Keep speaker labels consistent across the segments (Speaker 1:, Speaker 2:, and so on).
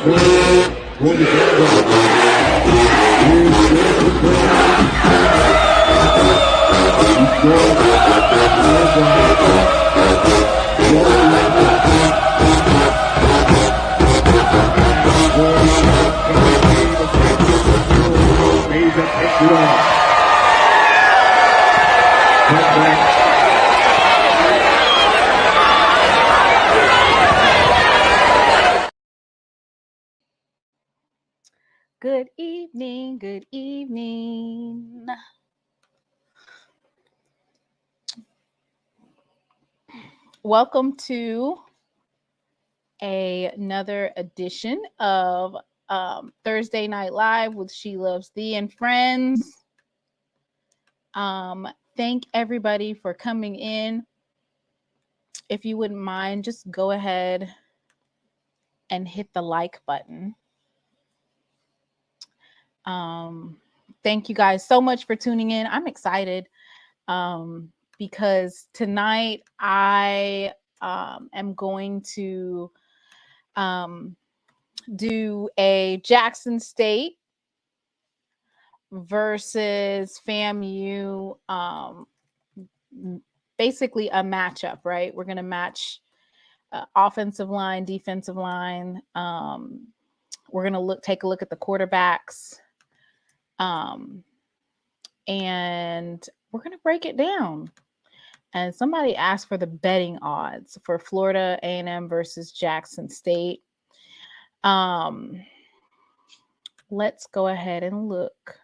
Speaker 1: Good evening, good evening. Welcome to another edition of Thursday Night Live with SheLovesThee and friends. Thank everybody for coming in. If you wouldn't mind, just go ahead and hit the like button. Thank you guys so much for tuning in. I'm excited because tonight I am going to do a Jackson State versus FAMU, basically a matchup, right? We're going to match offensive line, defensive line. We're going to take a look at the quarterbacks. And we're going to break it down. And somebody asked for the betting odds for Florida A&M versus Jackson State. Let's go ahead and look.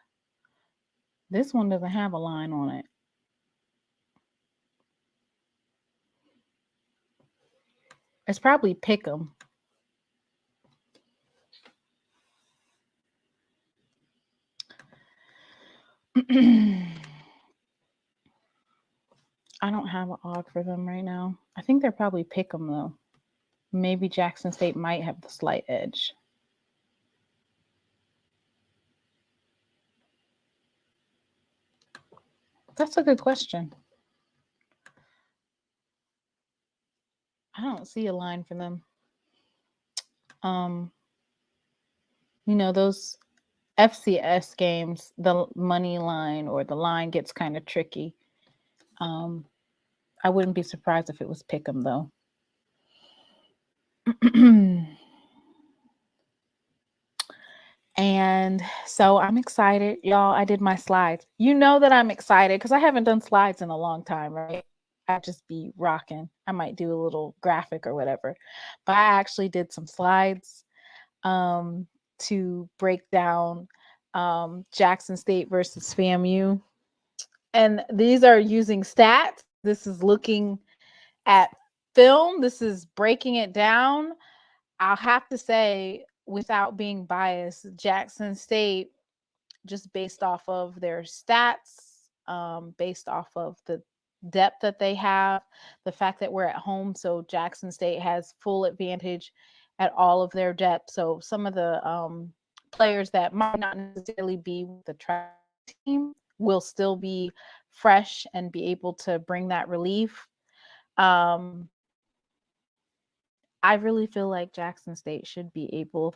Speaker 1: This one doesn't have a line on it. It's probably pick 'em. I don't have an odd for them right now. I think they're probably pick 'em though. Maybe Jackson State might have the slight edge. That's a good question. I don't see a line for them. You know, those FCS games, the money line or the line gets kind of tricky. I wouldn't be surprised if it was pick 'em though. And so I'm excited, y'all. I did my slides. You know that I'm excited because I haven't done slides in a long time, right? I'd just be rocking. I might do a little graphic or whatever. But I actually did some slides to break down Jackson State versus FAMU. And these are using stats. This is looking at film. This is breaking it down. I'll have to say, without being biased, Jackson State, just based off of their stats, based off of the depth that they have, the fact that we're at home, so Jackson State has full advantage at all of their depth. So some of the players that might not necessarily be with the track team will still be fresh and be able to bring that relief. I really feel like Jackson State should be able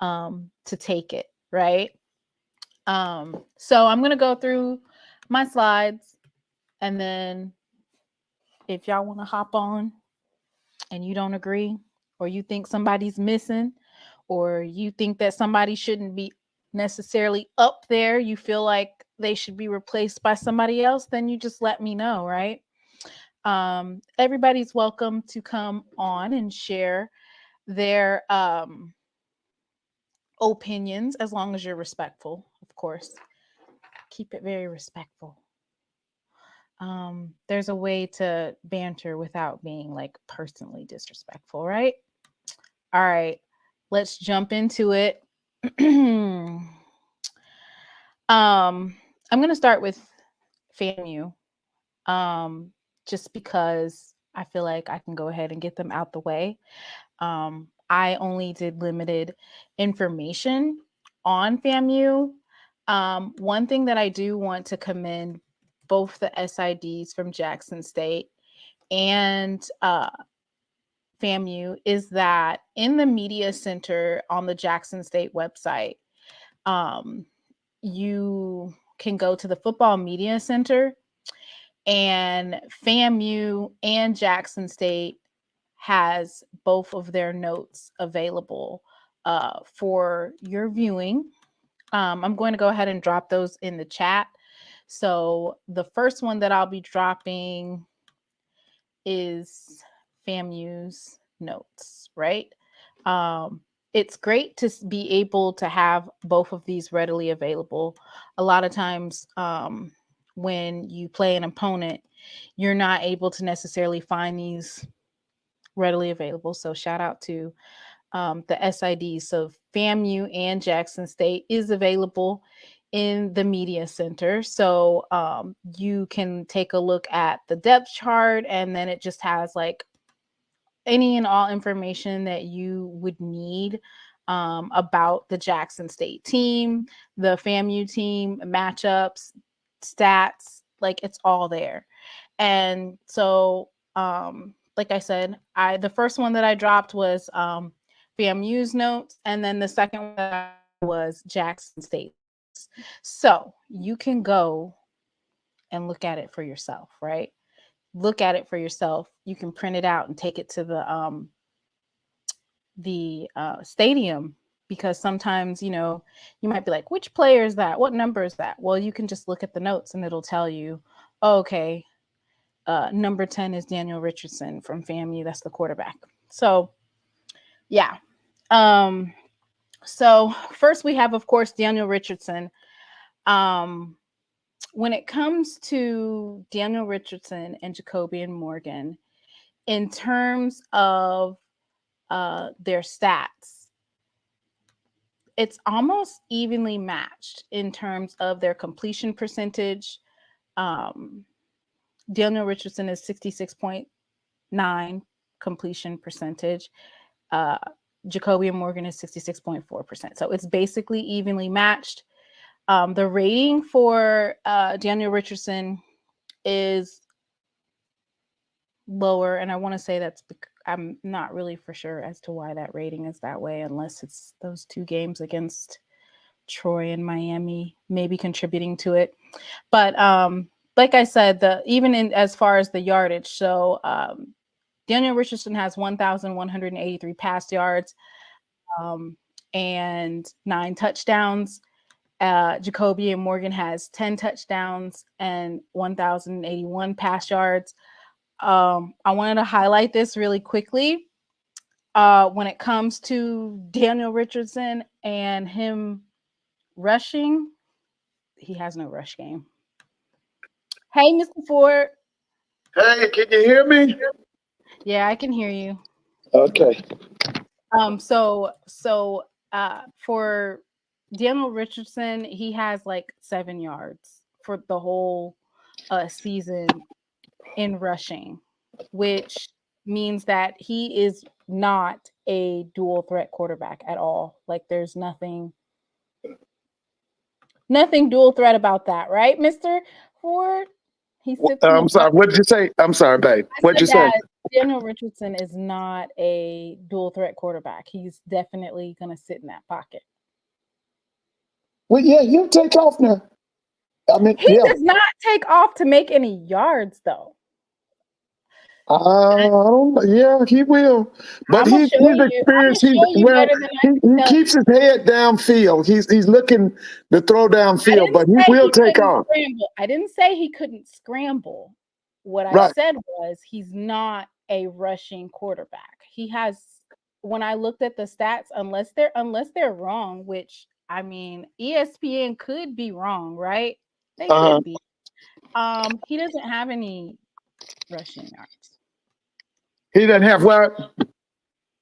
Speaker 1: to take it, right? So I'm going to go through my slides, and then if y'all want to hop on and you don't agree, or you think somebody's missing, or you think that somebody shouldn't be necessarily up there, you feel like they should be replaced by somebody else, then you just let me know, right? Everybody's welcome to come on and share their opinions, as long as you're respectful, of course. Keep it very respectful. There's a way to banter without being like personally disrespectful, right? All right, let's jump into it. I'm going to start with FAMU. Just because I feel like I can go ahead and get them out the way. I only did limited information on FAMU. One thing that I do want to commend both the SIDs from Jackson State and FAMU is that in the media center on the Jackson State website, you can go to the football media center, and FAMU and Jackson State has both of their notes available for your viewing. I'm going to go ahead and drop those in the chat. So the first one that I'll be dropping is FAMU's notes, right? It's great to be able to have both of these readily available. A lot of times when you play an opponent, you're not able to necessarily find these readily available. So shout out to the SID. So FAMU and Jackson State is available in the media center. So you can take a look at the depth chart, and then it just has like any and all information that you would need about the Jackson State team, the FAMU team, matchups, stats, like it's all there. And so, like I said, the first one that I dropped was FAMU's notes, and then the second one was Jackson State. So you can go and look at it for yourself, right? Look at it for yourself. You can print it out and take it to the stadium, because sometimes, you know, you might be like, which player is that? What number is that? Well, you can just look at the notes and it'll tell you, oh, okay, number 10 is Daniel Richardson from FAMU. That's the quarterback. So yeah. So first we have, of course, Daniel Richardson. When it comes to Daniel Richardson and Jacobian Morgan, in terms of their stats, it's almost evenly matched in terms of their completion percentage. Daniel Richardson is 66.9 completion percentage. Jacobian Morgan is 66.4%. So it's basically evenly matched. The rating for Daniel Richardson is lower, and I want to say that's I'm not really for sure as to why that rating is that way, unless it's those two games against Troy and Miami maybe contributing to it. But like I said, even in as far as the yardage, so Daniel Richardson has 1,183 pass yards and 9 touchdowns. Jacobian Morgan has 10 touchdowns and 1,081 pass yards. I wanted to highlight this really quickly. When it comes to Daniel Richardson and him rushing, he has no rush game. Hey, Mr. Ford.
Speaker 2: Hey, can you hear me?
Speaker 1: Yeah, I can hear you.
Speaker 2: Okay.
Speaker 1: So for Daniel Richardson, he has like 7 yards for the whole season in rushing, which means that he is not a dual threat quarterback at all. Like there's nothing dual threat about that, right, Mr. Ford?
Speaker 2: I'm sorry. What did you say? I'm sorry, babe. What did you say?
Speaker 1: Daniel Richardson is not a dual threat quarterback. He's definitely going to sit in that pocket.
Speaker 2: Well, yeah, he'll take off now. I mean,
Speaker 1: he does not take off to make any yards, though.
Speaker 2: Yeah, he will. But he's experienced. He keeps his head downfield. He's looking to throw downfield, but he will take off.
Speaker 1: I didn't say he couldn't scramble. What I said was he's not a rushing quarterback. He has, when I looked at the stats, unless they're wrong, which I mean, ESPN could be wrong, right? They could be. He doesn't have any rushing yards.
Speaker 2: He doesn't have what?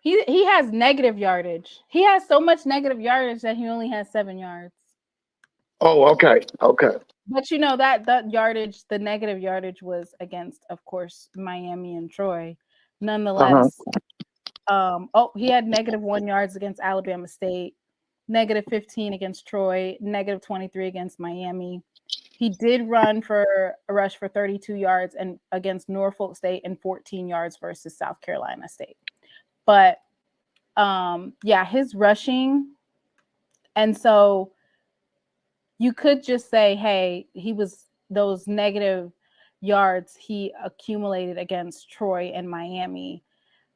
Speaker 1: He has negative yardage. He has so much negative yardage that he only has 7 yards.
Speaker 2: Oh, okay. Okay.
Speaker 1: But you know that yardage, the negative yardage was against, of course, Miami and Troy. Nonetheless, he had -1 yards against Alabama State, -15 against Troy, -23 against Miami. He did rush for 32 yards and against Norfolk State and 14 yards versus South Carolina State. But yeah, his rushing. And so you could just say, hey, he was those negative yards he accumulated against Troy and Miami.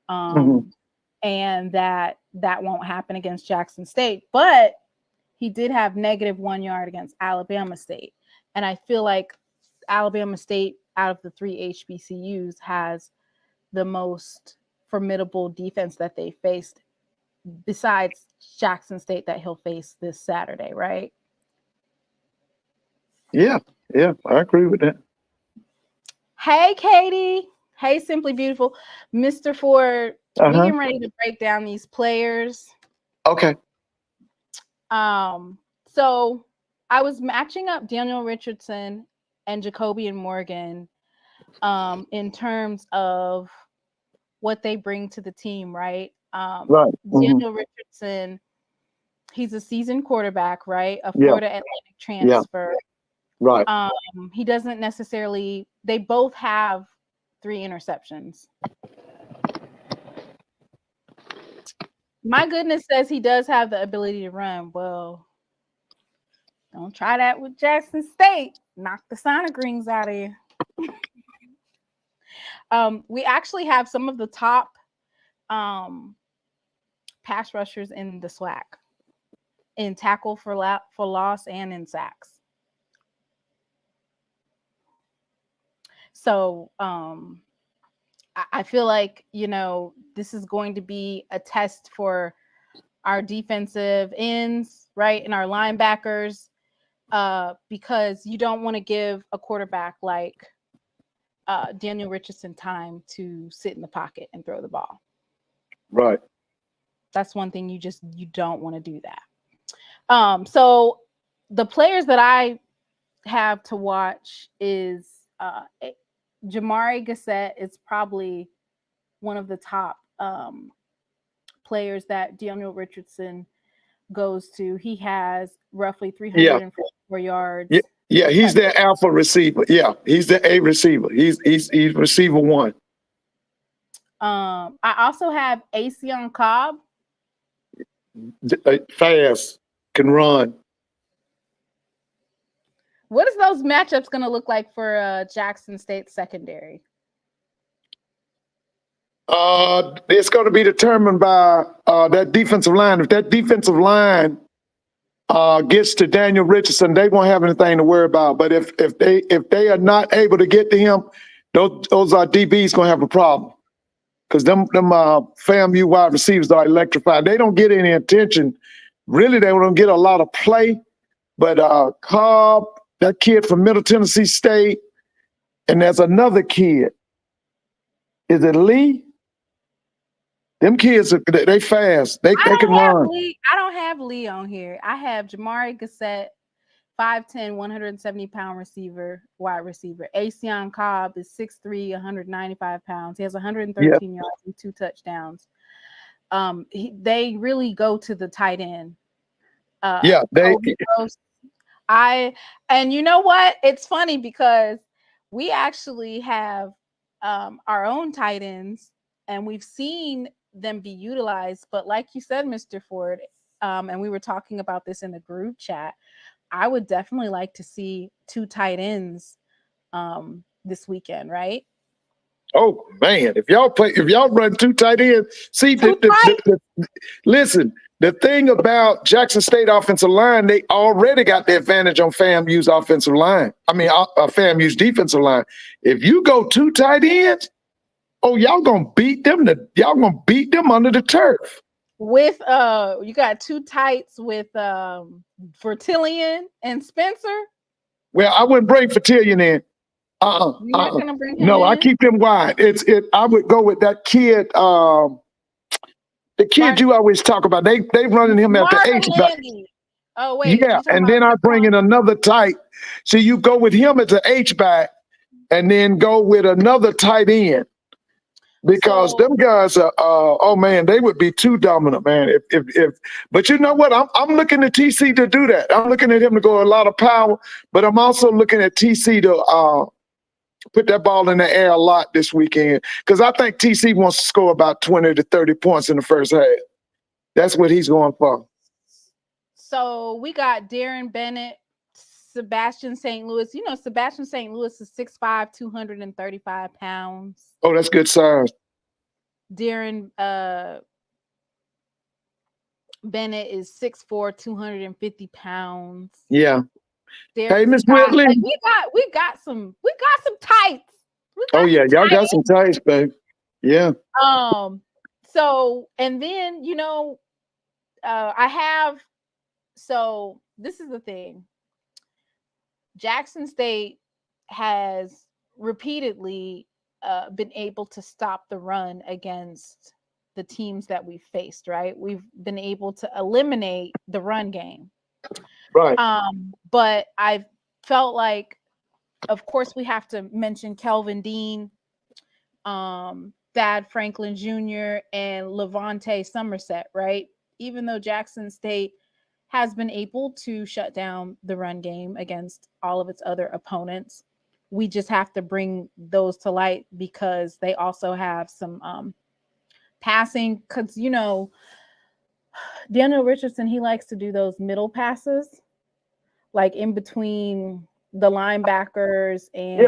Speaker 1: And that won't happen against Jackson State. But he did have -1 yard against Alabama State. And I feel like Alabama State, out of the 3 HBCUs, has the most formidable defense that they faced, besides Jackson State that he'll face this Saturday, right?
Speaker 2: Yeah, I agree with that.
Speaker 1: Hey, Katie. Hey, Simply Beautiful. Mr. Ford, we getting ready to break down these players.
Speaker 2: Okay.
Speaker 1: So I was matching up Daniel Richardson and Jacobian Morgan in terms of what they bring to the team, right?
Speaker 2: Right.
Speaker 1: Daniel Richardson, he's a seasoned quarterback, right? A Florida Atlantic transfer.
Speaker 2: Right.
Speaker 1: He doesn't necessarily, they both have 3 interceptions. My goodness says he does have the ability to run. Well, don't try that with Jackson State. Knock the Sonic rings out of you. We actually have some of the top pass rushers in the SWAC, in tackle for loss and in sacks. So I feel like, this is going to be a test for our defensive ends, right, and our linebackers, because you don't want to give a quarterback like Daniel Richardson time to sit in the pocket and throw the ball.
Speaker 2: Right.
Speaker 1: That's one thing you don't want to do that. So the players that I have to watch is Jamari Gassett is probably one of the top players that Daniel Richardson goes to. He has roughly 344 yards.
Speaker 2: Yeah, he's their alpha receiver. Yeah, he's the A receiver. He's receiver 1.
Speaker 1: I also have Asion Cobb.
Speaker 2: Fast, can run.
Speaker 1: What is those matchups going to look like for Jackson State secondary?
Speaker 2: It's going to be determined by that defensive line. If that defensive line gets to Daniel Richardson, they won't have anything to worry about. But if they are not able to get to him, those are DBs going to have a problem, because them FAMU wide receivers are electrified. They don't get any attention. Really, they don't get a lot of play. But Cobb, that kid from Middle Tennessee State, and there's another kid. Is it Lee? Them kids, they fast. They can run.
Speaker 1: I don't have Lee on here. I have Jamari Gassett, 5'10", 170-pound wide receiver. Asion Cobb is 6'3", 195 pounds. He has 113 yards and 2 touchdowns. They really go to the tight end. And you know what? It's funny because we actually have our own tight ends, and we've seen them be utilized. But like you said, Mr. Ford, and we were talking about this in the group chat, I would definitely like to see 2 tight ends this weekend, right?
Speaker 2: Oh man, if y'all run 2 tight ends, see, listen, the thing about Jackson State offensive line, they already got the advantage on FAMU's offensive line. I mean, FAMU's defensive line. If you go 2 tight ends, y'all gonna beat them. Y'all gonna beat them under the turf.
Speaker 1: With you got 2 tights with Fertillion and Spencer. Well,
Speaker 2: I wouldn't bring Fertillion in.
Speaker 1: You're not gonna bring him in?
Speaker 2: I keep them wide. I would go with that kid. The kid you always talk about. They running him at the H-back.
Speaker 1: Oh wait.
Speaker 2: Yeah, and then I bring in another tight. So you go with him as an H-back, and then go with another tight end. Because them guys are, oh man, they would be too dominant, man. But you know what? I'm looking at TC to do that. I'm looking at him to go a lot of power, but I'm also looking at TC put that ball in the air a lot this weekend because I think TC wants to score about 20 to 30 points in the first half. That's what he's going for.
Speaker 1: So we got Darren Bennett, Sebastian St. Louis. You know, Sebastian St. Louis is 6'5", 235 pounds.
Speaker 2: Oh, that's good size.
Speaker 1: Darren Bennett is 6'4", 250 pounds.
Speaker 2: Yeah.
Speaker 1: Derek
Speaker 2: Hey, Miss
Speaker 1: Scott.
Speaker 2: Whitley.
Speaker 1: Like, we got some tights.
Speaker 2: Oh yeah, y'all got some tights, babe. Yeah.
Speaker 1: So, and then, you know, so this is the thing. Jackson State has repeatedly been able to stop the run against the teams that we've faced, right? We've been able to eliminate the run game.
Speaker 2: Right.
Speaker 1: But I felt like, of course, we have to mention Kelvin Dean, Thad Franklin Jr., and Levante Somerset, right? Even though Jackson State has been able to shut down the run game against all of its other opponents, we just have to bring those to light because they also have some passing. Because, you know, Daniel Richardson, he likes to do those middle passes, like in between the linebackers and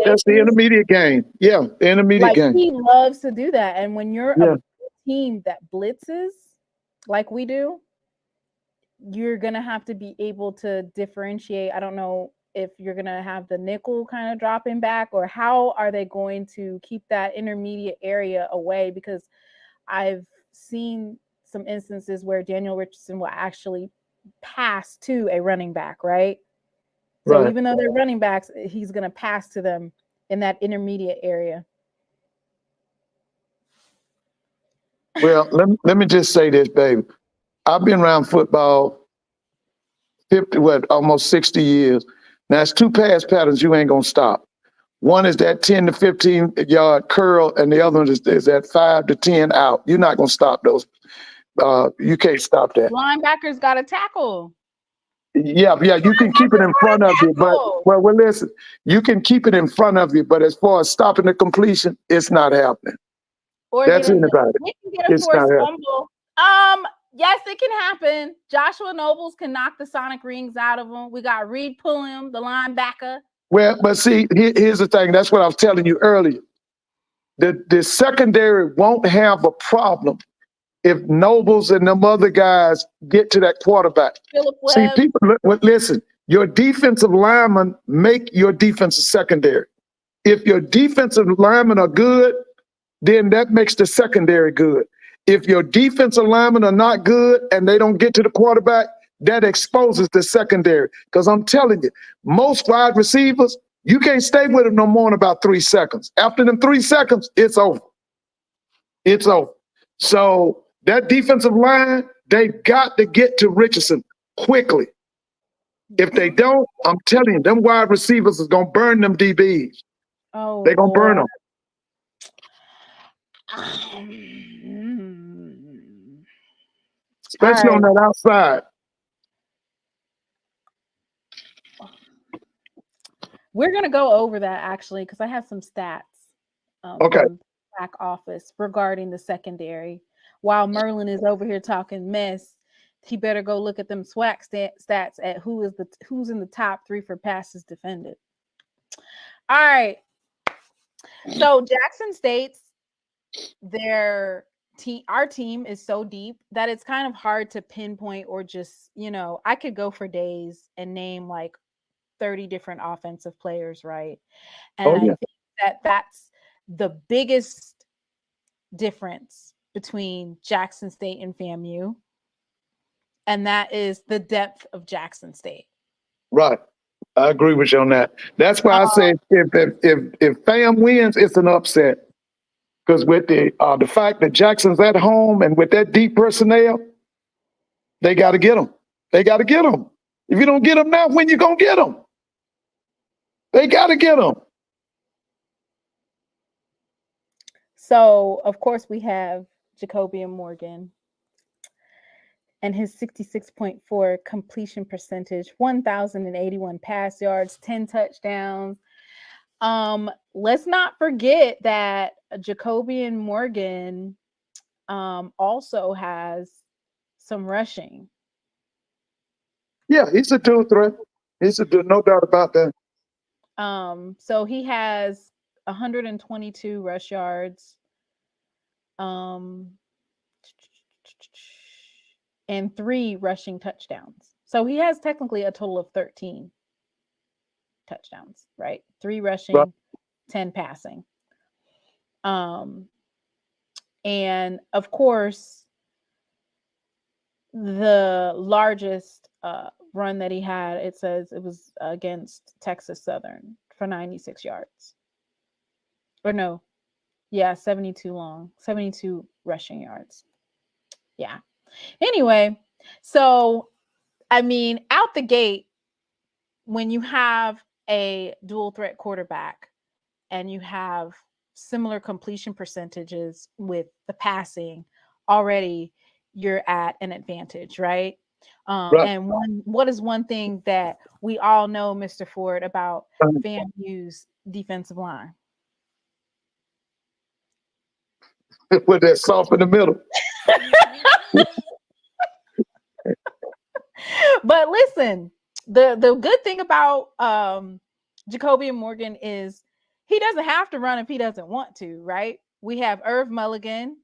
Speaker 2: that's the intermediate game. Yeah, the intermediate game.
Speaker 1: He loves to do that. And when you're a team that blitzes like we do, you're gonna have to be able to differentiate. I don't know if you're gonna have the nickel kind of dropping back, or how are they going to keep that intermediate area away? Because I've seen some instances where Daniel Richardson will actually pass to a running back, right? So even though they're running backs, he's going to pass to them in that intermediate area.
Speaker 2: Well, let me just say this, baby. I've been around football almost 60 years. Now, it's two pass patterns you ain't going to stop. One is that 10 to 15 yard curl, and the other one is that 5 to 10 out. You're not going to stop those. You can't stop that.
Speaker 1: Linebackers got to tackle.
Speaker 2: Yeah, you can keep it in front of you, but well, listen, you can keep it in front of you, but as far as stopping the completion, it's not happening.
Speaker 1: Or
Speaker 2: that's anybody.
Speaker 1: We can get a forced fumble. Yes, it can happen. Joshua Nobles can knock the sonic rings out of him. We got Reed Pulliam, the linebacker.
Speaker 2: Well, but see, here's the thing. That's what I was telling you earlier. The secondary won't have a problem if Nobles and them other guys get to that quarterback. See, people, listen, your defensive linemen make your defensive secondary. If your defensive linemen are good, then that makes the secondary good. If your defensive linemen are not good and they don't get to the quarterback, that exposes the secondary. Because I'm telling you, most wide receivers, you can't stay with them no more than about 3 seconds. After them 3 seconds, it's over. It's over. So that defensive line, they've got to get to Richardson quickly. If they don't, I'm telling you, them wide receivers is going to burn them DBs.
Speaker 1: Oh,
Speaker 2: they're going to burn them. Especially on that outside.
Speaker 1: We're going to go over that, actually, because I have some stats from the SWAC office regarding the secondary. While Merlin is over here talking mess, he better go look at them SWAC stats at who's in the top 3 for passes defended. All right. So Jackson State's our team is so deep that it's kind of hard to pinpoint, or just, you know, I could go for days and name like 30 different offensive players, right? And I think that's the biggest difference between Jackson State and FAMU, and that is the depth of Jackson State.
Speaker 2: Right. I agree with you on that. That's why I say if FAM wins, it's an upset. Because with the fact that Jackson's at home and with that deep personnel, they got to get them. They got to get them. If you don't get them now, when you going to get them? They got to get them.
Speaker 1: So, of course, we have Jacobian Morgan and his 66.4 completion percentage, 1,081 pass yards, 10 touchdowns. Let's not forget that Jacobian Morgan also has some rushing.
Speaker 2: Yeah, he's a dual threat. No doubt about that.
Speaker 1: So he has 122 rush yards. And 3 rushing touchdowns. So he has technically a total of 13 touchdowns, right? 3 rushing,
Speaker 2: Right.
Speaker 1: 10 passing. And of course, the largest run that he had, it says it was against Texas Southern for 96 yards. Or no, yeah, 72 rushing yards. Yeah. Anyway, so I mean, out the gate, when you have a dual threat quarterback and you have similar completion percentages with the passing, already you're at an advantage, right?
Speaker 2: Right.
Speaker 1: And what is one thing that we all know, Mr. Ford, about FAMU's defensive line?
Speaker 2: With that soft in the middle.
Speaker 1: But listen, the good thing about Jacobian Morgan is he doesn't have to run if he doesn't want to, right? We have Irv Mulligan.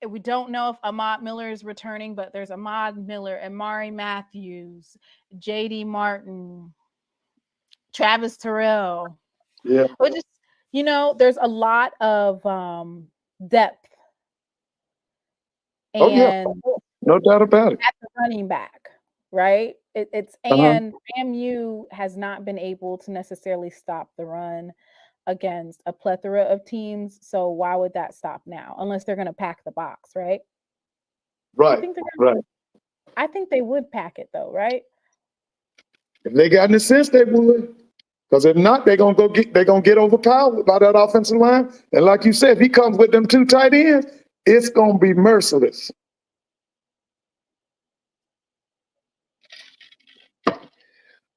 Speaker 1: We don't know if Ahmad Miller is returning, but there's Ahmad Miller, Amari Matthews, JD Martin, Travis Terrell.
Speaker 2: Yeah.
Speaker 1: But just, there's a lot of depth.
Speaker 2: Oh yeah.
Speaker 1: And
Speaker 2: No doubt about it.
Speaker 1: at the running back, right? And FAMU has not been able to necessarily stop the run against a plethora of teams. So why would that stop now? Unless they're going to pack the box, right?
Speaker 2: Right. Right.
Speaker 1: I think they would pack it though, right?
Speaker 2: If they got any sense, they would. Because if not, they're gonna get overpowered by that offensive line. And like you said, if he comes with them 2 tight ends, it's gonna be merciless.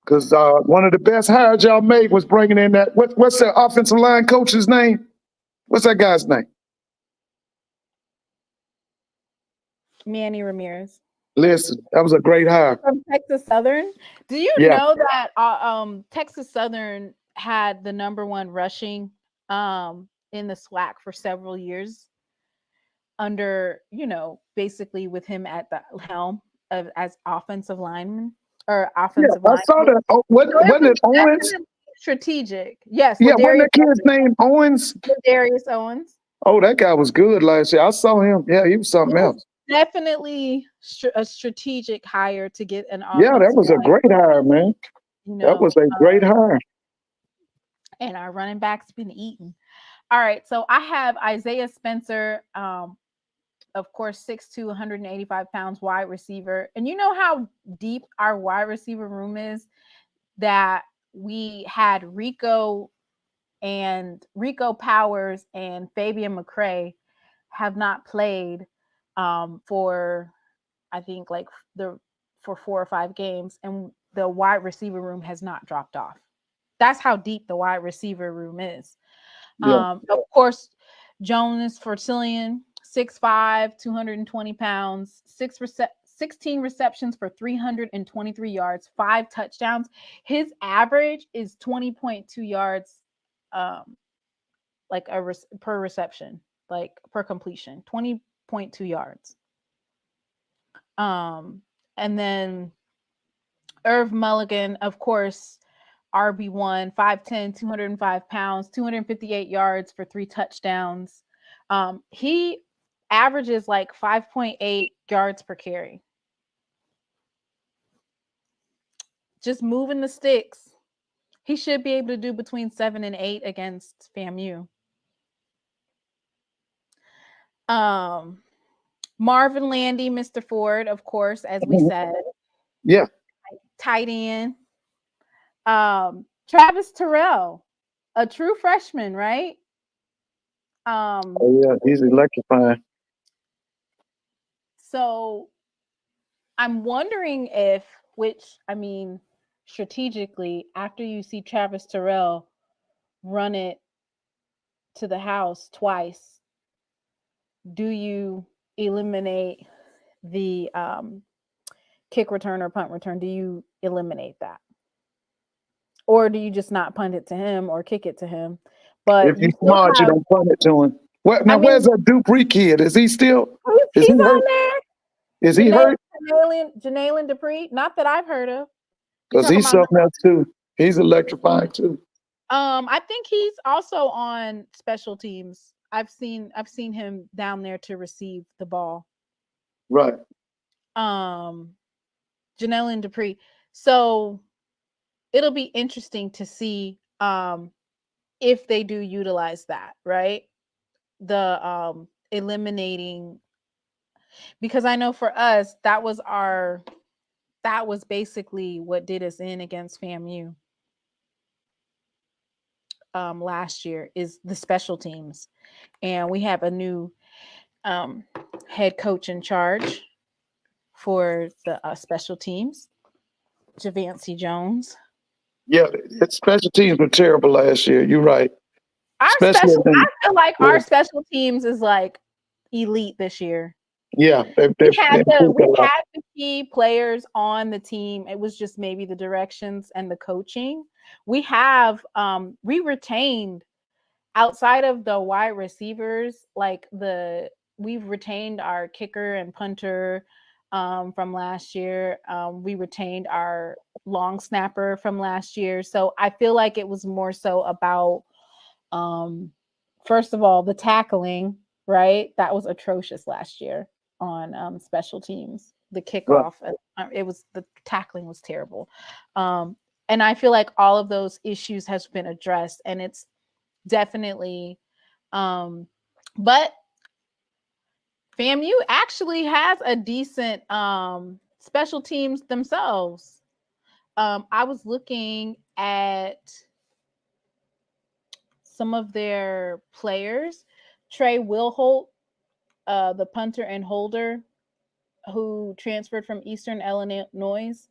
Speaker 2: Because one of the best hires y'all made was bringing in that what's the offensive line coach's name? What's that guy's name?
Speaker 1: Manny Ramirez.
Speaker 2: Listen, that was a great hire.
Speaker 1: From Texas Southern. Do you know that Texas Southern had the #1 rushing in the SWAC for several years under, basically with him at the helm as offensive lineman or offensive
Speaker 2: I
Speaker 1: line.
Speaker 2: saw that. Oh, wasn't it Owens?
Speaker 1: Strategic. Yes.
Speaker 2: Yeah, wasn't that kid's name Owens?
Speaker 1: Darius Owens.
Speaker 2: Oh, that guy was good last year. I saw him. Yeah, he was something else.
Speaker 1: Definitely a strategic hire to get an offensive.
Speaker 2: Yeah, that was a great hire, man. That was a great hire.
Speaker 1: And our running back's been eaten. All right, so I have Isaiah Spencer, of course, 6'2", 185 pounds, wide receiver. And you know how deep our wide receiver room is, that we had Rico Powers and Fabian McCray have not played for, I think, for 4 or 5 games, and the wide receiver room has not dropped off. That's how deep the wide receiver room is.
Speaker 2: Yeah.
Speaker 1: Of course, Jonas Fortillion, 6'5", 220 pounds, 16 receptions for 323 yards, 5 touchdowns. His average is 20.2 yards, per reception, like per completion, 20.2 yards. And then Irv Mulligan, of course, RB1, 5'10", 205 pounds, 258 yards for 3 touchdowns. He averages like 5.8 yards per carry. Just moving the sticks. He should be able to do between 7 and 8 against FAMU. Marvin Landy, Mr. Ford, of course, as we said.
Speaker 2: Yeah.
Speaker 1: Tight end. Travis Terrell, a true freshman, right?
Speaker 2: Oh yeah, he's electrifying.
Speaker 1: So I'm wondering if, strategically, after you see Travis Terrell run it to the house twice, do you eliminate the kick return or punt return? Do you eliminate that? Or do you just not punt it to him or kick it to him? But
Speaker 2: If
Speaker 1: you
Speaker 2: you're
Speaker 1: still
Speaker 2: smart, you
Speaker 1: have,
Speaker 2: don't punt it to him.
Speaker 1: I
Speaker 2: Now,
Speaker 1: mean,
Speaker 2: where's that Dupree kid? Is he still? Is
Speaker 1: he's
Speaker 2: he hurt?
Speaker 1: on there.
Speaker 2: Is he hurt?
Speaker 1: Janailin Dupree, not that I've heard of. You
Speaker 2: Because
Speaker 1: talking
Speaker 2: he's
Speaker 1: about?
Speaker 2: something else too. He's electrifying too.
Speaker 1: I think he's also on special teams. I've seen him down there to receive the ball.
Speaker 2: Right.
Speaker 1: Janailin Dupree. So it'll be interesting to see if they do utilize that, right? The eliminating, because I know for us that was basically what did us in against FAMU last year, is the special teams. And we have a new head coach in charge for the special teams, Javancy Jones.
Speaker 2: Yeah, special teams were terrible last year. You're right.
Speaker 1: I feel like our special teams is like elite this year.
Speaker 2: Yeah,
Speaker 1: We had the key players on the team. It was just maybe the directions and the coaching. We have we retained, outside of the wide receivers, we've retained our kicker and punter from last year. We retained our long snapper from last year. So I feel like it was more so about first of all, the tackling, right? That was atrocious last year on special teams. The kickoff, the tackling was terrible. And I feel like all of those issues has been addressed, and it's definitely but FAMU actually has a decent special teams themselves. I was looking at some of their players. Trey Wilholt, the punter and holder who transferred from Eastern Illinois.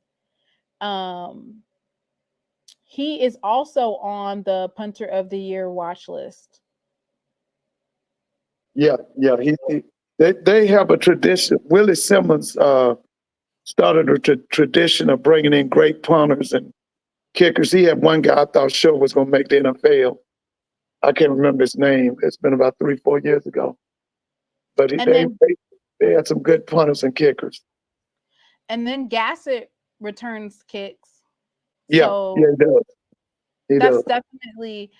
Speaker 1: He is also on the punter of the year watch list.
Speaker 2: Yeah. They have a tradition. Willie Simmons started a tradition of bringing in great punters and kickers. He had one guy I thought sure was going to make the NFL. I can't remember his name. It's been about 3-4 years ago. But they had some good punters and kickers.
Speaker 1: And then Gassett returns kicks.
Speaker 2: Yeah,
Speaker 1: so
Speaker 2: he does.
Speaker 1: That's definitely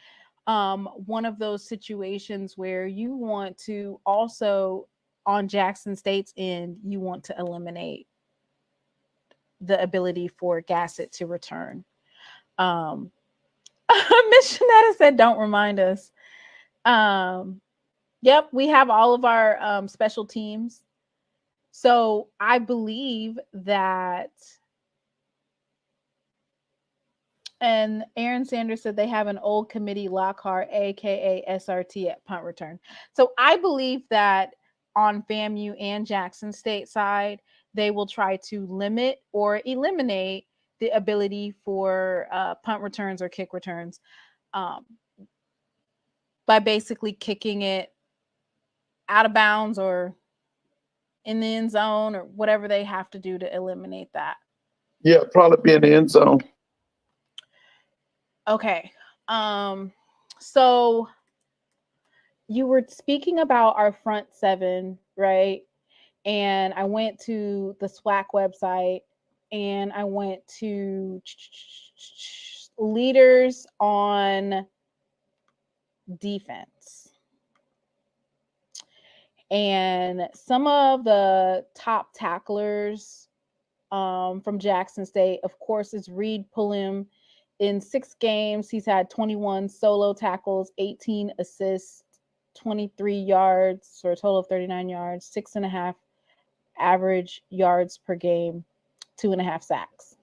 Speaker 1: one of those situations where you want to also, on Jackson State's end, you want to eliminate the ability for Gassett to return. Miss Shanetta said, don't remind us. Yep, we have all of our special teams. So I believe that, and Aaron Sanders said they have an old committee Lockhart, aka SRT, at punt return. So I believe that on FAMU and Jackson State side, they will try to limit or eliminate the ability for punt returns or kick returns by basically kicking it out of bounds or in the end zone or whatever they have to do to eliminate that.
Speaker 2: Yeah, probably be in the end zone.
Speaker 1: Okay. So you were speaking about our front seven, right? And I went to the SWAC website and I went to leaders on defense. And some of the top tacklers from Jackson State, of course, is Reed Pulliam. In 6 games, he's had 21 solo tackles, 18 assists, 23 yards, for a total of 39 yards, 6.5 average yards per game, 2.5 sacks.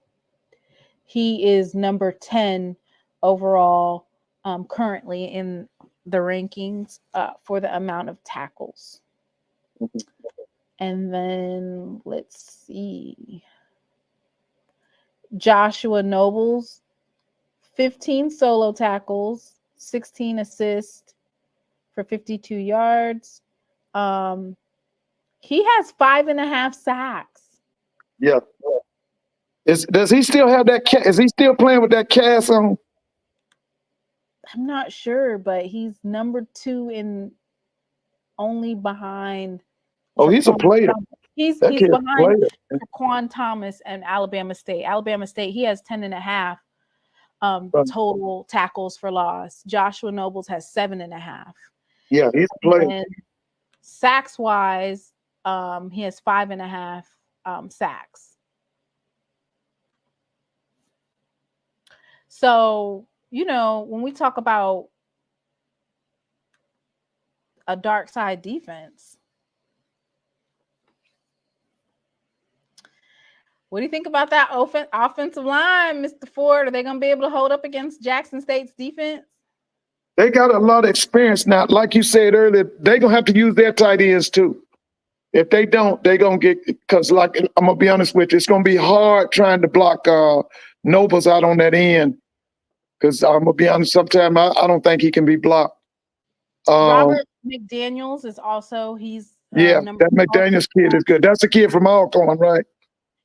Speaker 1: He is number 10 overall currently in the rankings for the amount of tackles. And then let's see. Joshua Nobles, 15 solo tackles, 16 assists for 52 yards. He has 5.5 sacks.
Speaker 2: Yeah. Does he still have that? Is he still playing with that cast on?
Speaker 1: I'm not sure, but he's number 2 in only behind.
Speaker 2: Oh, he's a player.
Speaker 1: He's behind Quan Thomas and Alabama State. Alabama State, he has 10.5 total tackles for loss. Joshua Nobles has 7.5.
Speaker 2: Yeah, he's a player.
Speaker 1: And sacks wise, he has 5.5 sacks. So, when we talk about a dark side defense, what do you think about that offensive line, Mr. Ford? Are they going to be able to hold up against Jackson State's defense?
Speaker 2: They got a lot of experience now. Like you said earlier, they're going to have to use their tight ends too. If they don't, they're going to get, because like, I'm going to be honest with you, it's going to be hard trying to block Nobles out on that end. Because I'm going to be honest, sometimes I don't think he can be blocked.
Speaker 1: Robert McDaniels is also, he's
Speaker 2: that McDaniels kid is good. That's a kid from Alcorn, right?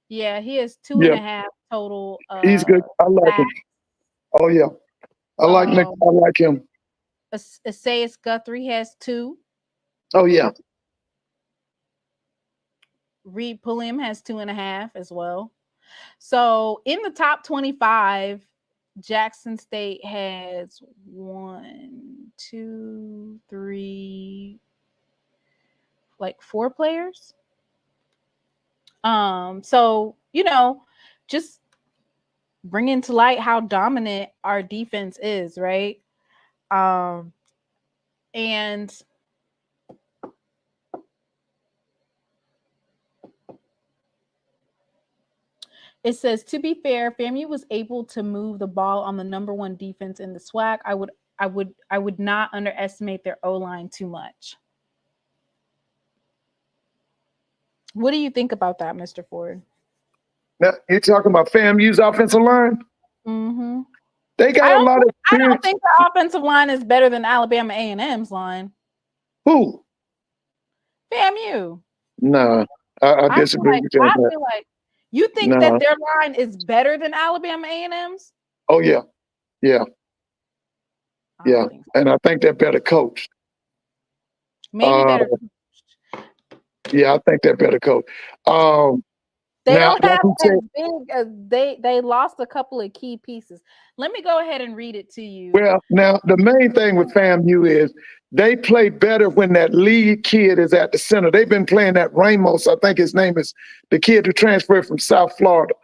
Speaker 1: Yeah, he has 2.5 total.
Speaker 2: He's good. I like him. Oh yeah, I like him.
Speaker 1: Isaias Guthrie has 2.
Speaker 2: Oh yeah.
Speaker 1: Reed Pulliam has 2.5 as well. So in the top 25, Jackson State has 1, 2, 3, like 4 players. So, just bringing to light how dominant our defense is, right? And it says, to be fair, FAMU was able to move the ball on the number 1 defense in the SWAC. I would not underestimate their O-line too much. What do you think about that, Mr. Ford?
Speaker 2: Now, you're talking about FAMU's offensive line?
Speaker 1: Mm-hmm.
Speaker 2: They got a lot of experience.
Speaker 1: I don't think the offensive line is better than Alabama A&M's line.
Speaker 2: Who?
Speaker 1: FAMU.
Speaker 2: No, I disagree with that.
Speaker 1: I feel like you think that their line is better than Alabama A&M's?
Speaker 2: Oh, yeah. Yeah. Yeah. And I think they're better coached.
Speaker 1: Maybe better coached.
Speaker 2: Yeah, I think they're better coached.
Speaker 1: They don't have as big. They lost a couple of key pieces. Let me go ahead and read it to you.
Speaker 2: Well, now the main thing with FAMU is they play better when that lead kid is at the center. They've been playing that Ramos. I think his name is the kid who transferred from South Florida.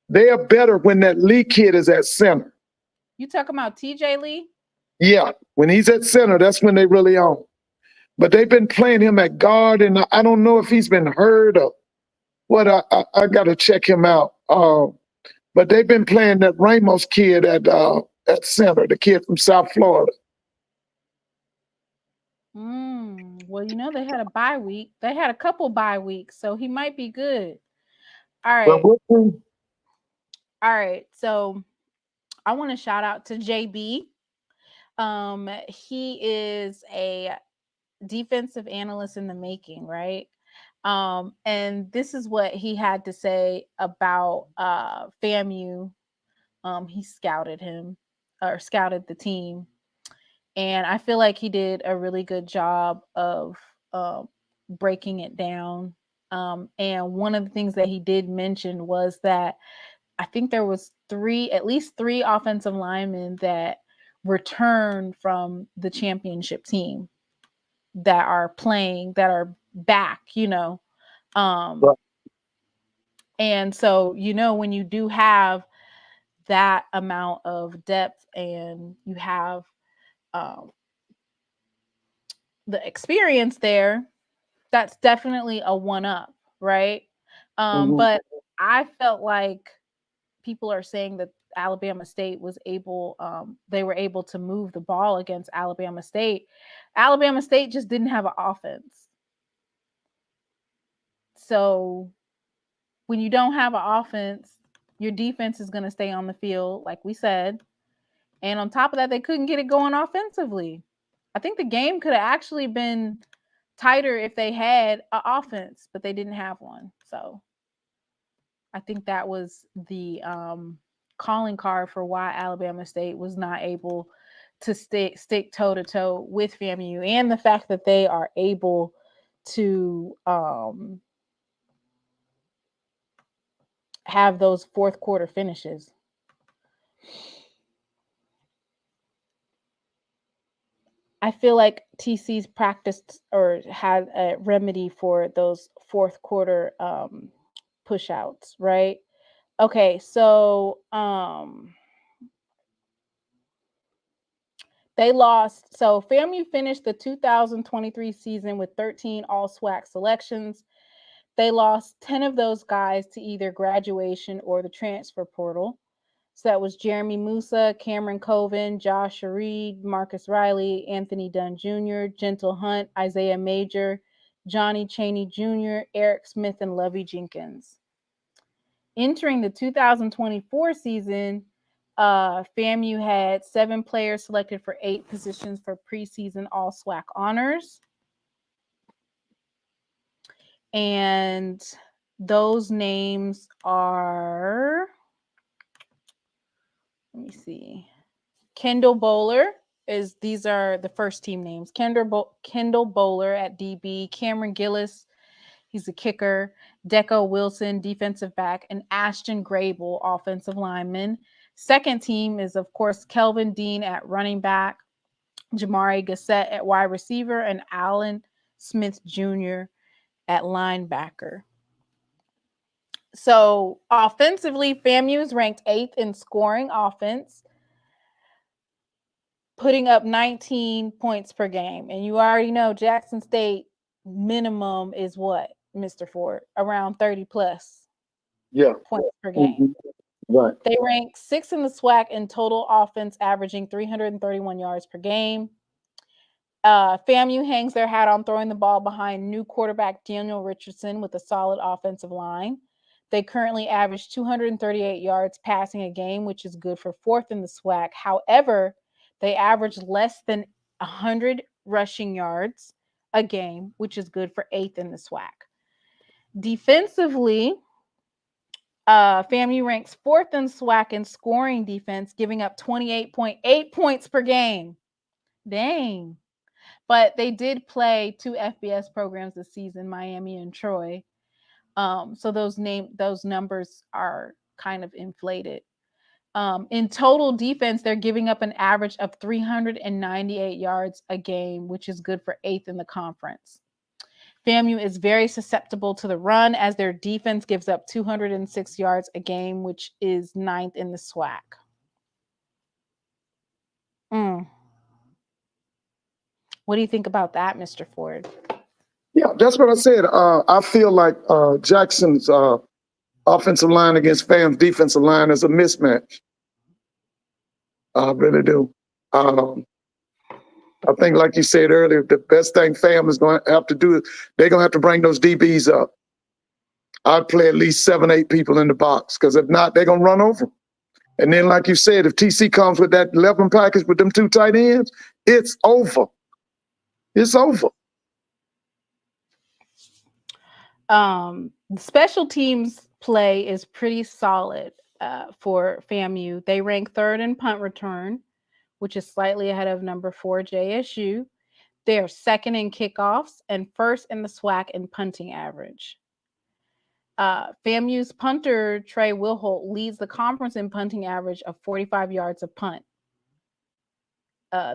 Speaker 2: They are better when that lead kid is at center.
Speaker 1: You talking about TJ Lee?
Speaker 2: Yeah, when he's at center, that's when they really on. But they've been playing him at guard, and I don't know if he's been hurt or what. I got to check him out. But they've been playing that Ramos kid at center, the kid from South Florida.
Speaker 1: Well, they had a bye week. They had a couple bye weeks, so he might be good. All right.
Speaker 2: Well,
Speaker 1: all right. So I want to shout out to JB. He is a defensive analyst in the making, right? And this is what he had to say about FAMU. He scouted the team. And I feel like he did a really good job of breaking it down. And one of the things that he did mention was that I think there was at least three offensive linemen that returned from the championship team that are playing, that are back, And so, when you do have that amount of depth and you have the experience there, that's definitely a one-up, right? But I felt like people are saying that Alabama State was they were able to move the ball against Alabama State. Alabama State just didn't have an offense. So when you don't have an offense, Your defense is going to stay on the field, like we said. And on top of that, they couldn't get it going offensively. I think the game could have actually been tighter if they had an offense, but they didn't have one. So I think that was the calling card for why Alabama State was not able to stick toe to toe with FAMU, and the fact that they are able to have those fourth quarter finishes. I feel like TC's practiced or had a remedy for those fourth quarter push outs, right? Okay, so they lost. So FAMU finished the 2023 season with 13 all SWAC selections. They lost 10 of those guys to either graduation or the transfer portal. So that was Jeremy Musa, Cameron Coven, Josh Reed, Marcus Riley, Anthony Dunn Jr., Gentle Hunt, Isaiah Major, Johnny Chaney Jr., Eric Smith, and Lovey Jenkins. Entering the 2024 season, FAMU had 7 players selected for 8 positions for preseason all SWAC honors. And those names are, let me see. Kendall Bowler these are the first team names. Kendall Bowler at DB, Cameron Gillis, he's a kicker, Deco Wilson, defensive back, and Ashton Grable, offensive lineman. Second team is, of course, Kelvin Dean at running back, Jamari Gassett at wide receiver, and Alan Smith Jr. at linebacker. So offensively, FAMU is ranked 8th in scoring offense, putting up 19 points per game. And you already know Jackson State minimum is what, Mr. Ford? Around 30 plus points per game.
Speaker 2: Mm-hmm. Right.
Speaker 1: They rank 6th in the SWAC in total offense, averaging 331 yards per game. FAMU hangs their hat on throwing the ball behind new quarterback Daniel Richardson with a solid offensive line. They currently average 238 yards passing a game, which is good for 4th in the SWAC. However, they average less than 100 rushing yards a game, which is good for 8th in the SWAC. Defensively, FAMU ranks 4th in SWAC in scoring defense, giving up 28.8 points per game. Dang. But they did play 2 FBS programs this season, Miami and Troy. So those numbers are kind of inflated. In total defense, they're giving up an average of 398 yards a game, which is good for 8th in the conference. FAMU is very susceptible to the run, as their defense gives up 206 yards a game, which is 9th in the SWAC. What do you think about that, Mr. Ford?
Speaker 2: Yeah, that's what I said. I feel like Jackson's offensive line against FAM's defensive line is a mismatch. I really do. I think, like you said earlier, the best thing FAM is going to have to do is they're going to have to bring those DBs up. I'd play at least 7, 8 people in the box, because if not, they're going to run over them. And then, like you said, if TC comes with that 11 package with them 2 tight ends, it's over. It's over.
Speaker 1: Special teams play is pretty solid for FAMU. They rank 3rd in punt return, which is slightly ahead of number 4 JSU. They are 2nd in kickoffs and 1st in the SWAC in punting average. FAMU's punter, Trey Wilholt, leads the conference in punting average of 45 yards a punt.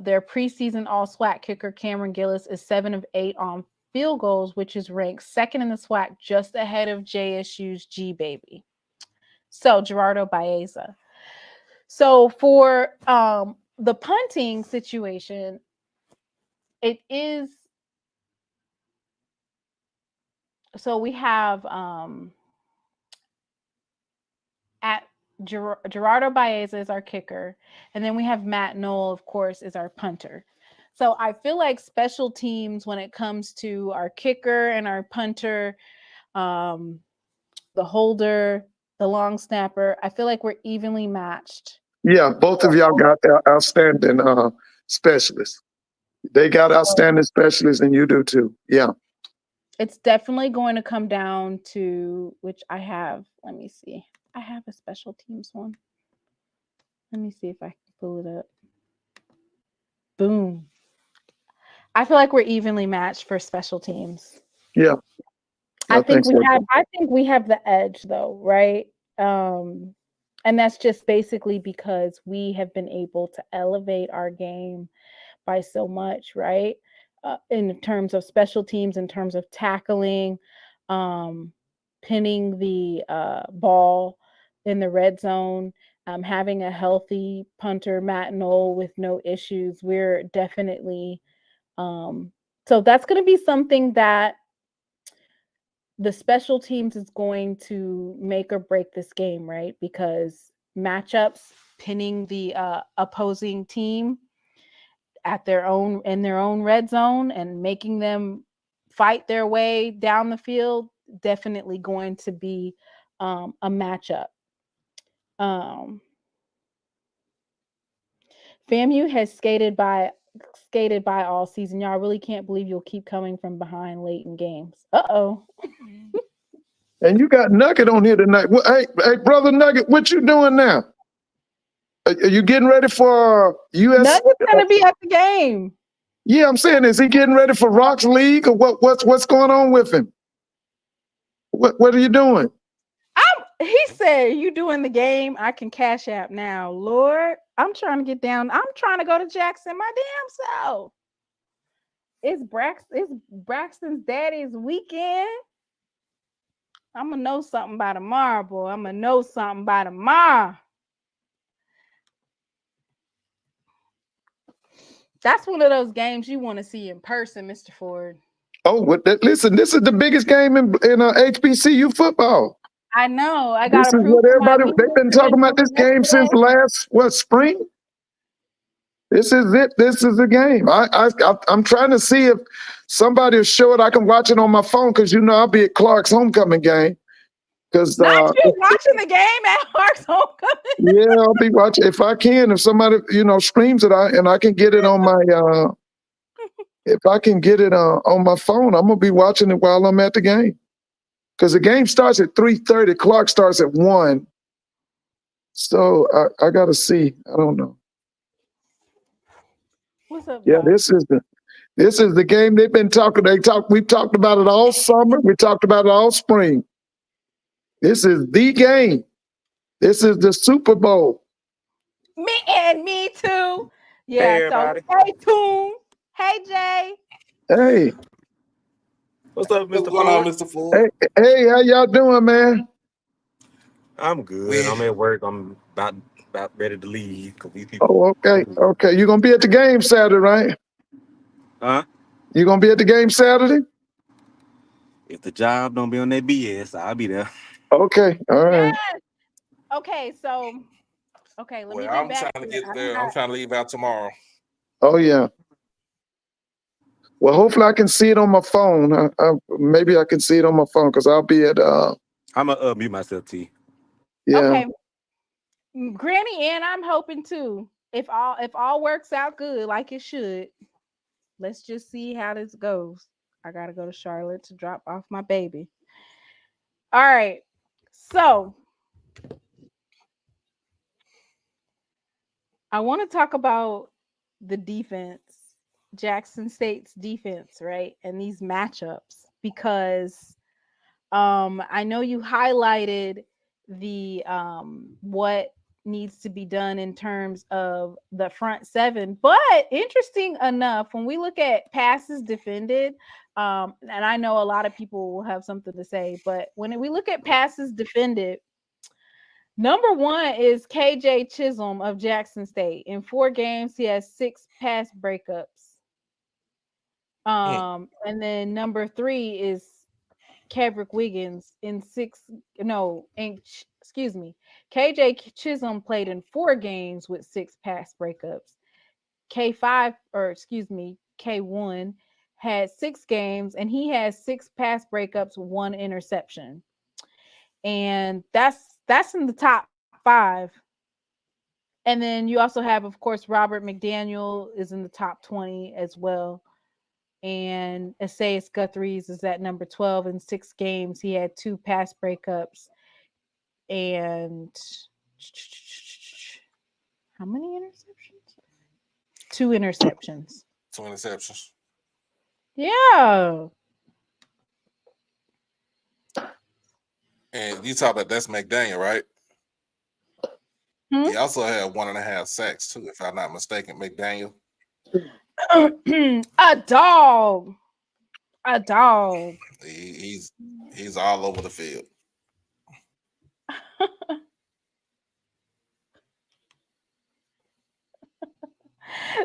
Speaker 1: Their preseason all-SWAC kicker, Cameron Gillis, is 7 of 8 on field goals, which is ranked 2nd in the SWAC, just ahead of JSU's G-Baby. So, Gerardo Baeza. So, for the punting situation, it is, so we have at Gerardo Baeza is our kicker, and then we have Matt Knoll, of course, is our punter. So I feel like special teams, when it comes to our kicker and our punter, the holder, the long snapper. I feel like we're evenly matched.
Speaker 2: Yeah, both of y'all got outstanding specialists. They got outstanding specialists, and you do too. Yeah.
Speaker 1: It's definitely going to come down to which I have. Let me see. I have a special teams one. Let me see if I can pull it up. Boom. I feel like we're evenly matched for special teams.
Speaker 2: Yeah.
Speaker 1: I think
Speaker 2: so.
Speaker 1: we have the edge though, right? And that's just basically because we have been able to elevate our game by so much, right? In terms of special teams, in terms of tackling, pinning the ball in the red zone, having a healthy punter, Matt Knoll, with no issues. We're definitely so that's going to be something that the special teams is going to make or break this game, right? Because matchups, pinning the opposing team at their own in their own red zone and making them fight their way down the field, definitely going to be a matchup. FAMU has skated by all season. Y'all really can't believe you'll keep coming from behind late in games. Uh-oh.
Speaker 2: And you got Nugget on here tonight. Hey, brother Nugget, what you doing now? Are you getting ready for US?
Speaker 1: Nugget's gonna be at the game.
Speaker 2: Yeah, I'm saying, is he getting ready for Rocks League, or what's going on with him? What are you doing?
Speaker 1: He said, "You doing the game? I can cash app now, Lord. I'm trying to get down. I'm trying to go to Jackson my damn self. It's Braxton's daddy's weekend. I'm gonna know something by tomorrow, boy. I'm gonna know something by tomorrow." That's one of those games you want to see in person, Mr. Ford.
Speaker 2: Oh, listen, this is the biggest game in HBCU football.
Speaker 1: I know. I
Speaker 2: This
Speaker 1: got
Speaker 2: is what everybody, they've been talking about this game since last, spring? This is it. This is the game. I'm trying to see if somebody will show it. I can watch it on my phone because, I'll be at Clark's homecoming game. Because
Speaker 1: not you watching the game at Clark's homecoming.
Speaker 2: Yeah, I'll be watching if I can. If somebody streams it, and I can get it on my if I can get it on my phone, I'm gonna be watching it while I'm at the game. Because the game starts at 3:30. Clark starts at 1. So I gotta see. I don't know.
Speaker 1: What's up,
Speaker 2: Yeah,
Speaker 1: guys?
Speaker 2: this is the game they've been talking. We've talked about it all summer. We talked about it all spring. This is the game. This is the Super Bowl.
Speaker 1: Me too. Yeah.
Speaker 3: Hey, everybody.
Speaker 1: So stay tuned. Hey, Jay.
Speaker 2: Hey.
Speaker 3: What's up, Mr. Ford?
Speaker 4: Mr. Ford.
Speaker 2: Hey, how y'all doing, man?
Speaker 3: I'm good. I'm at work. I'm about ready to leave.
Speaker 2: Oh, okay. You gonna be at the game Saturday, right?
Speaker 3: Huh?
Speaker 2: You gonna be at the game Saturday?
Speaker 3: If the job don't be on that BS, I'll be there.
Speaker 2: Okay, all right.
Speaker 1: Yes. Okay, so let me get
Speaker 4: I'm
Speaker 1: back
Speaker 4: trying to get there. I'm trying to leave out tomorrow.
Speaker 2: Oh yeah. Well, hopefully I can see it on my phone. Maybe I can see it on my phone because I'll be at.
Speaker 3: I'm gonna mute myself, T.
Speaker 2: Yeah.
Speaker 1: Okay. Granny, and I'm hoping too. If all works out good like it should, let's just see how this goes. I gotta go to Charlotte to drop off my baby. All right. So I want to talk about the defense, Jackson State's defense, right? And these matchups, because I know you highlighted the what needs to be done in terms of the front seven, but interesting enough, when we look at passes defended, and I know a lot of people will have something to say, but when we look at passes defended, number one is KJ Chisholm of Jackson State. In 4 games, he has 6 pass breakups. And then number 3 is Kevrick Wiggins KJ Chisholm played in 4 games with 6 pass breakups. K1 had 6 games and he has 6 pass breakups, 1 interception. And that's that's in the top 5. And then you also have, of course, Robert McDaniel is in the top 20 as well. And Esaias Guthrie's is at number 12 in 6 games. He had 2 pass breakups and how many interceptions? 2 interceptions.
Speaker 4: 2 interceptions.
Speaker 1: Yeah.
Speaker 4: And you talk about that's McDaniel, right?
Speaker 1: Hmm?
Speaker 4: He also had 1.5 sacks too, if I'm not mistaken. McDaniel.
Speaker 1: A dog. A dog.
Speaker 4: He's all over the field.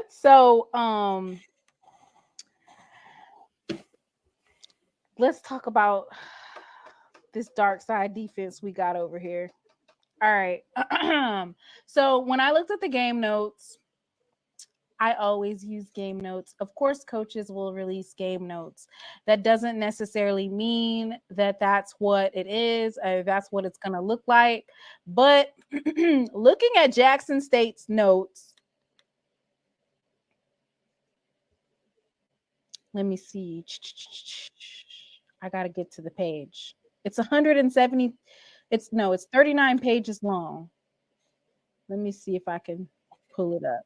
Speaker 1: So, let's talk about this dark side defense we got over here. All right. So when I looked at the game notes, I always use game notes. Of course, coaches will release game notes. That doesn't necessarily mean that that's what it is, or that's what it's going to look like. But looking at Jackson State's notes, let me see. I got to get to the page. It's 170. It's 39 pages long. Let me see if I can pull it up.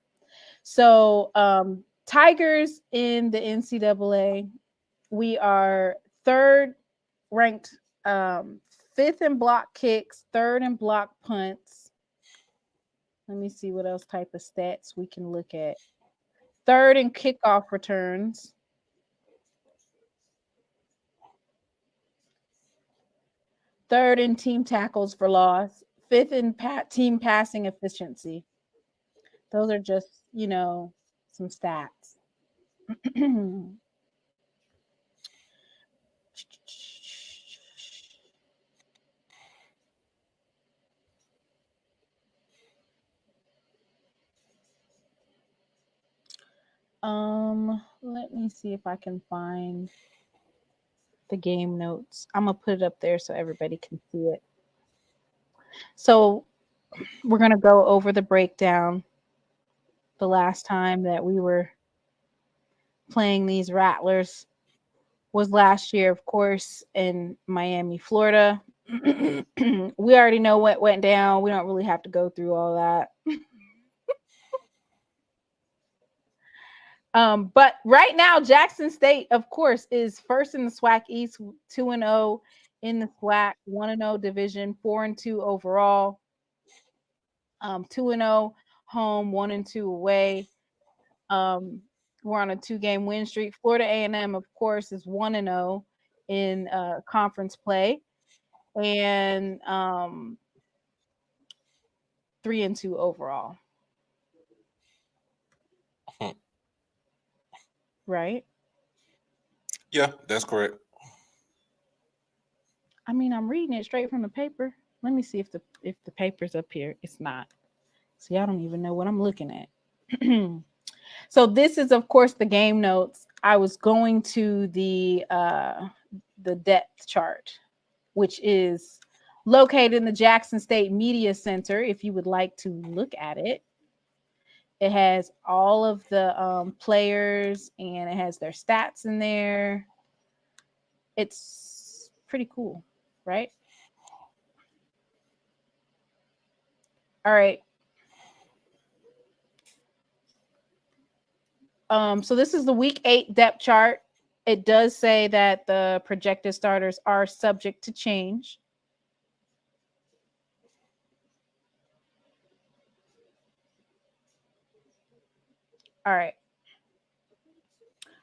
Speaker 1: So, Tigers in the NCAA, we are 3rd ranked, 5th in block kicks, 3rd in block punts. Let me see what else type of stats we can look at. 3rd in kickoff returns. 3rd in team tackles for loss. 5th in team passing efficiency. Those are just, some stats. Let me see if I can find the game notes. I'm gonna put it up there so everybody can see it. So we're gonna go over the breakdown. The last time that we were playing these Rattlers was last year, of course, in Miami, Florida. We already know what went down. We don't really have to go through all that. But right now, Jackson State, of course, is first in the SWAC East, 2-0 in the SWAC, 1-0 division, 4-2 overall. 2-0 home, 1-2 away. We're on a 2-game win streak. Florida A&M, of course, is 1-0 in conference play, and 3-2 overall. Right?
Speaker 4: Yeah, that's correct.
Speaker 1: I mean, I'm reading it straight from the paper. Let me see if the paper's up here. It's not. See, I don't even know what I'm looking at. So this is, of course, the game notes. I was going to the depth chart, which is located in the Jackson State Media Center. If you would like to look at it, it has all of the players and it has their stats in there. It's pretty cool, right? All right. So this is the week 8 depth chart. It does say that the projected starters are subject to change. All right.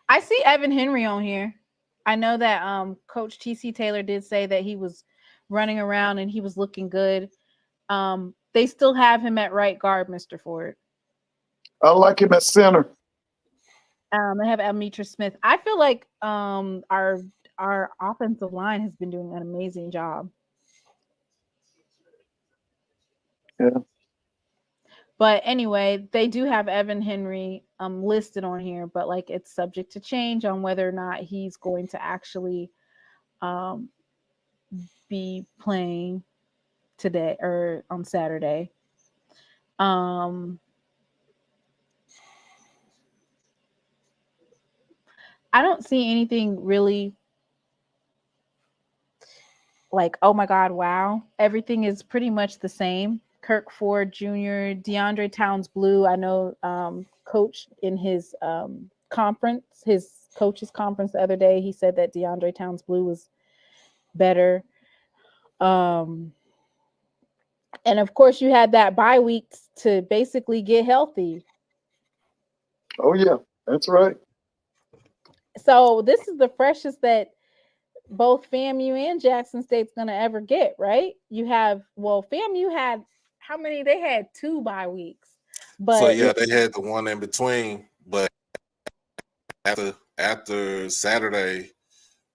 Speaker 1: I see Evan Henry on here. I know that Coach TC Taylor did say that he was running around and he was looking good. They still have him at right guard, Mr. Ford.
Speaker 2: I like him at center.
Speaker 1: They have Almitra Smith. I feel like our offensive line has been doing an amazing job.
Speaker 2: Yeah.
Speaker 1: But anyway, they do have Evan Henry listed on here, but like it's subject to change on whether or not he's going to actually be playing. today or on Saturday. I don't see anything really like, oh my God, wow. Everything is pretty much the same. Kirk Ford Jr., DeAndre Towns Blue. I know coach in his conference, his coaches conference the other day, he said that DeAndre Towns Blue was better. And of course you had that bye week to basically get healthy.
Speaker 2: Oh yeah, that's right.
Speaker 1: So this is the freshest that both FAMU and Jackson State's gonna ever get, right? You have, well, FAMU had how many? They had 2 bye weeks, but
Speaker 4: So yeah, they had the one in between, but after Saturday,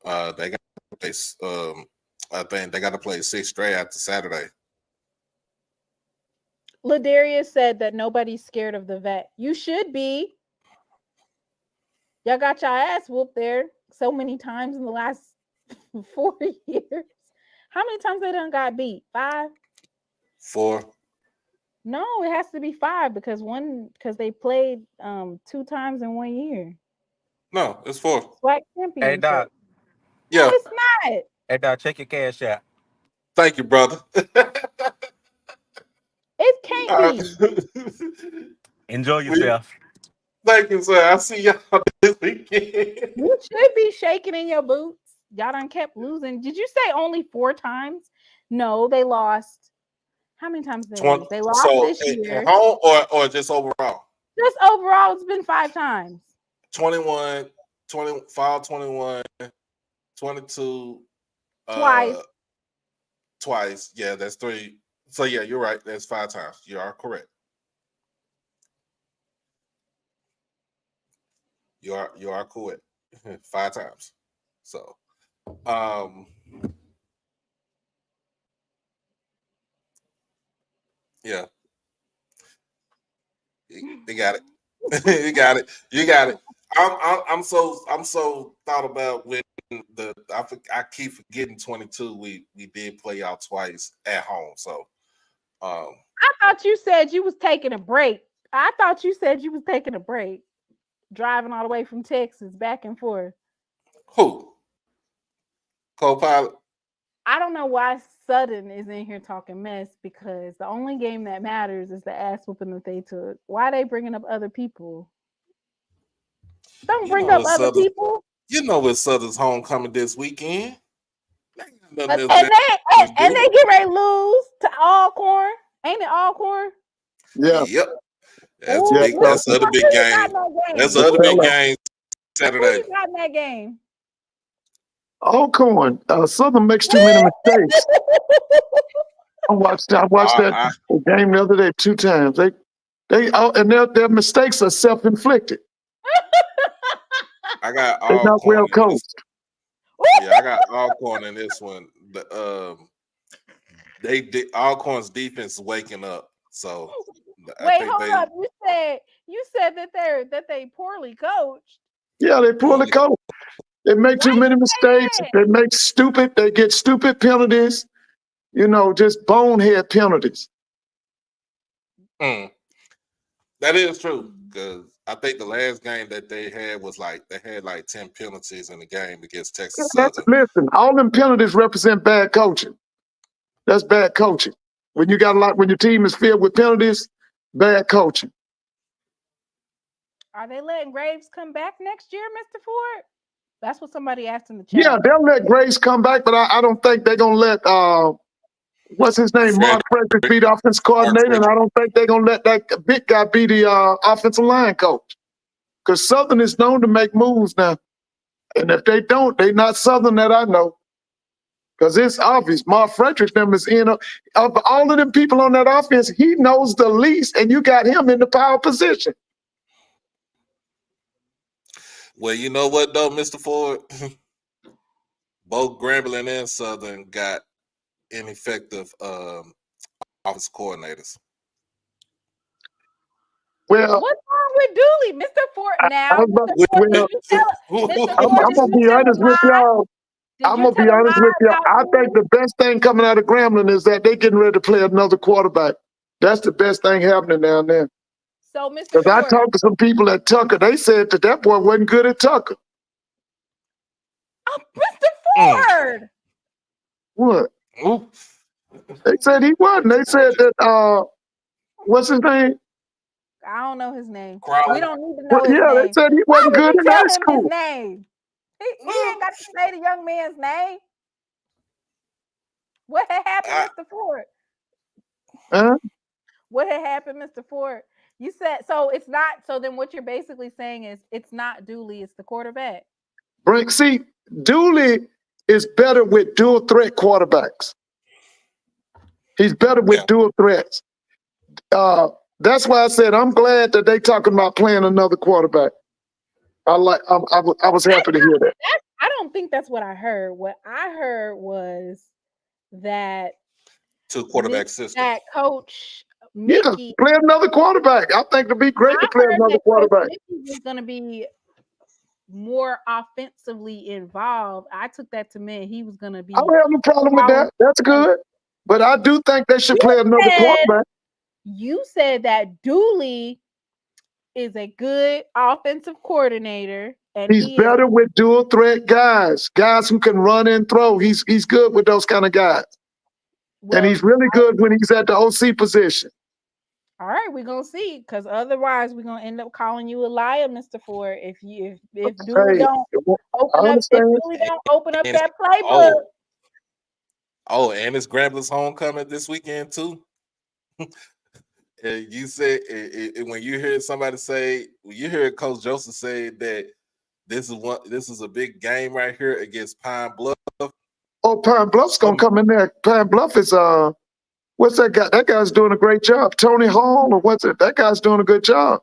Speaker 4: they got to play. I think they got to play 6 straight after Saturday.
Speaker 1: Ladarius said that nobody's scared of the vet. You should be. Y'all got your ass whooped there so many times in the last 4 years. How many times they done got beat? 5?
Speaker 4: 4.
Speaker 1: No, it has to be 5 because they played 2 times in 1 year.
Speaker 4: No, it's 4.
Speaker 1: SWAC
Speaker 3: Hey,
Speaker 1: championship.
Speaker 3: Doc.
Speaker 4: Yeah.
Speaker 1: No, it's not.
Speaker 3: Hey, Doc, check your cash out.
Speaker 4: Thank you, brother.
Speaker 1: It can't be.
Speaker 3: Enjoy yourself.
Speaker 4: Thank you, sir. I'll see y'all this weekend.
Speaker 1: You should be shaking in your boots. Y'all done kept losing. Did you say only 4 times? No, they lost. How many times did they lose? They lost this year.
Speaker 4: At home or just overall?
Speaker 1: Just overall, it's been 5 times.
Speaker 4: 21, 5, 21, 22. Twice. Yeah, that's 3. So yeah, you're right. That's 5 times. You are correct. You are correct. 5 times. So yeah. You got it. You got it. You got it. I'm so thought about when I keep forgetting 22. We did play out twice at home. So
Speaker 1: I thought you said you was taking a break. Driving all the way from Texas back and forth.
Speaker 4: Who? Co-pilot?
Speaker 1: I don't know why Sutton is in here talking mess because the only game that matters is the ass whooping that they took. Why are they bringing up other people? Don't bring up other people.
Speaker 4: You know it's Southern's homecoming this weekend.
Speaker 1: And they get ready to lose to Alcorn. Ain't it Alcorn?
Speaker 2: Yeah.
Speaker 4: Yep. That's the other big game. That's the other big game Saturday.
Speaker 1: Who got in that game?
Speaker 2: Alcorn. Southern makes too many mistakes. I watched that game the other day 2 times. Their mistakes are self-inflicted.
Speaker 4: I got
Speaker 2: They're not well coached.
Speaker 4: Yeah, I got Alcorn in this one. Alcorn's defense is waking up. So
Speaker 1: wait, hold up. You said that they poorly coached.
Speaker 2: Yeah, they poorly coached. They make too many mistakes. They get stupid penalties. Just bonehead penalties.
Speaker 4: That is true because I think the last game that they had was they had 10 penalties in the game against Texas Southern.
Speaker 2: Listen, all them penalties represent bad coaching. That's bad coaching. When your team is filled with penalties, bad coaching.
Speaker 1: Are they letting Graves come back next year, Mr. Ford? That's what somebody asked in the chat.
Speaker 2: Yeah, they'll let Graves come back, but I don't think they're gonna let what's his name, Mark Frederick, be the offensive coordinator, and I don't think they're gonna let that big guy be the offensive line coach. Because Southern is known to make moves now, and if they don't, they're not Southern that I know. Because it's obvious, Mark Frederick them is of all of them people on that offense, he knows the least, and you got him in the power position.
Speaker 4: Well, you know what though, Mr. Ford? Both Grambling and Southern got ineffective office coordinators.
Speaker 2: Well,
Speaker 1: what's wrong with Dooley, Mr. Ford? Now,
Speaker 2: I'm gonna be honest with y'all. I'm
Speaker 1: you
Speaker 2: gonna be
Speaker 1: tell
Speaker 2: honest
Speaker 1: Ma
Speaker 2: with you.
Speaker 1: about
Speaker 2: I think
Speaker 1: Dooley?
Speaker 2: the best thing coming out of Grambling is that they getting ready to play another quarterback. That's the best thing happening down there.
Speaker 1: So, Mr.
Speaker 2: Because I
Speaker 1: Ford,
Speaker 2: talked to some people at Tucker, they said that boy wasn't good at Tucker.
Speaker 1: oh, Mr.
Speaker 4: Mm.
Speaker 1: Ford.
Speaker 2: What?
Speaker 4: Ooh.
Speaker 2: They said he wasn't. They said that what's his name?
Speaker 1: I don't know his name.
Speaker 4: Crowley.
Speaker 1: We don't need to
Speaker 2: Well,
Speaker 1: know his
Speaker 2: yeah, they
Speaker 1: name.
Speaker 2: said he
Speaker 1: Why
Speaker 2: wasn't
Speaker 1: would
Speaker 2: good
Speaker 1: you
Speaker 2: in
Speaker 1: tell
Speaker 2: high
Speaker 1: him his
Speaker 2: school.
Speaker 1: name? He ain't got to say the young man's name. What had happened,
Speaker 4: I-
Speaker 1: Mr. Ford?
Speaker 2: Huh?
Speaker 1: What had happened, Mr. Ford? You said so. It's not. So then, what you're basically saying is it's not Dooley. It's the quarterback.
Speaker 2: See, Dooley is better with dual threat quarterbacks. He's better with
Speaker 4: Yeah.
Speaker 2: dual threats. That's why I said I'm glad that they talking about playing another quarterback. I was happy to hear that.
Speaker 1: I don't think that's what I heard. What I heard was that
Speaker 4: Two quarterback system.
Speaker 1: that Coach
Speaker 2: Yeah,
Speaker 1: Mickey.
Speaker 2: play another quarterback. I think it'd be great to
Speaker 1: I
Speaker 2: play
Speaker 1: heard
Speaker 2: another
Speaker 1: that Coach
Speaker 2: quarterback.
Speaker 1: Mickey was going to be more offensively involved. I took that to mean he was going to be.
Speaker 2: I don't have no problem with that. That's good. But I do think they should play another quarterback.
Speaker 1: You said that Dooley is a good offensive coordinator, and
Speaker 2: He's better with dual threat guys who can run and throw. He's good with those kind of guys. And he's really good when he's at the OC position.
Speaker 1: All right, we're gonna see, because otherwise we're gonna end up calling you a liar, Mr. Ford. If Dooley don't open up, if Dooley don't open up that playbook.
Speaker 4: Oh, and it's Grambling's homecoming this weekend too. You said when you hear somebody say, when you hear Coach Joseph say that this is a big game right here against Pine Bluff.
Speaker 2: Oh, Pine Bluff's gonna come in there. Pine Bluff is what's that guy? That guy's doing a great job. Tony Hall, or what's it? That guy's doing a good job.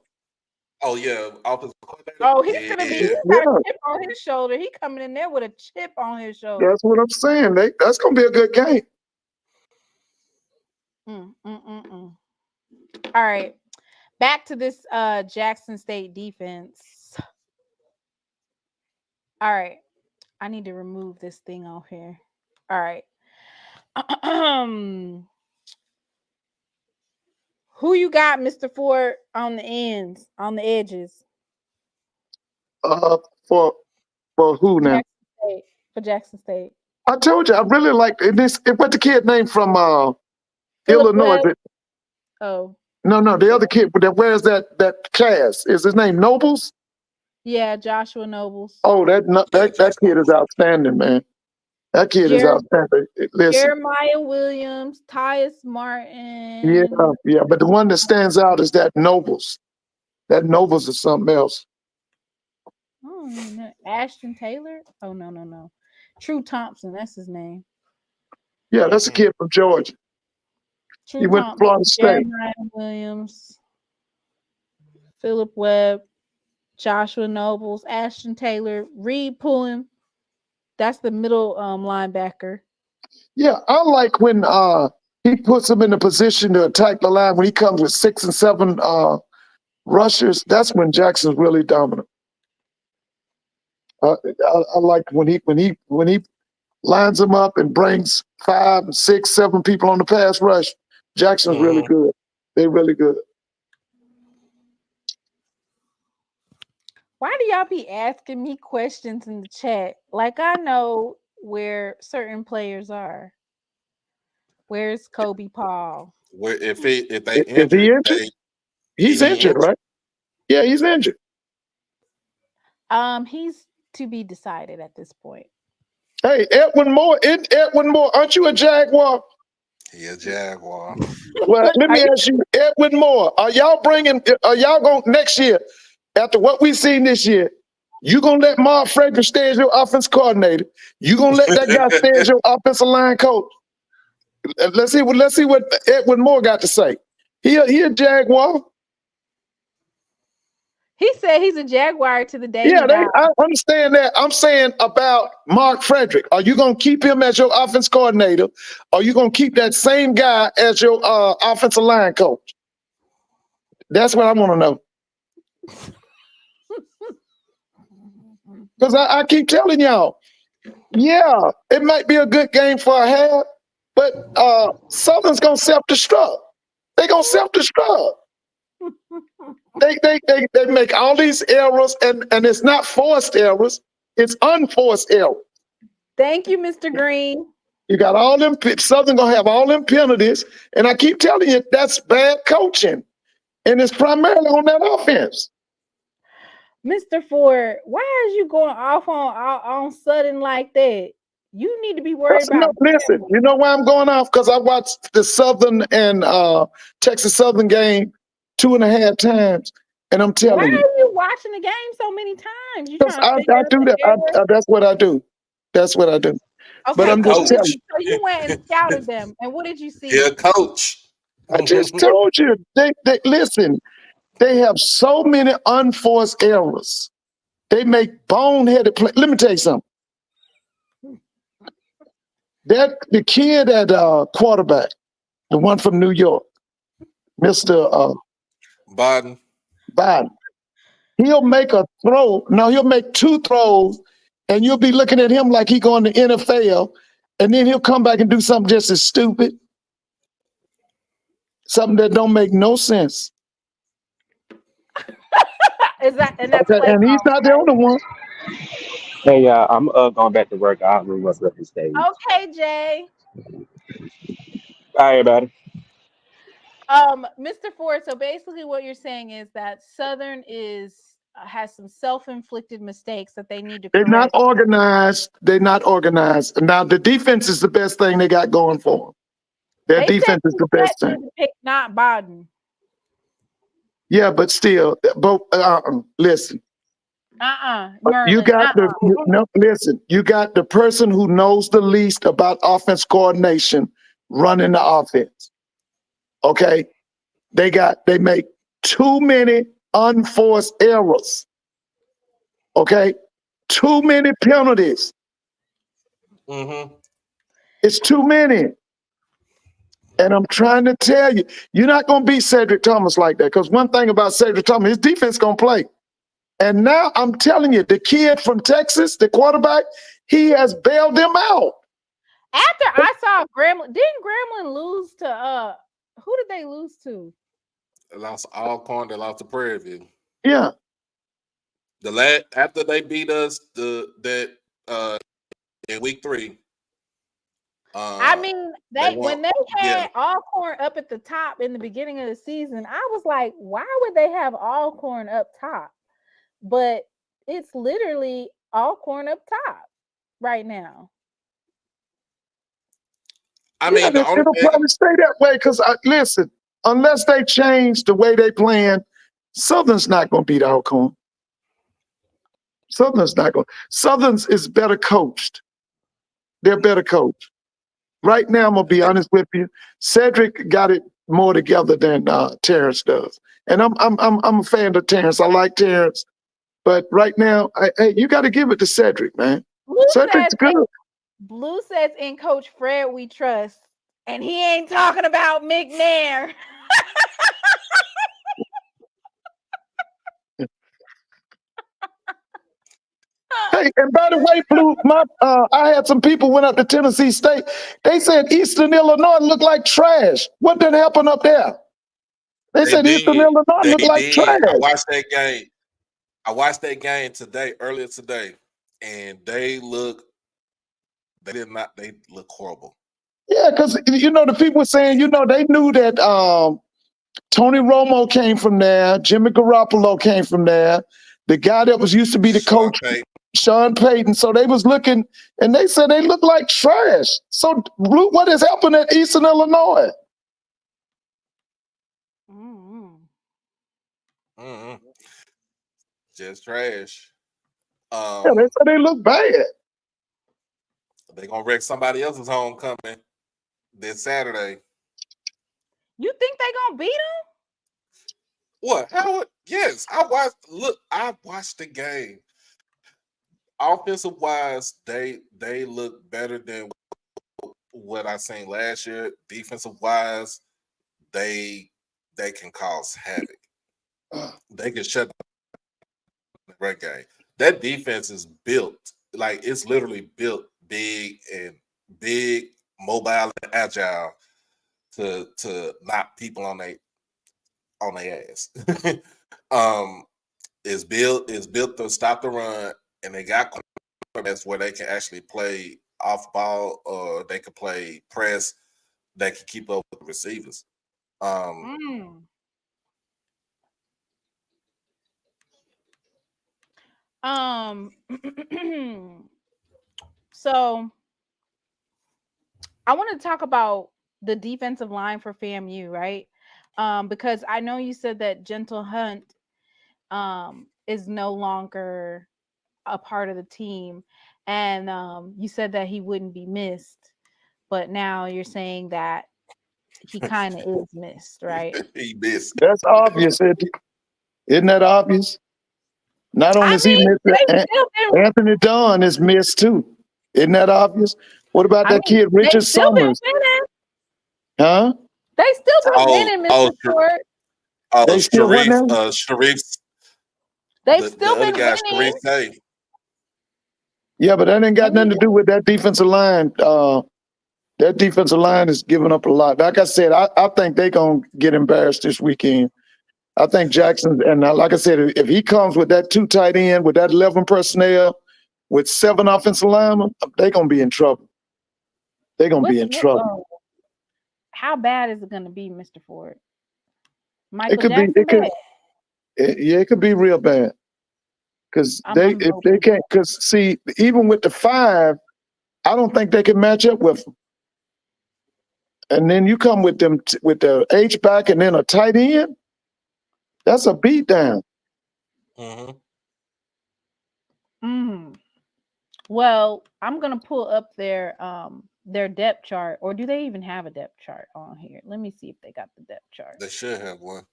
Speaker 4: Oh yeah, offensive coordinator.
Speaker 1: Oh, he's gonna be. He's got a chip on his shoulder. He coming in there with a chip on his shoulder.
Speaker 2: That's what I'm saying. That's gonna be a good game.
Speaker 1: All right, back to this Jackson State defense. All right, I need to remove this thing off here. All right. Who you got, Mr. Ford, on the ends, on the edges?
Speaker 2: For who now?
Speaker 1: For Jackson State.
Speaker 2: I told you I really like this. What the kid name from Illinois?
Speaker 1: Oh.
Speaker 2: No, the other kid. Where's that class? Is his name Nobles?
Speaker 1: Yeah, Joshua Nobles.
Speaker 2: Oh, that kid is outstanding, man. That kid is outstanding. Listen.
Speaker 1: Jeremiah Williams, Tyus Martin.
Speaker 2: Yeah. But the one that stands out is that Nobles. That Nobles is something else.
Speaker 1: Oh, Ashton Taylor? Oh, no. True Thompson, that's his name.
Speaker 2: Yeah, that's a kid from Georgia.
Speaker 1: True
Speaker 2: he went to Florida State.
Speaker 1: Jeremiah Williams, Philip Webb, Joshua Nobles, Ashton Taylor, Reed Pullen. That's the middle linebacker.
Speaker 2: Yeah, I like when he puts him in a position to attack the line when he comes with 6 and 7 rushers. That's when Jackson's really dominant. I like when he lines them up and brings 5, 6, 7 people on the pass rush. Jackson's really good. They're really good.
Speaker 1: Why do y'all be asking me questions in the chat? Like I know where certain players are. Where's Kobe Paul?
Speaker 4: If they injured,
Speaker 2: is he injured? He's injured, right? Yeah, he's injured.
Speaker 1: He's to be decided at this point.
Speaker 2: Hey, Edwin Moore, aren't you a Jaguar?
Speaker 4: He a Jaguar.
Speaker 2: Well, let me ask you, Edwin Moore, are y'all going next year, after what we've seen this year, you gonna let Mark Frederick stay as your offense coordinator? You gonna let that guy stay as your offensive line coach? Let's see what Edwin Moore got to say. He a Jaguar.
Speaker 1: He said he's a Jaguar to the day.
Speaker 2: Yeah, I understand that. I'm saying about Mark Frederick. Are you going to keep him as your offense coordinator? Or are you going to keep that same guy as your offensive line coach? That's what I want to know. Because I keep telling y'all, Yeah, it might be a good game for a half, but Southern's gonna self-destruct. They're gonna self-destruct. They make all these errors, and it's not forced errors, it's unforced errors.
Speaker 1: Thank you, Mr. Green.
Speaker 2: You got all them, Southern gonna have all them penalties, and I keep telling you that's bad coaching, and it's primarily on that offense.
Speaker 1: Mr. Ford, why is you going off on Sudden like that? You need to be worried
Speaker 2: No,
Speaker 1: about.
Speaker 2: listen, you know why I'm going off? Because I watched the Southern and Texas Southern game 2.5 times, and I'm
Speaker 1: Why
Speaker 2: telling
Speaker 1: are
Speaker 2: you,
Speaker 1: you watching the game so many times? You
Speaker 2: 'cause
Speaker 1: trying to
Speaker 2: I
Speaker 1: figure out
Speaker 2: do
Speaker 1: the
Speaker 2: that.
Speaker 1: errors?
Speaker 2: That's what I do. That's what I do. But
Speaker 1: Okay,
Speaker 2: I'm
Speaker 1: so
Speaker 2: just telling you.
Speaker 1: so you went and scouted them, and what did you see?
Speaker 4: Yeah, coach.
Speaker 2: I just told you. They listen. They have so many unforced errors. They make boneheaded play. Let me tell you something. That the kid at quarterback, the one from New York, Mr.
Speaker 4: Biden.
Speaker 2: Biden. He'll make a throw. No, he'll make 2 throws, and you'll be looking at him like he going to NFL, and then he'll come back and do something just as stupid, something that don't make no sense.
Speaker 1: Is that and that's
Speaker 2: Okay,
Speaker 1: play
Speaker 2: and he's
Speaker 1: call,
Speaker 2: not the
Speaker 1: right?
Speaker 2: only one.
Speaker 3: Hey, I'm going back to work. I'll move up the stage.
Speaker 1: Okay, Jay.
Speaker 3: All right, everybody.
Speaker 1: Mr. Ford, so basically what you're saying is that Southern has some self-inflicted mistakes that they need to
Speaker 2: They're not
Speaker 1: correct.
Speaker 2: organized. They're not organized. Now the defense is the best thing they got going for them. Their
Speaker 1: They said
Speaker 2: defense is the best
Speaker 1: Brissett
Speaker 2: thing.
Speaker 1: need to pick not Biden.
Speaker 2: Yeah, but still, but listen. You
Speaker 1: Merlin.
Speaker 2: got no. Listen, you got the person who knows the least about offense coordination running the offense. Okay, they make too many unforced errors. Okay, too many penalties.
Speaker 4: Mm-hmm.
Speaker 2: It's too many. And I'm trying to tell you, you're not going to beat Cedric Thomas like that. Because one thing about Cedric Thomas, his defense going to play. And now I'm telling you, the kid from Texas, the quarterback, he has bailed them out.
Speaker 1: After I saw Gremlin, didn't Gremlin lose to who did they lose to?
Speaker 4: They lost Alcorn. They lost to Prairie View.
Speaker 2: Yeah.
Speaker 4: After they beat us in week 3.
Speaker 1: I mean, when they
Speaker 4: yeah.
Speaker 1: had Alcorn up at the top in the beginning of the season, I was like, why would they have Alcorn up top? But it's literally Alcorn up top right now.
Speaker 4: I mean,
Speaker 2: it'll probably stay that way because listen, unless they change the way they playing, Southern's not going to beat Alcorn. Southern's not going. Southern's is better coached. They're better coached. Right now, I'm gonna be honest with you. Cedric got it more together than Terrence does, and I'm a fan of Terrence. I like Terrence, but right now, hey, you got to give it to Cedric, man. Cedric's good.
Speaker 1: Blue says, "In Coach Fred we trust," and he ain't talking about McNair.
Speaker 2: Hey, and by the way, Blue, I had some people went up to Tennessee State. They said Eastern Illinois looked like trash. What did happen up there? They said Eastern Illinois looked like trash.
Speaker 4: I watched that game earlier today, and they look horrible.
Speaker 2: Yeah, because the people were saying, they knew that Tony Romo came from there, Jimmy Garoppolo came from there, the guy that was used to be the coach, Sean Payton. So they was looking, and they said they look like trash. So what has happened at Eastern Illinois?
Speaker 4: Just trash.
Speaker 2: Yeah, they said they look bad.
Speaker 4: They're gonna wreck somebody else's homecoming this Saturday.
Speaker 1: You think they gonna beat them?
Speaker 4: What? Howard? Yes, I watched the game. Offensive wise, they look better than what I seen last year. Defensive wise, they can cause havoc. They can shut down the red game. That defense is built, like it's literally built big, mobile, and agile to knock people on their ass. It's built to stop the run, and they got that's where they can actually play off ball, or they can play press. They can keep up with the receivers.
Speaker 1: So I want to talk about the defensive line for FAMU, right? Because I know you said that Gentle Hunt is no longer a part of the team, and you said that he wouldn't be missed, but now you're saying that he kind of is missed, right?
Speaker 4: He missed.
Speaker 2: That's obvious. Isn't that obvious? Not only is he missed, Anthony Dunn is missed too. Isn't that obvious? What about that kid, Richard Summers? Huh?
Speaker 1: They still been winning, Mr. Ford.
Speaker 2: They still winning?
Speaker 4: Sharif.
Speaker 1: They still been winning.
Speaker 4: Sharif,
Speaker 2: yeah, but that ain't got nothing to do with that defensive line. That defensive line is giving up a lot. Like I said, I think they're going to get embarrassed this weekend. I think Jackson, and like I said, if he comes with that 2 tight end, with that 11 personnel, with 7 offensive linemen, they're going to be in trouble. They're going to be in trouble.
Speaker 1: How bad is it going to be, Mr. Ford?
Speaker 2: It could be real bad. Because if they can't, because see, even with the 5, I don't think they can match up with them. And then you come with them with the H back and then a tight end. That's a beat down.
Speaker 1: Well, I'm gonna pull up their depth chart, or do they even have a depth chart on here? Let me see if they got the depth chart.
Speaker 4: They should have one.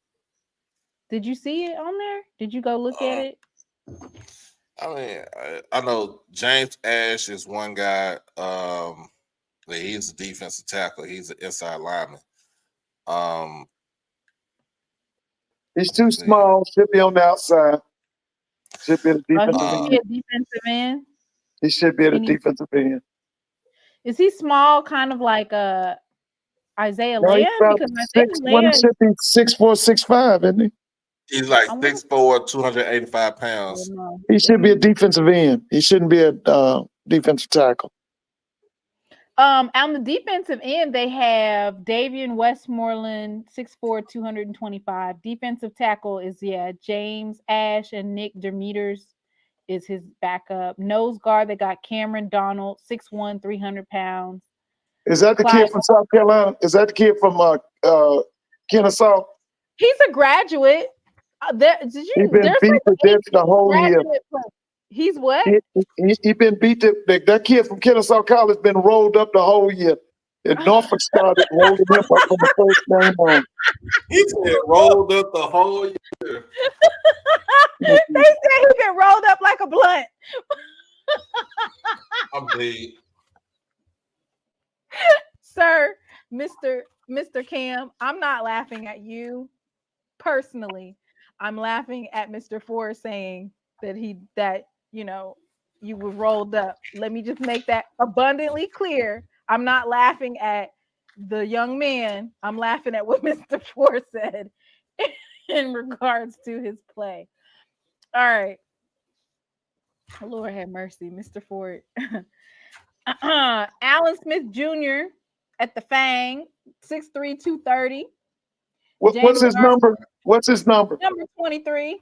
Speaker 1: Did you see it on there? Did you go look at it?
Speaker 4: I mean, I know James Ash is one guy. He's a defensive tackle. He's an inside lineman.
Speaker 2: He's too small. Should be on the outside. Should be a
Speaker 1: defensive end.
Speaker 2: He should be at a defensive end.
Speaker 1: Is he small, kind of like Isaiah Lamb? Because Isaiah Lamb
Speaker 2: should be 6'4", 6'5", isn't he?
Speaker 4: He's like 6'4", 285 pounds.
Speaker 2: He should be a defensive end. He shouldn't be a defensive tackle.
Speaker 1: On the defensive end, they have Davian Westmoreland, 6'4", 225. Defensive tackle is James Ash, and Nick Demeters is his backup. Nose guard, they got Cameron Donald, 6'1", 300 pounds.
Speaker 2: Is that the kid from South Carolina? Is that the kid from Kennesaw?
Speaker 1: He's a graduate.
Speaker 2: He's been beat to death the whole year.
Speaker 1: He's what?
Speaker 2: He been beat to that kid from Kennesaw College been rolled up the whole year. And Norfolk started rolling him up from the first game on.
Speaker 4: He said rolled up the whole year.
Speaker 1: They said he been rolled up like a blunt.
Speaker 4: I'm dead.
Speaker 1: Sir, Mr. Cam, I'm not laughing at you personally. I'm laughing at Mr. Ford saying that you were rolled up. Let me just make that abundantly clear. I'm not laughing at the young man. I'm laughing at what Mr. Ford said in regards to his play. All right. Lord have mercy, Mr. Ford. Alan Smith Jr. at the Fang, 6'3", 230.
Speaker 2: What's his number? What's his number?
Speaker 1: Number 23.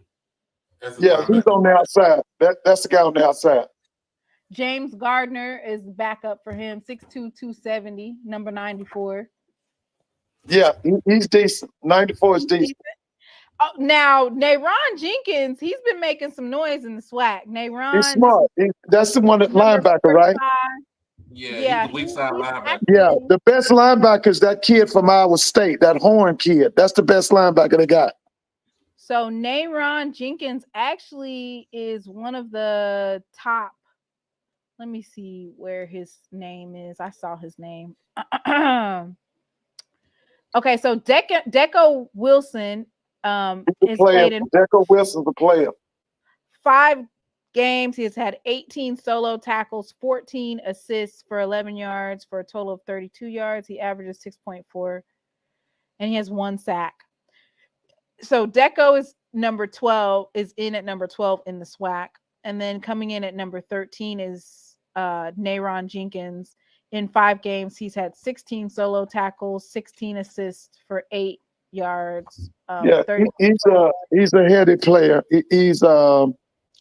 Speaker 2: Yeah, he's on the outside. That's the guy on the outside.
Speaker 1: James Gardner is backup for him, 6'2", 270, number 94.
Speaker 2: Yeah, he's decent. 94 is decent.
Speaker 1: Oh, now, Nayron Jenkins, he's been making some noise in the SWAC. Nayron,
Speaker 2: he's smart. That's the one that linebacker, right?
Speaker 4: Yeah, he's the weak side linebacker.
Speaker 2: Yeah, the best linebacker is that kid from Iowa State, that Horn kid. That's the best linebacker they got.
Speaker 1: So Nayron Jenkins actually is one of the top. Let me see where his name is. I saw his name. Okay, so Deco Wilson is played in
Speaker 2: Deco Wilson's a player.
Speaker 1: 5 games, he has had 18 solo tackles, 14 assists for 11 yards for a total of 32 yards. He averages 6.4, and he has 1 sack. So Deco is number 12, is in at number 12 in the SWAC. And then coming in at number 13 is Nayron Jenkins. In 5 games, he's had 16 solo tackles, 16 assists for 8 yards.
Speaker 2: He's a headed player.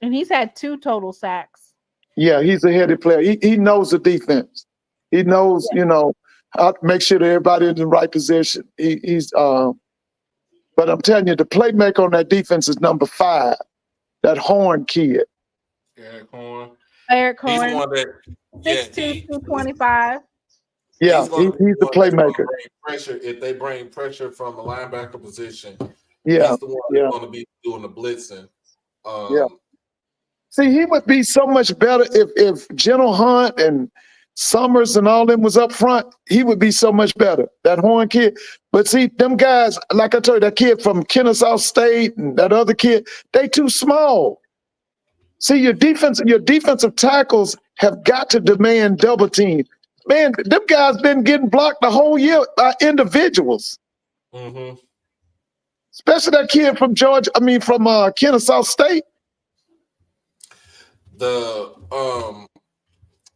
Speaker 1: And he's had 2 total sacks.
Speaker 2: Yeah, he's a headed player. He knows the defense. He knows, how to make sure that everybody's in the right position. But I'm telling you, the playmaker on that defense is number 5, that Horn kid.
Speaker 4: Eric Horn.
Speaker 1: Eric
Speaker 4: He's
Speaker 1: Horn.
Speaker 4: the one that
Speaker 1: 6'2", 225.
Speaker 2: Yeah, he's the playmaker.
Speaker 4: Pressure, if they bring pressure from the linebacker position,
Speaker 2: Yeah,
Speaker 4: he's the one that's going to be doing the blitzing.
Speaker 2: Yeah. See, he would be so much better if General Hunt and Summers and all them was up front. He would be so much better, that Horn kid. But see, them guys, like I told you, that kid from Kennesaw State and that other kid, they too small. See, your defensive tackles have got to demand double team. Man, them guys been getting blocked the whole year by individuals.
Speaker 4: Mm-hmm.
Speaker 2: Especially that kid from from Kennesaw State.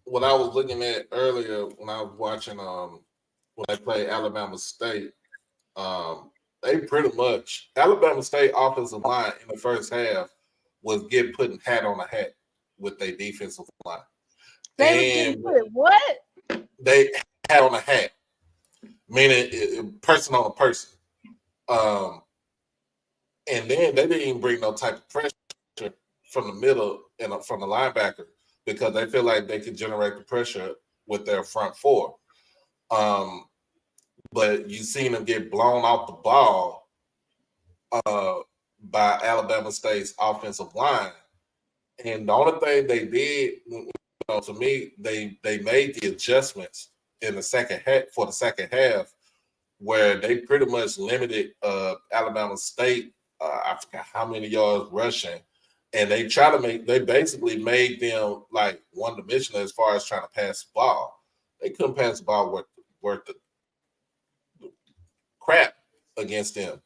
Speaker 4: What I was looking at earlier when I was watching when they played Alabama State, they pretty much Alabama State offensive line in the first half was putting hat on a hat with their defensive line.
Speaker 1: They what?
Speaker 4: They hat on a hat, meaning person on a person. And then they didn't even bring no type of pressure from the middle and from the linebacker because they feel like they could generate the pressure with their front 4. But you seen them get blown off the ball by Alabama State's offensive line. And the only thing they did, to me, they made the adjustments in the second half where they pretty much limited Alabama State. I forgot how many yards rushing, and they basically made them like one-dimensional as far as trying to pass the ball. They couldn't pass the ball worth the crap against them.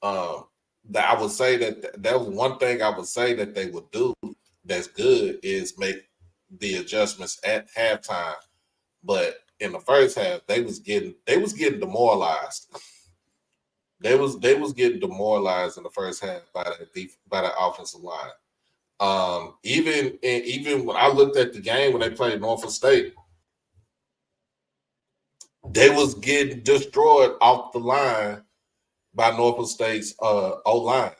Speaker 4: That I would say that was one thing I would say that they would do that's good is make the adjustments at halftime. But in the first half, they was getting demoralized. They was getting demoralized in the first half by that offensive line. Even when I looked at the game when they played Norfolk State, they was getting destroyed off the line by Norfolk State's O-line,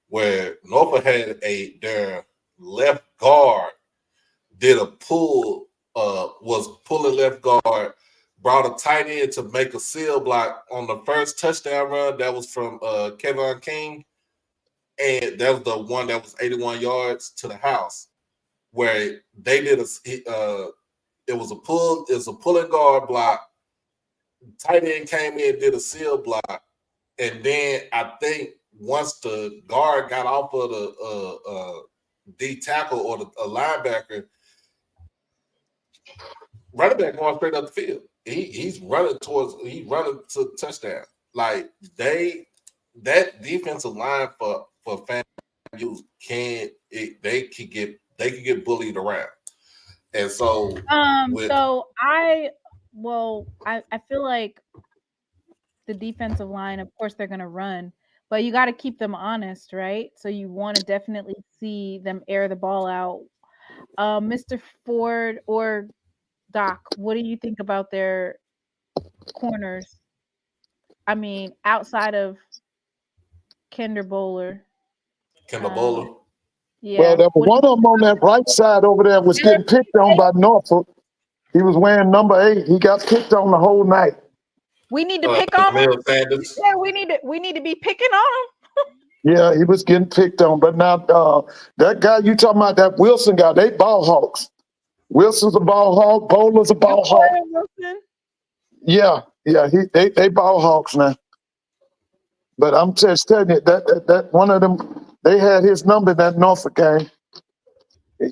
Speaker 4: where Norfolk had their left guard did a pull, was pulling left guard, brought a tight end to make a seal block on the first touchdown run. That was from Kevin King. And that was the one that was 81 yards to the house, where they did it was a pulling guard block. Tight end came in, did a seal block. And then I think once the guard got off of the D tackle or a linebacker, running back going straight up the field. He's running to touchdown. Like that defensive line for FAMU they could get bullied around. And so
Speaker 1: I feel like the defensive line, of course they're gonna run, but you got to keep them honest, right? So you want to definitely see them air the ball out. Mr. Ford or Doc, what do you think about their corners? I mean, outside of Kendall Bowler. Yeah.
Speaker 2: Well, there was one of them on that right side over there was getting picked on by Norfolk. He was wearing number 8. He got picked on the whole night.
Speaker 1: We need to pick on him. Yeah, we need to be picking on him.
Speaker 2: Yeah, he was getting picked on. But now that guy you talking about, that Wilson guy, they ball hawks. Wilson's a ball hawk. Bowler's a ball hawk.
Speaker 1: Wilson?
Speaker 2: Yeah, they ball hawks now. But I'm just telling you that one of them, they had his number in that Norfolk game.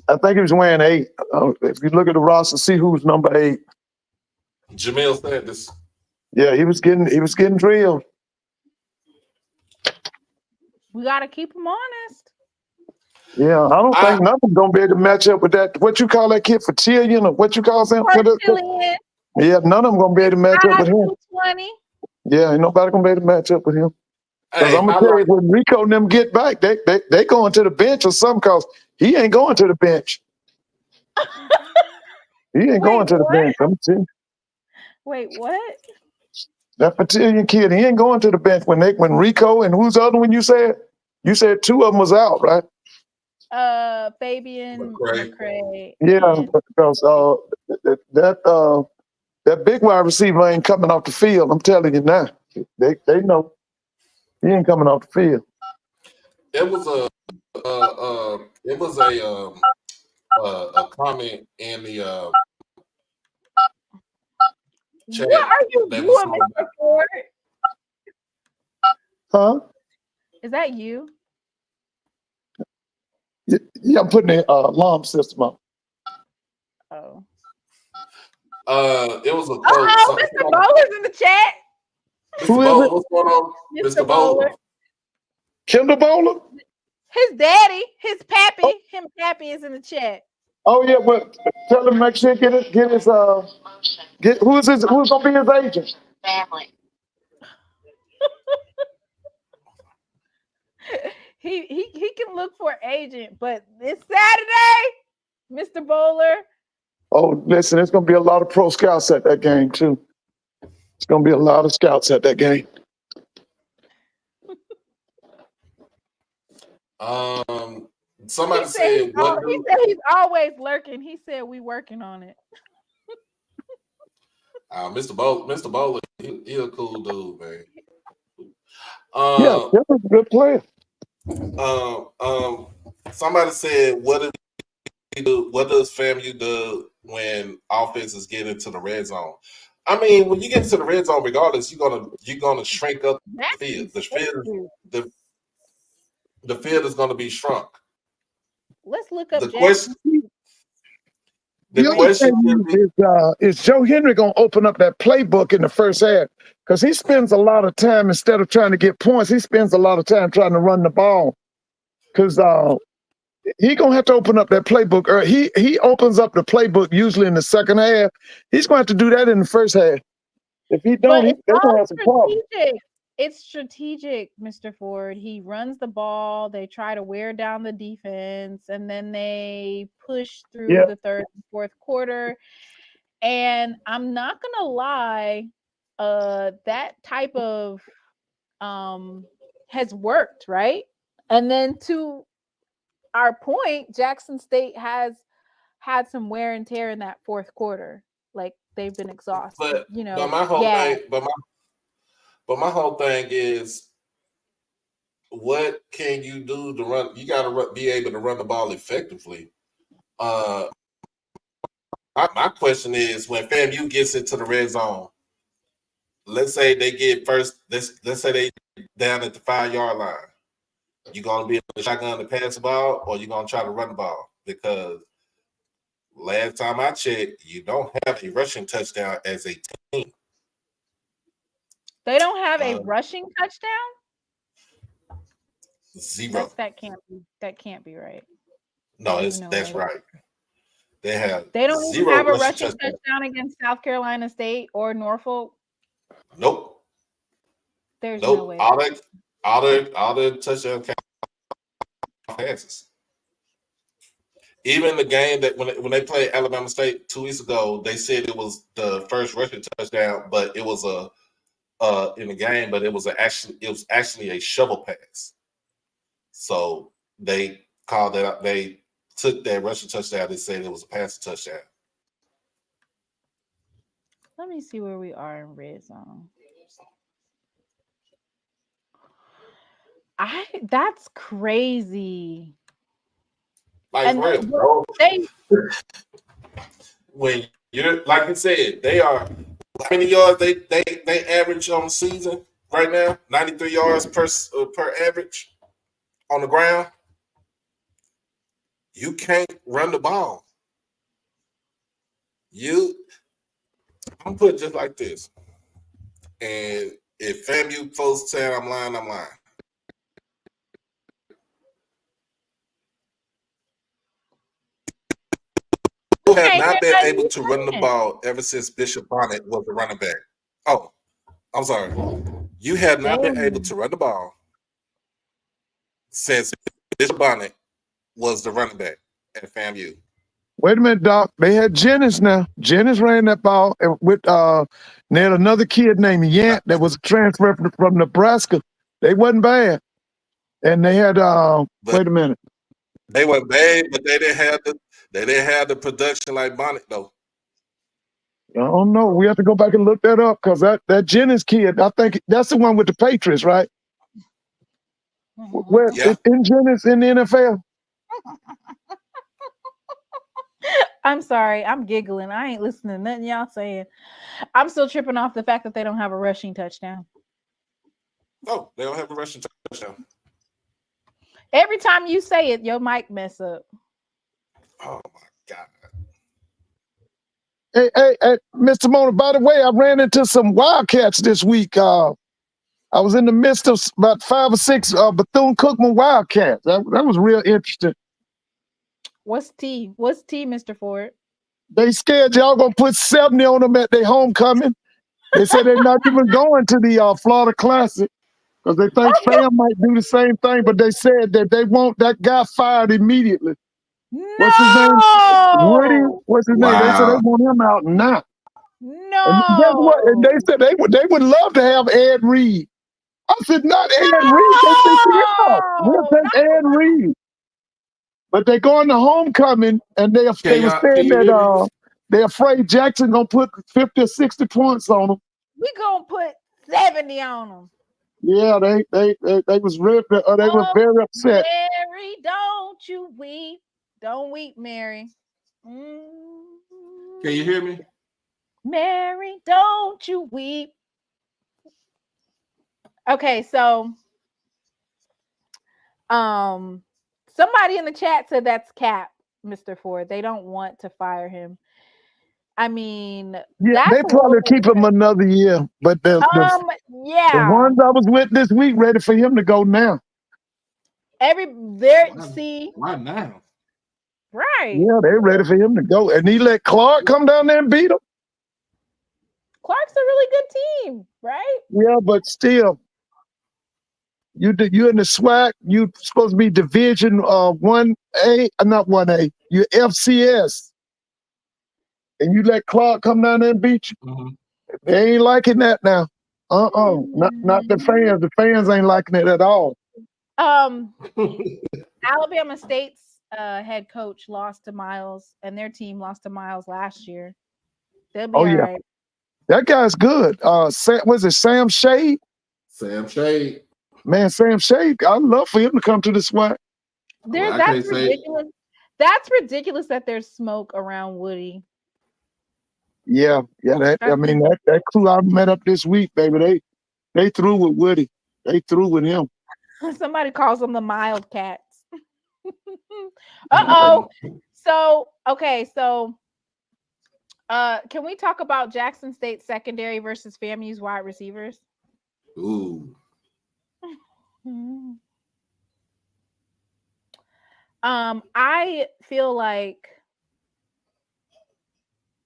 Speaker 2: I think he was wearing 8. If you look at the roster, see who's number 8.
Speaker 4: Jamil said this.
Speaker 2: Yeah, he was getting drilled.
Speaker 1: We got to keep him honest.
Speaker 2: Yeah, I don't think nothing's gonna be able to match up with that. What you call that kid, Fertillion, or what you call him? Yeah, none of them gonna be able to match up with him.
Speaker 1: 20.
Speaker 2: Yeah, ain't nobody gonna be able to match up with him. Because
Speaker 4: Hey,
Speaker 2: I'm gonna tell you, when Rico and them get back, they going to the bench or something. Cause he ain't going to the bench. He ain't going to the bench. I'm telling you.
Speaker 1: Wait, what?
Speaker 2: That Fertillion kid, he ain't going to the bench when Rico and who's the other one you said? You said 2 of them was out, right?
Speaker 1: Fabian McCray.
Speaker 2: Yeah, because that big wide receiver ain't coming off the field. I'm telling you now. They know he ain't coming off the field.
Speaker 4: It was a comment in the chat.
Speaker 1: What are you doing, Mr. Ford?
Speaker 2: Huh?
Speaker 1: Is that you?
Speaker 2: Yeah, I'm putting the alarm system up.
Speaker 1: Oh.
Speaker 4: It was a quote.
Speaker 1: Oh, Mr. Bowler's in the chat.
Speaker 4: Mr. Bowler, what's going on? Mr. Bowler.
Speaker 2: Kendall Bowler?
Speaker 1: His daddy, his pappy, him pappy is in the chat.
Speaker 2: Oh yeah, but tell him make sure who's gonna be his agent?
Speaker 5: Family.
Speaker 1: he can look for an agent, but this Saturday, Mr. Bowler.
Speaker 2: Oh, listen, there's gonna be a lot of pro scouts at that game too. It's gonna be a lot of scouts at that game.
Speaker 4: Somebody said
Speaker 1: he said he's always lurking. He said we working on it.
Speaker 4: Mr. Bowler, he a cool dude, man.
Speaker 2: Yeah, he's a good player.
Speaker 4: Somebody said, what does FAMU do when offenses get into the red zone? I mean, when you get into the red zone, regardless, you're gonna shrink up the field. The field is gonna be shrunk.
Speaker 1: Let's look up
Speaker 4: the question.
Speaker 2: The question is Joe Henry gonna open up that playbook in the first half? Because he spends a lot of time, instead of trying to get points, he spends a lot of time trying to run the ball. Because he gonna have to open up that playbook. Or he opens up the playbook usually in the second half. He's going to have to do that in the first half. If he don't, they're gonna have some problems.
Speaker 1: It's strategic, Mr. Ford. He runs the ball. They try to wear down the defense, and then they push through the third and fourth quarter. And I'm not gonna lie, that type of has worked, right? And then to our point, Jackson State has had some wear and tear in that fourth quarter. Like they've been exhausted.
Speaker 4: But my whole thing, but my whole thing is, what can you do to run? You got to be able to run the ball effectively. My question is, when FAMU gets into the red zone, let's say they get first. Let's say they down at the 5-yard line. You gonna be in the shotgun to pass the ball, or you gonna try to run the ball? Because last time I checked, you don't have a rushing touchdown as a team.
Speaker 1: They don't have a rushing touchdown?
Speaker 4: 0.
Speaker 1: That can't be right.
Speaker 4: No, that's right. They
Speaker 1: don't even have a rushing touchdown against South Carolina State or Norfolk.
Speaker 4: Nope.
Speaker 1: There's no way.
Speaker 4: All the touchdown passes. Even the game that when they played Alabama State 2 weeks ago, they said it was the first rushing touchdown, but it was in the game, but it was actually a shovel pass. So they called that up. They took that rushing touchdown. They said it was a passing touchdown.
Speaker 1: Let me see where we are in red zone. That's crazy.
Speaker 4: Like real, bro. When you're like you said, they are. How many yards they average on the season right now? 93 yards per average on the ground. You can't run the ball. I'm put it just like this. And if FAMU folks say I'm lying, I'm lying. You have not been able to run the ball ever since Bishop Bonnet was the running back. Oh, I'm sorry. You have not been able to run the ball since Bishop Bonnet was the running back at FAMU.
Speaker 2: Wait a minute, Doc. They had Jennings now. Jennings ran that ball with they had another kid named Yant that was a transfer from Nebraska. They wasn't bad. And they had wait a minute.
Speaker 4: They were bad, but they didn't have the production like Bonnet though.
Speaker 2: I don't know. We have to go back and look that up because that Jennings kid, I think that's the one with the Patriots, right? Where in Jennings in the NFL?
Speaker 1: I'm sorry, I'm giggling. I ain't listening to nothing y'all saying. I'm still tripping off the fact that they don't have a rushing touchdown.
Speaker 4: Oh, they don't have a rushing touchdown.
Speaker 1: Every time you say it, your mic mess up.
Speaker 4: Oh my God.
Speaker 2: Hey, Mr. Mona, by the way, I ran into some Wildcats this week. I was in the midst of about 5 or 6 Bethune-Cookman Wildcats. That was real interesting.
Speaker 1: What's T, Mr. Ford?
Speaker 2: They scared y'all gonna put 70 on them at their homecoming. They said they're not even going to the Florida Classic because they think Fam might do the same thing, but they said that they want that guy fired immediately.
Speaker 1: No!
Speaker 2: What's his name? Woody. What's his name? They said they want him out now.
Speaker 1: No.
Speaker 2: And guess what? And they said they would love to have Ed Reed. I said, not Ed Reed. They said, yeah, we'll take Ed Reed. But they going to homecoming, and they were saying that they're afraid Jackson gonna put 50 or 60 points on them.
Speaker 1: We gonna put 70 on them.
Speaker 2: Yeah, they was very upset.
Speaker 1: Mary, don't you weep. Don't weep, Mary.
Speaker 5: Can you hear me?
Speaker 1: Mary, don't you weep. Okay, so somebody in the chat said that's cap, Mr. Ford. They don't want to fire him. I mean,
Speaker 2: yeah, they probably keep him another year, but the ones I was with this week ready for him to go now.
Speaker 5: Why now?
Speaker 1: Right.
Speaker 2: Yeah, they're ready for him to go. And he let Clark come down there and beat him.
Speaker 1: Clark's a really good team, right?
Speaker 2: Yeah, but still, you in the SWAC, you supposed to be Division 1A, not 1A, you're FCS. And you let Clark come down there and beat you.
Speaker 5: Mm-hmm.
Speaker 2: They ain't liking that now. Not the fans. The fans ain't liking it at all.
Speaker 1: Alabama State's head coach lost to Miles, and their team lost to Miles last year. They'll be all right.
Speaker 2: That guy's good. Was it Sam Shade?
Speaker 5: Sam Shade.
Speaker 2: Man, Sam Shade, I'd love for him to come to the SWAC.
Speaker 1: That's ridiculous. That's ridiculous that there's smoke around Woody.
Speaker 2: Yeah. That crew I met up this week, baby. They threw with Woody. They threw with him.
Speaker 1: Somebody calls them the mild cats. Uh-oh. So can we talk about Jackson State secondary versus FAMU's wide receivers?
Speaker 5: Ooh.
Speaker 1: I feel like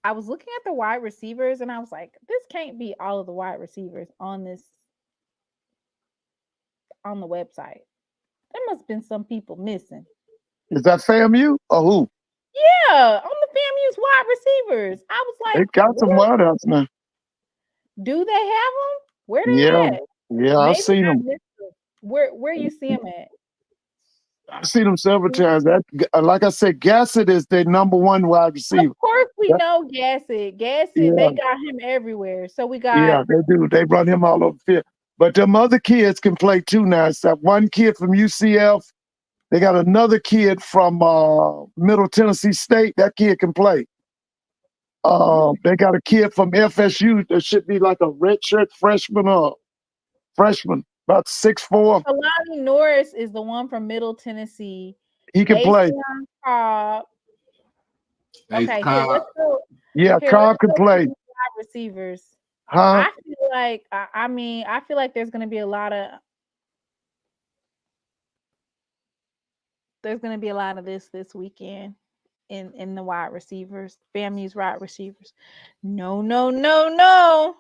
Speaker 1: I was looking at the wide receivers and I was like, this can't be all of the wide receivers on the website. There must have been some people missing.
Speaker 2: Is that FAMU or who?
Speaker 1: Yeah, on the FAMU's wide receivers. I was like,
Speaker 2: they got some wideouts now.
Speaker 1: Do they have them? Where they at?
Speaker 2: Yeah, I've seen them.
Speaker 1: Where you see them at?
Speaker 2: I've seen them several times. That, like I said, Gassett is their number one wide receiver.
Speaker 1: Of course, we know Gassett. They got him everywhere. So we got.
Speaker 2: Yeah, they do. They run him all over the field. But them other kids can play too now. It's that one kid from UCF. They got another kid from Middle Tennessee State. That kid can play. They got a kid from FSU that should be like a redshirt freshman, about 6'4".
Speaker 1: Kalani Norris is the one from Middle Tennessee.
Speaker 2: He can play.
Speaker 1: Cobb.
Speaker 5: Hey,
Speaker 1: Okay, here,
Speaker 5: Cobb.
Speaker 1: let's go.
Speaker 2: Yeah,
Speaker 1: Here,
Speaker 2: Cobb
Speaker 1: let's
Speaker 2: can
Speaker 1: go
Speaker 2: play.
Speaker 1: to wide receivers.
Speaker 2: Huh?
Speaker 1: I feel like, I feel like there's going to be a lot of this weekend in the wide receivers, FAMU's wide receivers. No. All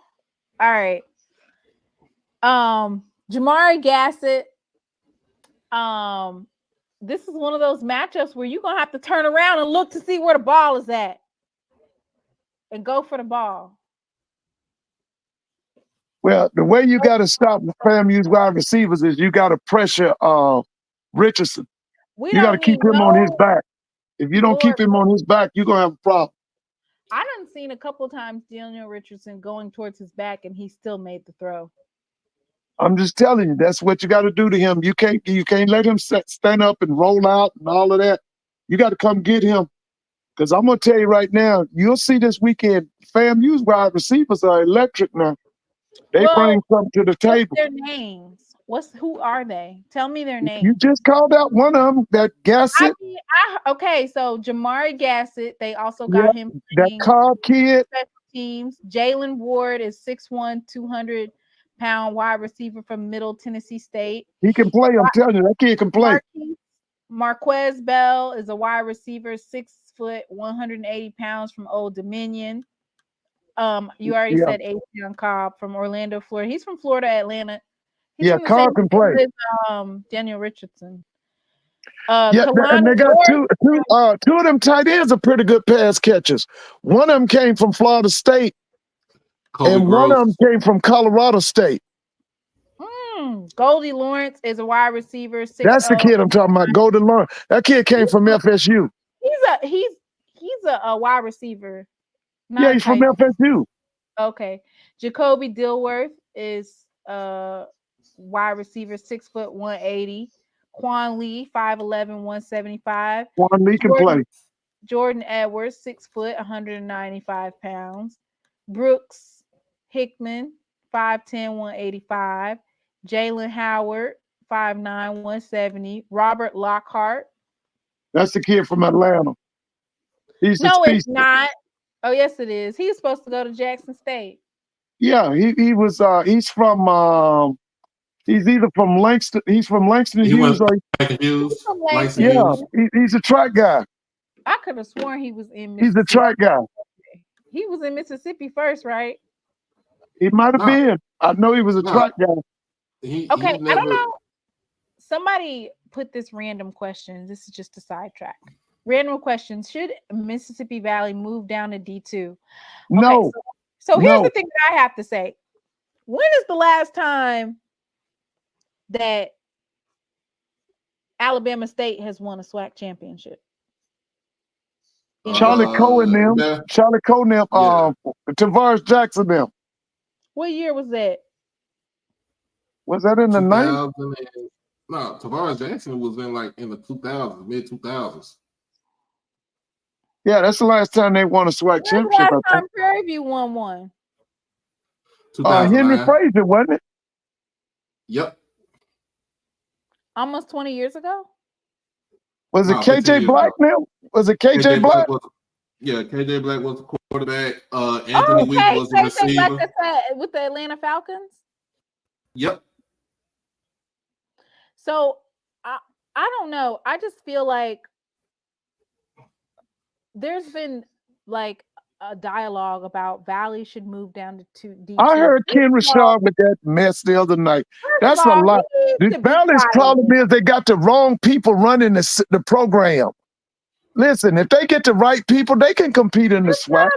Speaker 1: right. Jamari Gassett. This is one of those matchups where you're gonna have to turn around and look to see where the ball is at and go for the ball.
Speaker 2: Well, the way you got to stop FAMU's wide receivers is you got to pressure Richardson.
Speaker 1: We
Speaker 2: You got to
Speaker 1: don't
Speaker 2: keep
Speaker 1: need
Speaker 2: him on his
Speaker 1: no
Speaker 2: back. If you don't
Speaker 1: Lord.
Speaker 2: keep him on his back, you're gonna have a problem.
Speaker 1: I done seen a couple times Daniel Richardson going towards his back and he still made the throw.
Speaker 2: I'm just telling you, that's what you got to do to him. You can't let him stand up and roll out and all of that. You got to come get him. Because I'm gonna tell you right now, you'll see this weekend, FAMU's wide receivers are electric now. They bring something to the
Speaker 1: What's
Speaker 2: table.
Speaker 1: their names? Who are they? Tell me their names.
Speaker 2: You just called out one of them, that Gassett.
Speaker 1: Okay, so Jamari Gassett, they also got him
Speaker 2: that Cobb kid.
Speaker 1: Special teams. Jalen Ward is 6'1", 200-pound wide receiver from Middle Tennessee State.
Speaker 2: He can play. I'm telling you, that kid can play.
Speaker 1: Marquez Bell is a wide receiver, 6 foot, 180 pounds from Old Dominion. You already said Adrian Cobb from Orlando, Florida. He's from Florida, Atlanta. He's from the
Speaker 2: Cobb can play.
Speaker 1: As, Daniel Richardson.
Speaker 2: And they got two of them tight ends are pretty good pass catchers. One of them came from Florida State, and one of them came from Colorado State.
Speaker 1: Goldie Lawrence is a wide receiver.
Speaker 2: That's the kid I'm talking about. Goldie Lawrence. That kid came from FSU.
Speaker 1: He's a wide receiver.
Speaker 2: Yeah, he's from FSU.
Speaker 1: Okay. Jacoby Dilworth is wide receiver, 6 foot, 180. Quan Lee, 5'11", 175.
Speaker 2: Quan Lee can play.
Speaker 1: Jordan Edwards, 6 foot, 195 pounds. Brooks Hickman, 5'10", 185. Jalen Howard, 5'9", 170. Robert Lockhart.
Speaker 2: That's the kid from Atlanta.
Speaker 1: It's not. Oh, yes, it is. He's supposed to go to Jackson State.
Speaker 2: Yeah, he was. He's from. He's either from Langston. He's from Langston Hughes. He's a track guy.
Speaker 1: I could have sworn he was in Mississippi.
Speaker 2: He's a track guy.
Speaker 1: He was in Mississippi first, right?
Speaker 2: He might have been. I know he was a track guy.
Speaker 1: I don't know. Somebody put this random question. This is just a sidetrack. Random question. Should Mississippi Valley move down to D2? Okay,
Speaker 2: no.
Speaker 1: So here's the thing that I have to say. When is the last time that Alabama State has won a SWAC championship?
Speaker 2: Charlie Cohen them. Tavares Jackson them.
Speaker 1: What year was that?
Speaker 2: Was that in the 90s?
Speaker 5: No, Tavares Jackson was in the 2000s, mid 2000s.
Speaker 2: Yeah, that's the last time they won a SWAC championship.
Speaker 1: Last time Prairie View won one.
Speaker 2: Henry Fraser, wasn't it?
Speaker 5: Yep.
Speaker 1: Almost 20 years ago?
Speaker 2: Was it KJ Black now? Was it KJ Black?
Speaker 5: KJ Black was the quarterback. Anthony Week was the receiver.
Speaker 1: Black with the Atlanta Falcons?
Speaker 5: Yep.
Speaker 1: So I don't know. I just feel like there's been a dialogue about Valley should move down to D2.
Speaker 2: I heard Ken Rashad with that mess the other night. That's a lot. The Valley's problem is they got the wrong people running the program. Listen, if they get the right people, they can compete in the SWAC.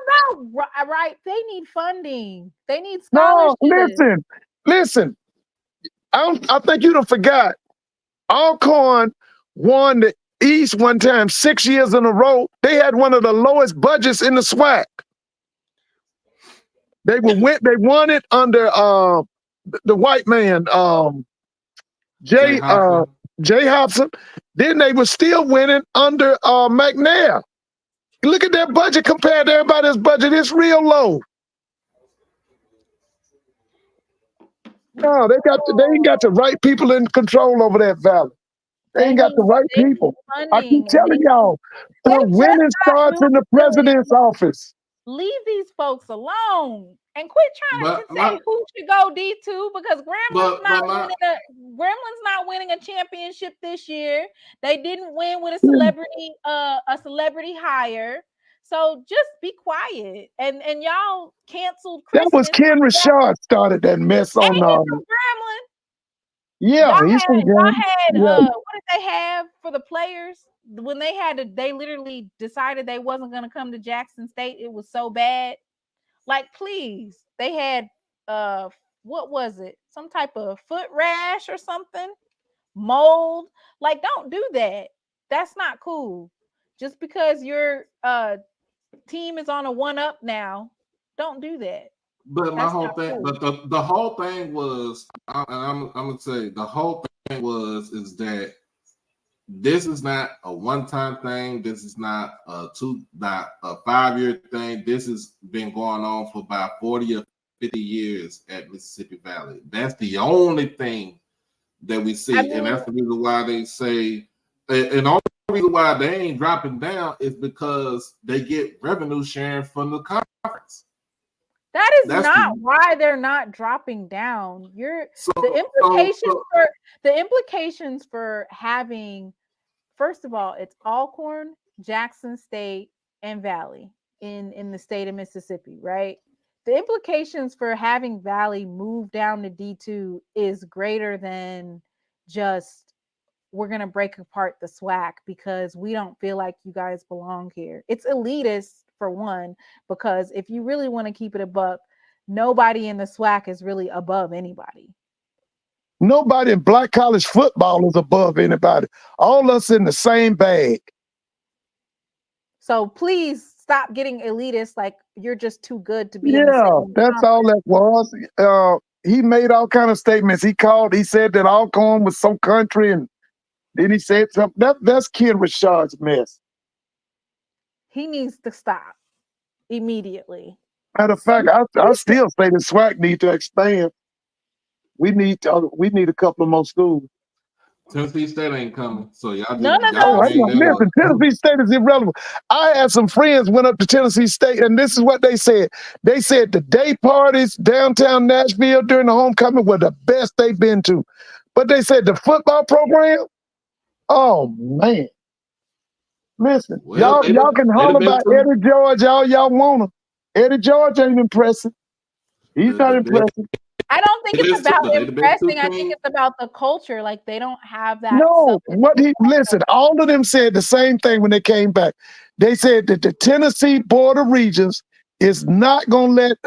Speaker 1: Right. They need funding. They need scholarships.
Speaker 2: No, listen. I think you done forgot. Alcorn won the East one time, 6 years in a row. They had one of the lowest budgets in the SWAC. They won it under the white man, Jay Hobson. Then they were still winning under McNair. Look at their budget compared to everybody's budget. It's real low. No, they ain't got the right people in control over that valley. They ain't got the right people. I keep telling y'all, winning starts in the president's office.
Speaker 1: Leave these folks alone and quit trying to say who should go D2 because Gramblin's not winning a championship this year. They didn't win with a celebrity hire. So just be quiet. And y'all canceled Christmas.
Speaker 2: That was Ken Richard started that mess on
Speaker 1: Gremlin.
Speaker 2: Yeah, he's from
Speaker 1: Gremlin. What did they have for the players? When they literally decided they wasn't going to come to Jackson State. It was so bad. Like, please. They had what was it? Some type of foot rash or something? Mold. Like, don't do that. That's not cool. Just because your team is on a 1-up now, don't do that.
Speaker 5: But my whole thing, but the whole thing was, I'm gonna say the whole thing is that this is not a one-time thing. This is not a 5-year thing. This has been going on for about 40 or 50 years at Mississippi Valley. That's the only thing that we see, and that's the reason why they say, and the only reason why they ain't dropping down is because they get revenue sharing from the conference.
Speaker 1: That's not why they're not dropping down. The implications for having, first of all, it's Alcorn, Jackson State, and Valley in the state of Mississippi, right? The implications for having Valley move down to D2 is greater than just we're going to break apart the SWAC because we don't feel like you guys belong here. It's elitist, for one, because if you really want to keep it a buck, nobody in the SWAC is really above anybody.
Speaker 2: Nobody in black college football is above anybody. All us in the same bag.
Speaker 1: So please stop getting elitist like you're just too good to be in the same
Speaker 2: that's all that was. He made all kind of statements. He said that Alcorn was so country, and then he said something. That's Ken Richard's mess.
Speaker 1: He needs to stop immediately.
Speaker 2: Matter of fact, I still say the SWAC need to expand. We need a couple of more schools.
Speaker 5: Tennessee State ain't coming, so y'all just
Speaker 2: listen, Tennessee State is irrelevant. I had some friends went up to Tennessee State, and this is what they said. They said the day parties downtown Nashville during the homecoming were the best they've been to. But they said the football program, oh man. Listen, y'all can holler about Eddie George all y'all want to. Eddie George ain't impressive. He's not impressive.
Speaker 1: I don't think it's about impressing. I think it's about the culture. Like, they don't have that.
Speaker 2: No, all of them said the same thing when they came back. They said that the Tennessee Board of Regents is not going to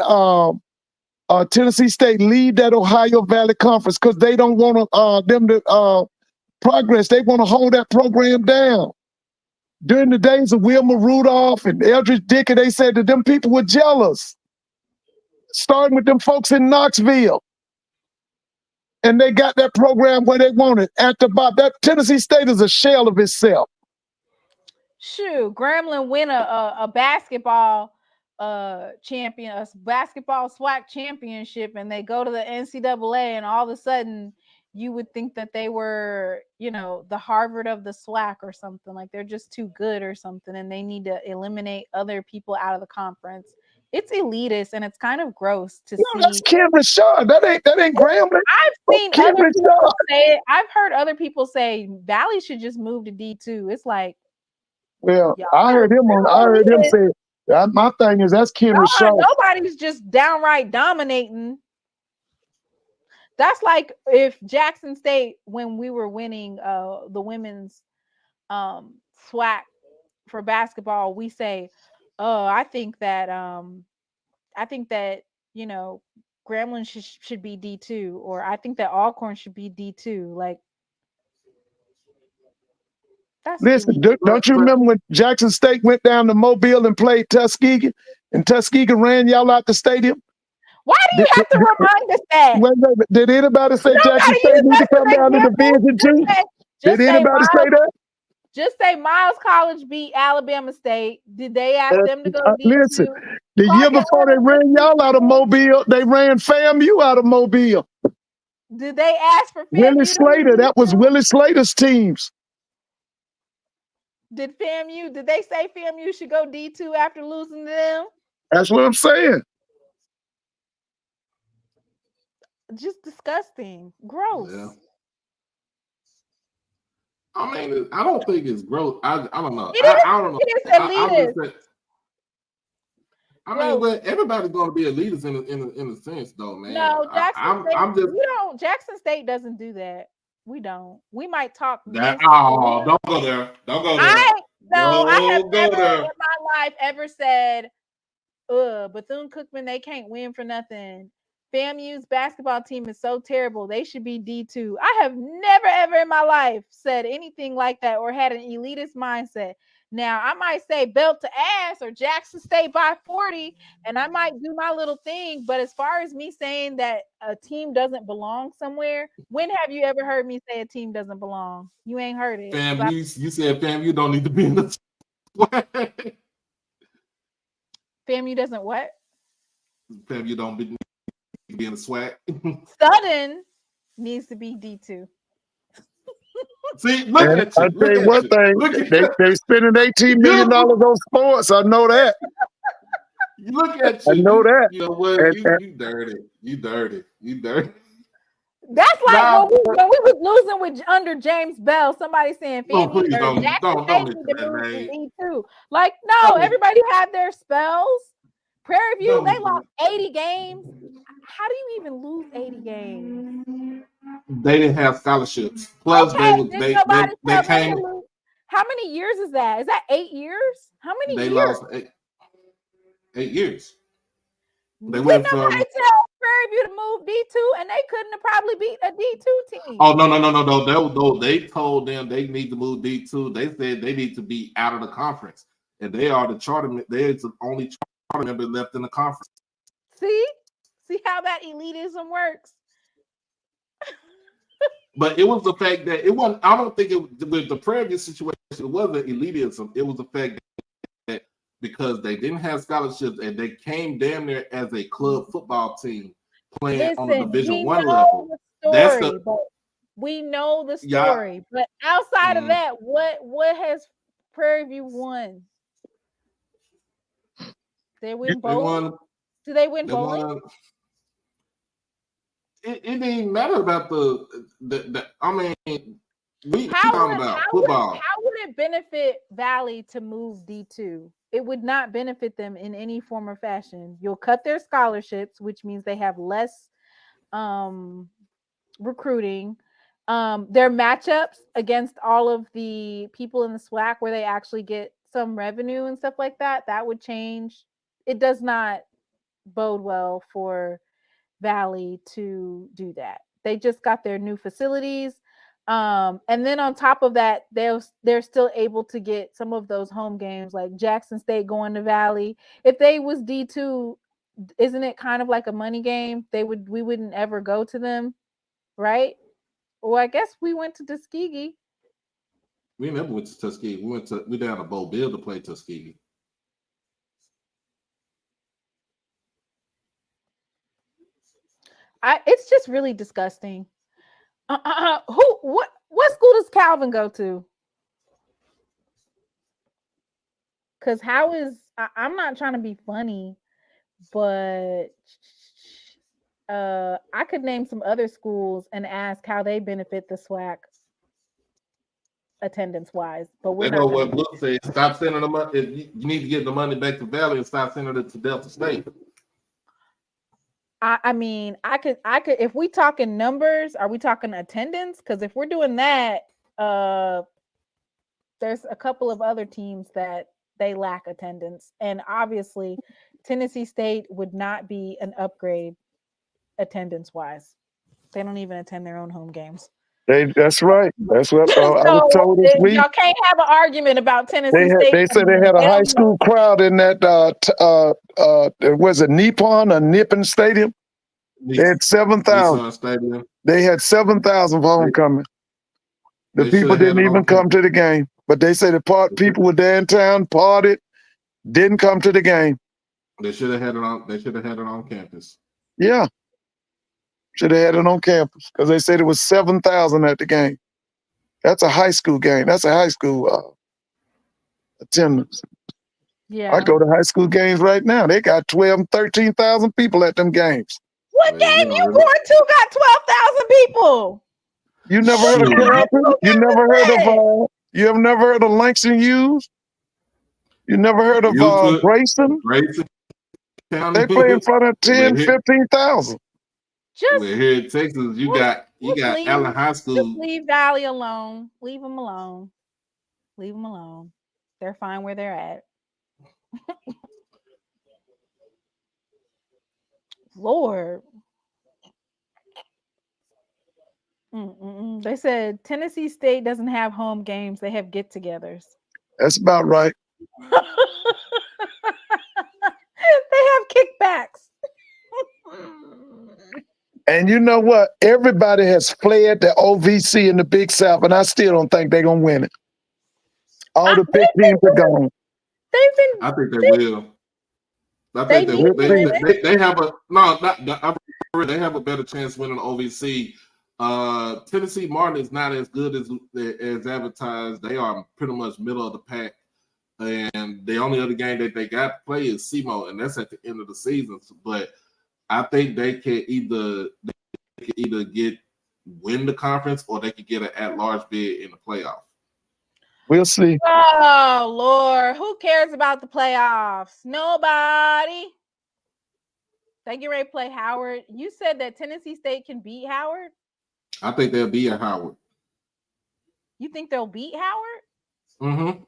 Speaker 2: let Tennessee State lead that Ohio Valley Conference because they don't want them to progress. They want to hold that program down. During the days of Wilma Rudolph and Eldridge Dickey, they said that them people were jealous. Starting with them folks in Knoxville. And they got that program where they wanted. At the bottom, that Tennessee State is a shell of itself.
Speaker 1: Shoot, Gremlin win a basketball basketball SWAC championship, and they go to the NCAA, and all of a sudden you would think that they were, the Harvard of the SWAC or something. Like, they're just too good or something, and they need to eliminate other people out of the conference. It's elitist, and it's kind of gross to see.
Speaker 2: That's Ken Richard. That ain't Grambling.
Speaker 1: I've heard other people say Valley should just move to D2. It's like,
Speaker 2: well, I heard him say, my thing is that's Ken Richard.
Speaker 1: Nobody's just downright dominating. That's like if Jackson State, when we were winning the women's SWAC for basketball, we say, I think that Grambling should be D2, or I think that Alcorn should be D2. Like, that's
Speaker 2: listen. Don't you remember when Jackson State went down to Mobile and played Tuskegee, and Tuskegee ran y'all out the stadium?
Speaker 1: Why do you have to remind us that?
Speaker 2: Did anybody say Jackson State need to come down to Division II? Did anybody say that?
Speaker 1: Just say Miles College beat Alabama State. Did they ask them to go D2?
Speaker 2: Listen, the year before they ran y'all out of Mobile, they ran FAMU out of Mobile.
Speaker 1: Did they ask for FAMU?
Speaker 2: Willie Slater, that was Willie Slater's teams.
Speaker 1: Did they say FAMU should go D2 after losing to them?
Speaker 2: That's what I'm saying.
Speaker 1: Just disgusting. Gross.
Speaker 5: Yeah. I mean, I don't think it's gross. I don't know. I don't know.
Speaker 1: It's elitist.
Speaker 5: I mean, but everybody's going to be elitist in a sense, though, man.
Speaker 1: No, Jackson State doesn't do that. We don't. We might talk.
Speaker 5: Don't go there. Don't go there.
Speaker 1: I have never in my life ever said, Bethune-Cookman, they can't win for nothing. FAMU's basketball team is so terrible. They should be D2. I have never, ever in my life said anything like that or had an elitist mindset. Now, I might say belt to ass or Jackson State by 40, and I might do my little thing. But as far as me saying that a team doesn't belong somewhere, when have you ever heard me say a team doesn't belong? You ain't heard it.
Speaker 5: You said FAMU don't need to be in the SWAC.
Speaker 1: FAMU doesn't what?
Speaker 5: FAMU don't need to be in the SWAC.
Speaker 1: Southern needs to be D2.
Speaker 5: See, look at you.
Speaker 2: I'll tell you one thing. They spending $18 million on sports. I know that.
Speaker 5: Look at you.
Speaker 2: I know that.
Speaker 5: You know what? You dirty. You dirty. You dirty.
Speaker 1: That's like when we was losing with under James Bell. Somebody saying
Speaker 5: don't
Speaker 1: D2. Like, no, everybody had their spells. Prairie View, they lost 80 games. How do you even lose 80 games?
Speaker 5: They didn't have scholarships. Plus, they came.
Speaker 1: How many years is that? Is that 8 years? How many years?
Speaker 5: They lost 8 years. They
Speaker 1: went from Prairie View to move D2, and they couldn't have probably beat a D2 team.
Speaker 5: Oh no! They told them they need to move D2. They said they need to be out of the conference, and they are the charter. They're the only charter member left in the conference.
Speaker 1: See how that elitism works.
Speaker 5: But it was the fact that it wasn't. I don't think it with the Prairie View situation. It wasn't elitism. It was the fact that because they didn't have scholarships and they came damn near as a club football team playing on the Division I level.
Speaker 1: We know the story. Yeah. But outside of that, what has Prairie View won? They win bowling. Do they win bowling?
Speaker 5: It didn't matter about the I mean, we talking about football.
Speaker 1: How would it benefit Valley to move D2? It would not benefit them in any form or fashion. You'll cut their scholarships, which means they have less recruiting. Their matchups against all of the people in the SWAC where they actually get some revenue and stuff like that, that would change. It does not bode well for Valley to do that. They just got their new facilities. And then on top of that, they're still able to get some of those home games like Jackson State going to Valley. If they was D2, isn't it kind of like a money game? We wouldn't ever go to them, right? Well, I guess we went to Tuskegee.
Speaker 5: We never went to Tuskegee. We down to Mobile to play Tuskegee.
Speaker 1: It's just really disgusting. What school does Calvin go to? Because I'm not trying to be funny, but I could name some other schools and ask how they benefit the SWAC attendance-wise. But we're not.
Speaker 5: What Luke said. Stop sending the money. You need to get the money back to Valley and stop sending it to Delta State.
Speaker 1: I mean, I could. If we talking numbers, are we talking attendance? Because if we're doing that, there's a couple of other teams that they lack attendance, and obviously, Tennessee State would not be an upgrade attendance-wise. They don't even attend their own home games.
Speaker 2: That's right. That's what I was told this week.
Speaker 1: Y'all can't have an argument about Tennessee State.
Speaker 2: They said they had a high school crowd in that was it Nippon or Nippon Stadium? They had 7,000. They had 7,000 for homecoming. The people didn't even come to the game. But they said people were there in town, partied, didn't come to the game.
Speaker 5: They should have had it on. They should have had it on campus.
Speaker 2: Yeah. Should have had it on campus because they said it was 7,000 at the game. That's a high school game. That's a high school attendance.
Speaker 1: Yeah.
Speaker 2: I go to high school games right now. They got 12, 13,000 people at them games.
Speaker 1: What game you going to got 12,000 people?
Speaker 2: You never heard of Carrollton? You never heard of you have never heard of Langston Hughes? You never heard of Grayson? They play in front of 10, 15,000.
Speaker 1: Just
Speaker 5: here in Texas, you got Allen High School.
Speaker 1: Just leave Valley alone. Leave them alone. Leave them alone. They're fine where they're at. Lord. They said Tennessee State doesn't have home games. They have get-togethers.
Speaker 2: That's about right.
Speaker 1: They have kickbacks.
Speaker 2: And you know what? Everybody has fled the OVC in the Big South, and I still don't think they're going to win it. All the big teams are gone.
Speaker 5: I think they will. I think they have a they have a better chance winning the OVC. Tennessee Martin is not as good as advertised. They are pretty much middle of the pack, and the only other game that they got to play is SEMO, and that's at the end of the season. But I think they can either win the conference or they could get an at-large bid in the playoff.
Speaker 2: We'll see.
Speaker 1: Oh Lord, who cares about the playoffs? Nobody. They get ready to play Howard. You said that Tennessee State can beat Howard?
Speaker 5: I think they'll beat Howard.
Speaker 1: You think they'll beat Howard?
Speaker 5: Mm-hmm.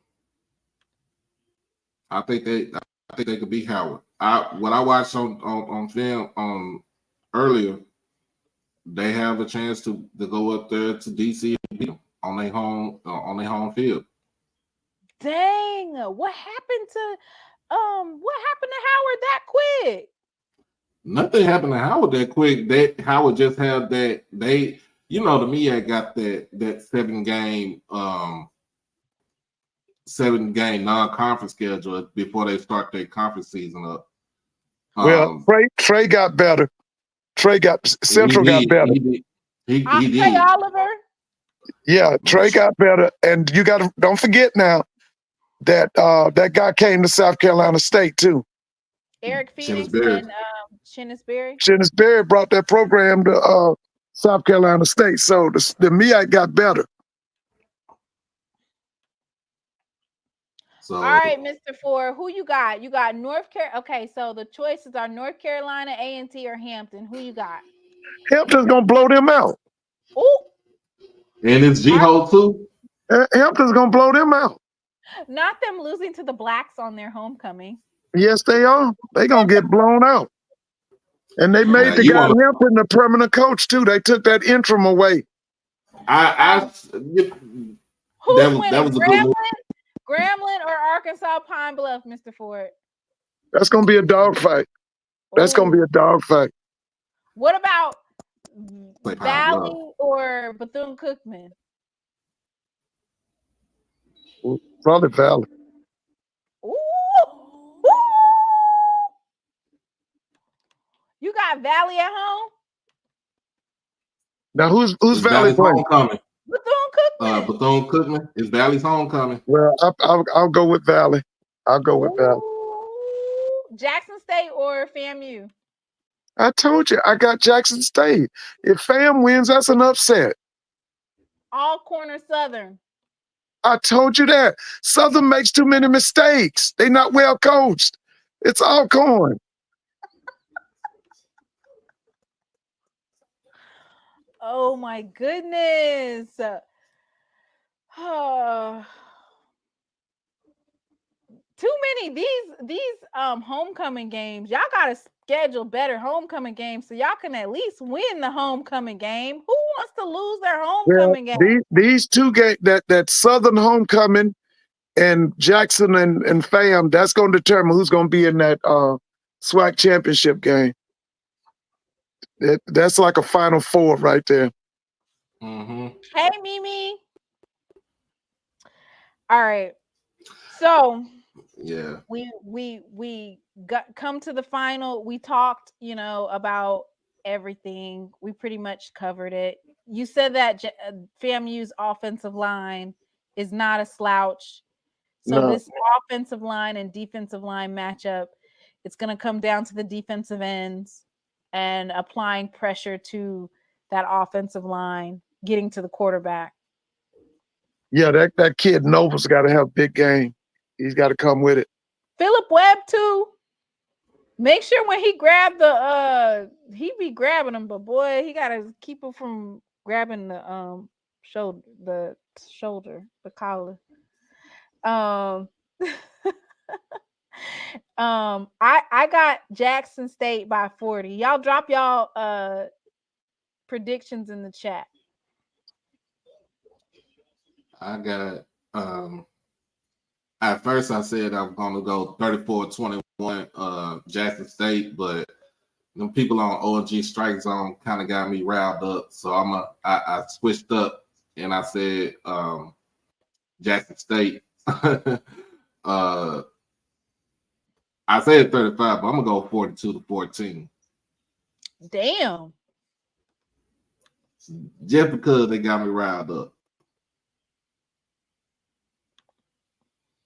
Speaker 5: I think they could beat Howard. What I watched on film earlier, they have a chance to go up there to DC and beat them on their home field.
Speaker 1: Dang! What happened to Howard that quick?
Speaker 5: Nothing happened to Howard that quick. Howard just had that the MEAC got that 7-game non-conference schedule before they start their conference season up.
Speaker 2: Well, Trey got better. Central got better.
Speaker 5: He did.
Speaker 1: Trey Oliver.
Speaker 2: Yeah, Trey got better, and you got to don't forget now that that guy came to South Carolina State too.
Speaker 1: Eric Phoenix and Shennis Berry.
Speaker 2: Shennis Berry brought that program to South Carolina State, so the MEAC got better.
Speaker 1: So, all right, Mr. Ford, who you got? You got North Carolina. Okay, so the choices are North Carolina, A&T, or Hampton. Who you got?
Speaker 2: Hampton's gonna blow them out.
Speaker 1: Ooh.
Speaker 5: And it's G-Hole too.
Speaker 2: Hampton's gonna blow them out.
Speaker 1: Not them losing to the Blacks on their homecoming.
Speaker 2: Yes, they are. They're gonna get blown out. And they made the guy Hampton the permanent coach too. They took that interim away.
Speaker 5: That was a good move.
Speaker 1: Grambling or Arkansas Pine Bluff, Mr. Ford?
Speaker 2: That's gonna be a dogfight. That's gonna be a dogfight.
Speaker 1: What about Valley or Bethune-Cookman?
Speaker 2: Probably Valley.
Speaker 1: Ooh. You got Valley at home?
Speaker 2: Now who's Valley playing?
Speaker 5: Homecoming.
Speaker 1: Bethune-Cookman.
Speaker 5: Bethune-Cookman is Valley's homecoming.
Speaker 2: Well, I'll go with Valley. I'll go with Valley.
Speaker 1: Jackson State or FAMU?
Speaker 2: I told you I got Jackson State. If FAM wins, that's an upset.
Speaker 1: All corner Southern.
Speaker 2: I told you that. Southern makes too many mistakes. They're not well coached. It's all corn.
Speaker 1: Oh my goodness. Oh. Too many these homecoming games. Y'all gotta schedule better homecoming games so y'all can at least win the homecoming game. Who wants to lose their homecoming game?
Speaker 2: These two games, that Southern homecoming and Jackson and FAM, that's going to determine who's going to be in that SWAC championship game. That's like a Final Four right there.
Speaker 5: Mm-hmm.
Speaker 1: Hey, Mimi. All right. So
Speaker 5: yeah,
Speaker 1: we come to the final. We talked, about everything. We pretty much covered it. You said that FAMU's offensive line is not a slouch. So
Speaker 2: No.
Speaker 1: this offensive line and defensive line matchup, it's going to come down to the defensive ends and applying pressure to that offensive line, getting to the quarterback.
Speaker 2: Yeah, that kid Nova's got to have a big game. He's got to come with it.
Speaker 1: Philip Webb too. Make sure when he grabbed he be grabbing him, but boy, he got to keep him from grabbing the shoulder, the collar. I got Jackson State by 40. Y'all drop y'all predictions in the chat.
Speaker 5: I got at first I said I'm gonna go 34-21 Jackson State, but them people on OG Strike Zone kind of got me riled up. So I switched up and I said Jackson State. I said 35, but I'm gonna go 42-14.
Speaker 1: Damn.
Speaker 5: Just because they got me riled up.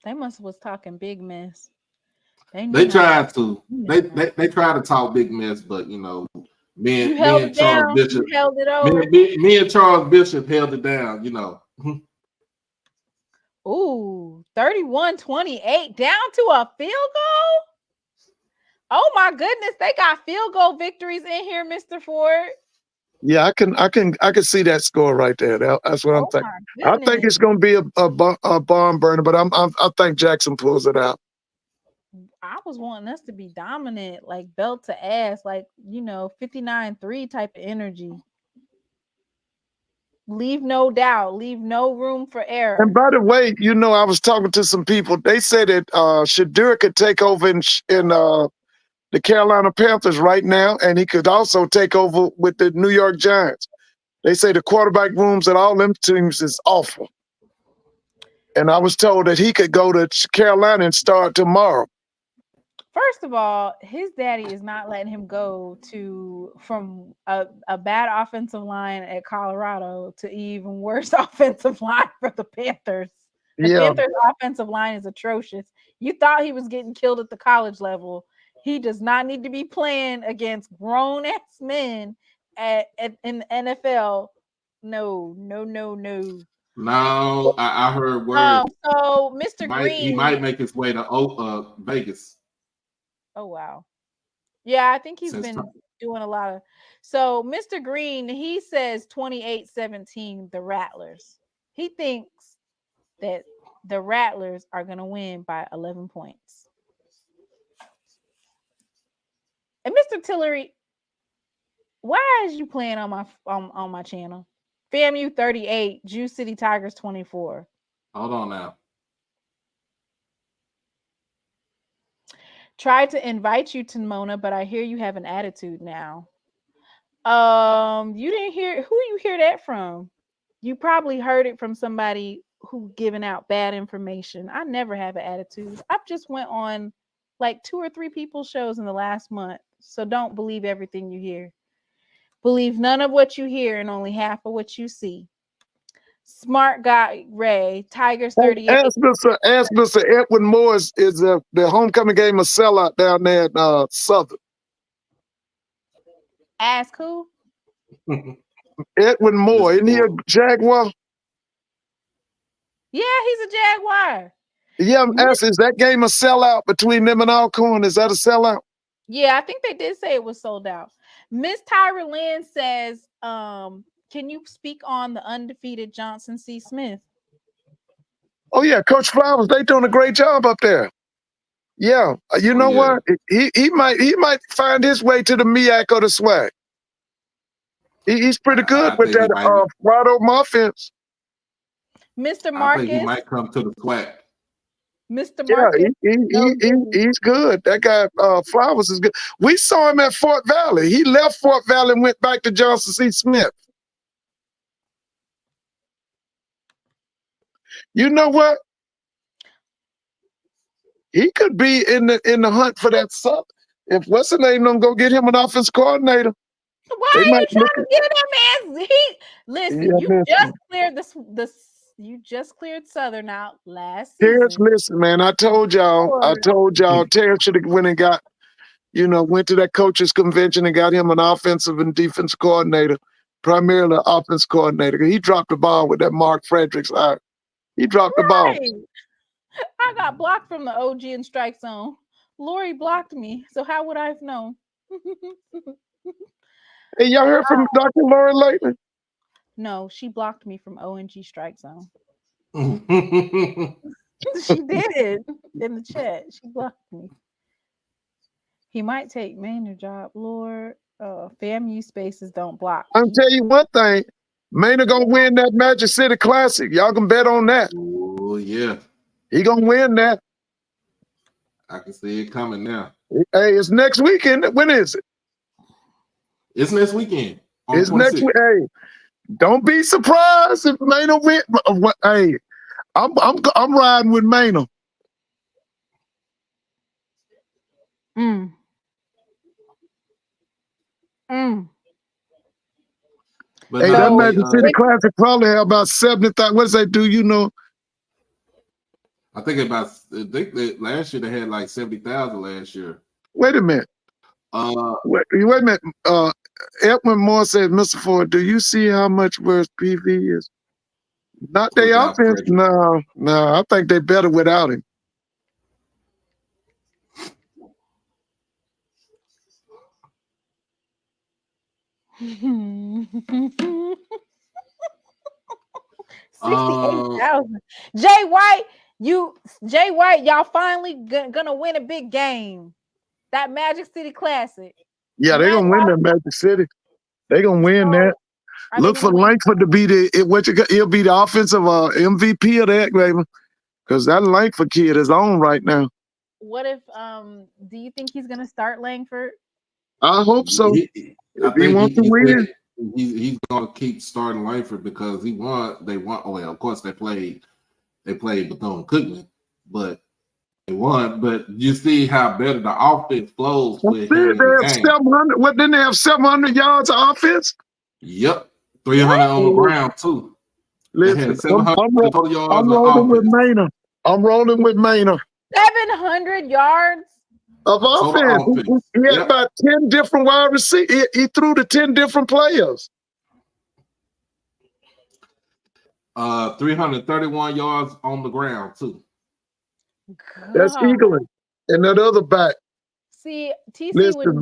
Speaker 1: They must was talking big mess.
Speaker 5: They tried to. They tried to talk big mess, but you know, me and Charles Bishop
Speaker 1: held it over.
Speaker 5: Me and Charles Bishop held it down. You know.
Speaker 1: Ooh, 31-28 down to a field goal. Oh my goodness, they got field goal victories in here, Mr. Ford.
Speaker 2: Yeah, I can see that score right there. That's what I'm thinking. I think it's going to be a barn burner, but I think Jackson pulls it out.
Speaker 1: I was wanting us to be dominant, like belt to ass, like 59-3 type of energy. Leave no doubt, leave no room for error.
Speaker 2: And by the way, I was talking to some people. They said that Shadur could take over in the Carolina Panthers right now, and he could also take over with the New York Giants. They say the quarterback rooms at all them teams is awful. And I was told that he could go to Carolina and start tomorrow.
Speaker 1: First of all, his daddy is not letting him go from a bad offensive line at Colorado to even worse offensive line for the Panthers. The Panthers offensive line is atrocious. You thought he was getting killed at the college level. He does not need to be playing against grown-ass men in the NFL. No.
Speaker 5: No, I heard word.
Speaker 1: So Mr. Green,
Speaker 5: he might make his way to Vegas.
Speaker 1: Oh wow, yeah, I think he's been doing a lot of. So Mr. Green, he says 28-17 the Rattlers. He thinks that the Rattlers are going to win by 11 points. And Mr. Tillery, why is you playing on my channel? FAMU 38, Juice City Tigers 24.
Speaker 5: Hold on now.
Speaker 1: Tried to invite you to Mona, but I hear you have an attitude now. You didn't hear who you hear that from? You probably heard it from somebody who giving out bad information. I never have an attitude. I've just went on like 2 or 3 people's shows in the last month. So don't believe everything you hear. Believe none of what you hear and only half of what you see. Smart guy Ray, Tigers 38.
Speaker 2: Ask Mr. Edwin Moore is the homecoming game a sellout down there at Southern.
Speaker 1: Ask who?
Speaker 2: Edwin Moore, isn't he a Jaguar?
Speaker 1: Yeah, he's a Jaguar.
Speaker 2: Yeah, I'm asking, is that game a sellout between them and Alcorn? Is that a sellout?
Speaker 1: Yeah, I think they did say it was sold out. Miss Tyra Lynn says, can you speak on the undefeated Johnson C. Smith?
Speaker 2: Oh yeah, Coach Flowers, they doing a great job up there. Yeah, you know what? He might find his way to the MEAC or the SWAC. He's pretty good with that wide open offense.
Speaker 1: Mr. Marcus,
Speaker 5: I think he might come to the SWAC.
Speaker 1: Mr. Marcus,
Speaker 2: he's good. That guy Flowers is good. We saw him at Fort Valley. He left Fort Valley and went back to Johnson C. Smith. You know what? He could be in the hunt for that sub. If what's the name don't go get him an offense coordinator.
Speaker 1: Why are you trying to get him, man? Listen, you just cleared You just cleared Southern out last
Speaker 2: Terrence,
Speaker 1: season.
Speaker 2: listen, man, I told y'all, Terrence should have went and got, went to that coaches convention and got him an offensive and defensive coordinator, primarily offense coordinator. He dropped the ball with that Mark Fredericks. He dropped the ball.
Speaker 1: I got blocked from the OG and strike zone. Lori blocked me, so how would I have known?
Speaker 2: Hey, y'all heard from Dr. Lori lately?
Speaker 1: No, she blocked me from ONG strike zone.
Speaker 5: Mm.
Speaker 1: She did in the chat. She blocked me. He might take Maynard job, Lord. FAMU spaces don't block.
Speaker 2: I'm tell you one thing. Maynard gonna win that Magic City Classic. Y'all can bet on that.
Speaker 5: Oh yeah,
Speaker 2: He gonna win that.
Speaker 5: I can see it coming now.
Speaker 2: Hey, it's next weekend. When is it?
Speaker 5: It's next weekend.
Speaker 2: It's next week. Hey, don't be surprised if Maynard win. Hey, I'm riding with Maynard.
Speaker 5: But
Speaker 2: hey, that Magic City Classic probably have about 70,000. What does that do?
Speaker 5: I think that last year they had like 70,000 last year.
Speaker 2: Wait a minute. Wait a minute. Edwin Moore said, Mr. Ford, do you see how much worse PV is? Not their offense. No. I think they better without him.
Speaker 1: $68,000. Jay White, y'all finally gonna win a big game. That Magic City Classic.
Speaker 2: Yeah, they're gonna win that Magic City. They're gonna win that. Look for Langford to be he'll be the offensive MVP of that, baby. Because that Langford kid is on right now.
Speaker 1: What if do you think he's gonna start Langford?
Speaker 2: I hope so. If he wants to win.
Speaker 5: He's gonna keep starting Langford because they won. Oh well, of course they played Bethune-Cookman, but they won. But you see how better the offense flows with him in the game.
Speaker 2: 700. What, didn't they have 700 yards of offense?
Speaker 5: Yep, 300 on the ground too.
Speaker 2: Listen, I'm rolling with Maynard. I'm rolling with Maynard.
Speaker 1: 700 yards
Speaker 2: of offense. He had about 10 different wide receivers. He threw to 10 different players.
Speaker 5: 331 yards on the ground too.
Speaker 1: God.
Speaker 2: That's Eagling. And that other back.
Speaker 1: See, TC would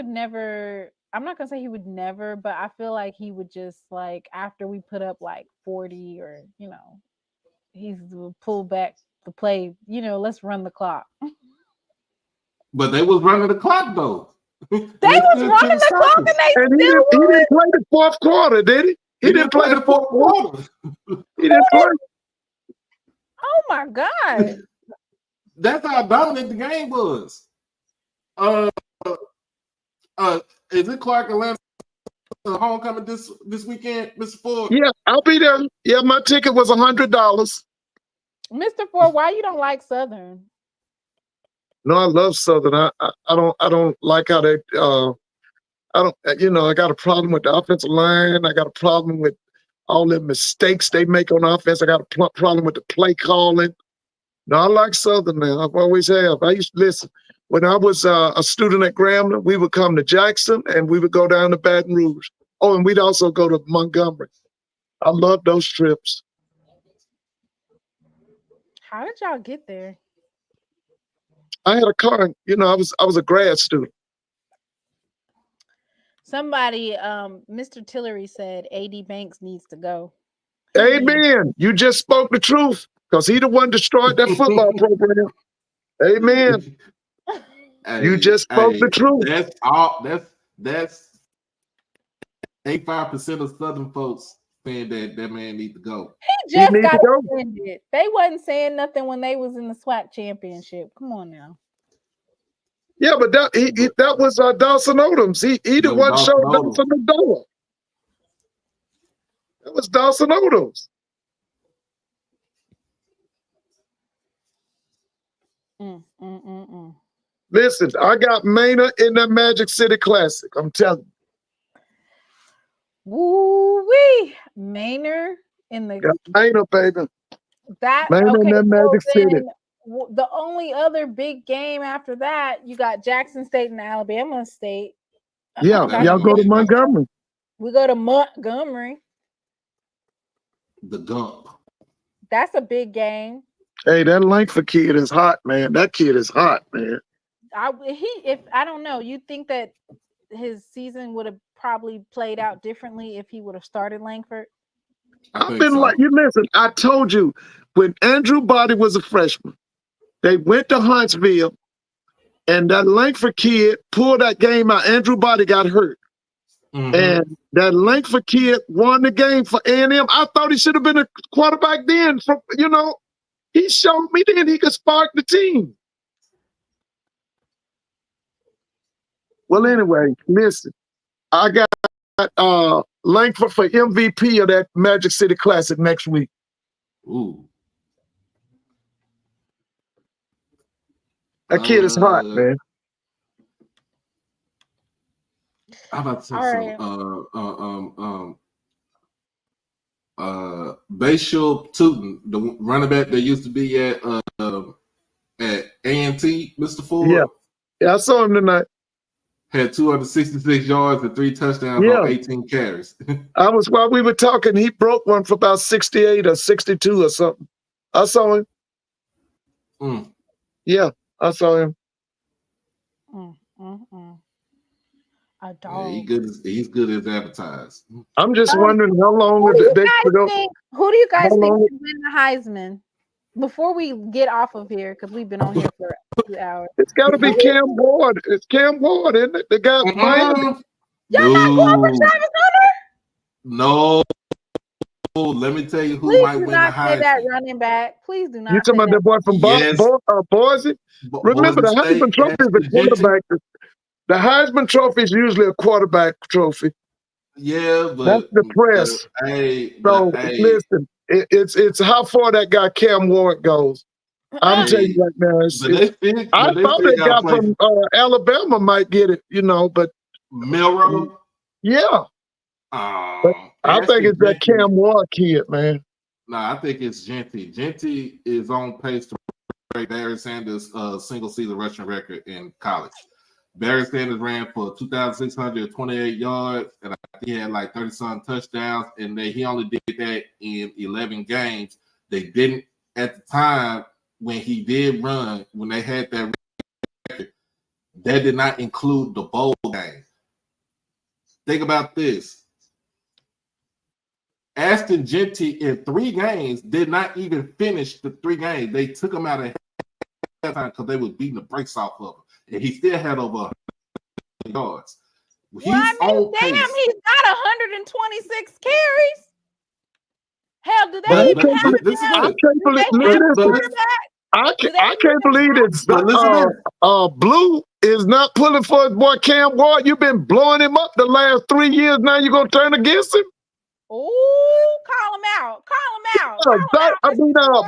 Speaker 1: never, I'm not gonna say he would never, but I feel like he would just like after we put up like 40 or he's pull back the play, let's run the clock.
Speaker 5: But they was running the clock though.
Speaker 1: They was running the clock and
Speaker 2: he didn't play the fourth quarter, did he? He didn't play the fourth quarter. He didn't play.
Speaker 1: Oh my God.
Speaker 5: That's how dominant the game was. Is it Clark Atlanta homecoming this weekend, Mr. Ford?
Speaker 2: Yeah, I'll be there. Yeah, my ticket was $100.
Speaker 1: Mr. Ford, why you don't like Southern?
Speaker 2: No, I love Southern. I don't like how they I got a problem with the offensive line. I got a problem with all the mistakes they make on offense. I got a problem with the play calling. No, I like Southern now. I've always have. I used to listen. When I was a student at Grambling, we would come to Jackson and we would go down to Baton Rouge. Oh, and we'd also go to Montgomery. I love those trips.
Speaker 1: How did y'all get there?
Speaker 2: I had a car. I was a grad student.
Speaker 1: Somebody, Mr. Tillery said AD Banks needs to go.
Speaker 2: Amen. You just spoke the truth because he the one destroyed that football program. Amen.
Speaker 5: Hey,
Speaker 2: you just spoke the truth.
Speaker 5: That's all. That's 85% of Southern folks saying that man need to go.
Speaker 1: He just got offended. They wasn't saying nothing when they was in the SWAC championship. Come on now.
Speaker 2: Yeah, but that was Dawson Odoms. He the one showed Dawson the door. That was Dawson Odoms. Listen, I got Maynard in the Magic City Classic. I'm telling you.
Speaker 1: Woo-wee. Maynard in the
Speaker 2: ain't a baby.
Speaker 1: that.
Speaker 2: Man,
Speaker 1: Okay,
Speaker 2: that
Speaker 1: so
Speaker 2: Magic City.
Speaker 1: then the only other big game after that, you got Jackson State and Alabama State.
Speaker 2: Yeah, y'all go to Montgomery.
Speaker 1: We go to Montgomery.
Speaker 5: The Gump.
Speaker 1: That's a big game.
Speaker 2: Hey, that Langford kid is hot, man. That kid is hot, man.
Speaker 1: If I don't know, you think that his season would have probably played out differently if he would have started Langford?
Speaker 2: I've been like, you listen, I told you, when Andrew Body was a freshman, they went to Huntsville, and that Langford kid pulled that game out. Andrew Body got hurt. And that Langford kid won the game for A&M. I thought he should have been a quarterback then. He showed me then he could spark the team. Well, anyway, listen, I got Langford for MVP of that Magic City Classic next week.
Speaker 5: Ooh.
Speaker 2: That kid is hot, man.
Speaker 5: How about to say Bayshul Tootin, the running back that used to be at A&T, Mr. Ford.
Speaker 2: Yeah, I saw him tonight.
Speaker 5: Had 266 yards and 3 touchdowns on 18 carries.
Speaker 2: While we were talking, he broke one for about 68 or 62 or something. I saw him. Yeah, I saw him.
Speaker 1: A dog.
Speaker 5: Yeah, he's good as advertised.
Speaker 2: I'm just wondering how long
Speaker 1: who do you guys think should win the Heisman? Before we get off of here, because we've been on here for a few hours.
Speaker 2: It's got to be Cam Ward. It's Cam Ward, isn't it? The guy playing.
Speaker 1: Y'all not going for Travis Hunter?
Speaker 5: No. Let me tell you who might win the Heisman. Please do not say that
Speaker 1: running back. Please do not.
Speaker 2: You talking about that boy from Boise? Remember, the Heisman Trophy is a quarterback. The Heisman Trophy is usually a quarterback trophy.
Speaker 5: Yeah, but
Speaker 2: that's the press. Listen, it's how far that guy Cam Ward goes. I'm telling you right now. I thought that guy from Alabama might get it, but
Speaker 5: Milrow.
Speaker 2: Yeah. But I think it's that Cam Ward kid, man.
Speaker 5: I think it's Genty. Genty is on pace to break Barry Sanders' single season rushing record in college. Barry Sanders ran for 2,628 yards, and I think he had like 30-some touchdowns, and he only did that in 11 games. They didn't, at the time when he did run, when they had that record, that did not include the bowl game. Think about this. Ashton Genty in 3 games did not even finish the 3 games. They took him out of halftime because they were beating the brakes off of him. And he still had over 100 yards.
Speaker 1: He's got 126 carries. Hell, do they even have it?
Speaker 2: I can't believe that Blue is not pulling for his boy Cam Ward. You've been blowing him up the last 3 years. Now you're going to turn against him?
Speaker 1: Oh, call him out.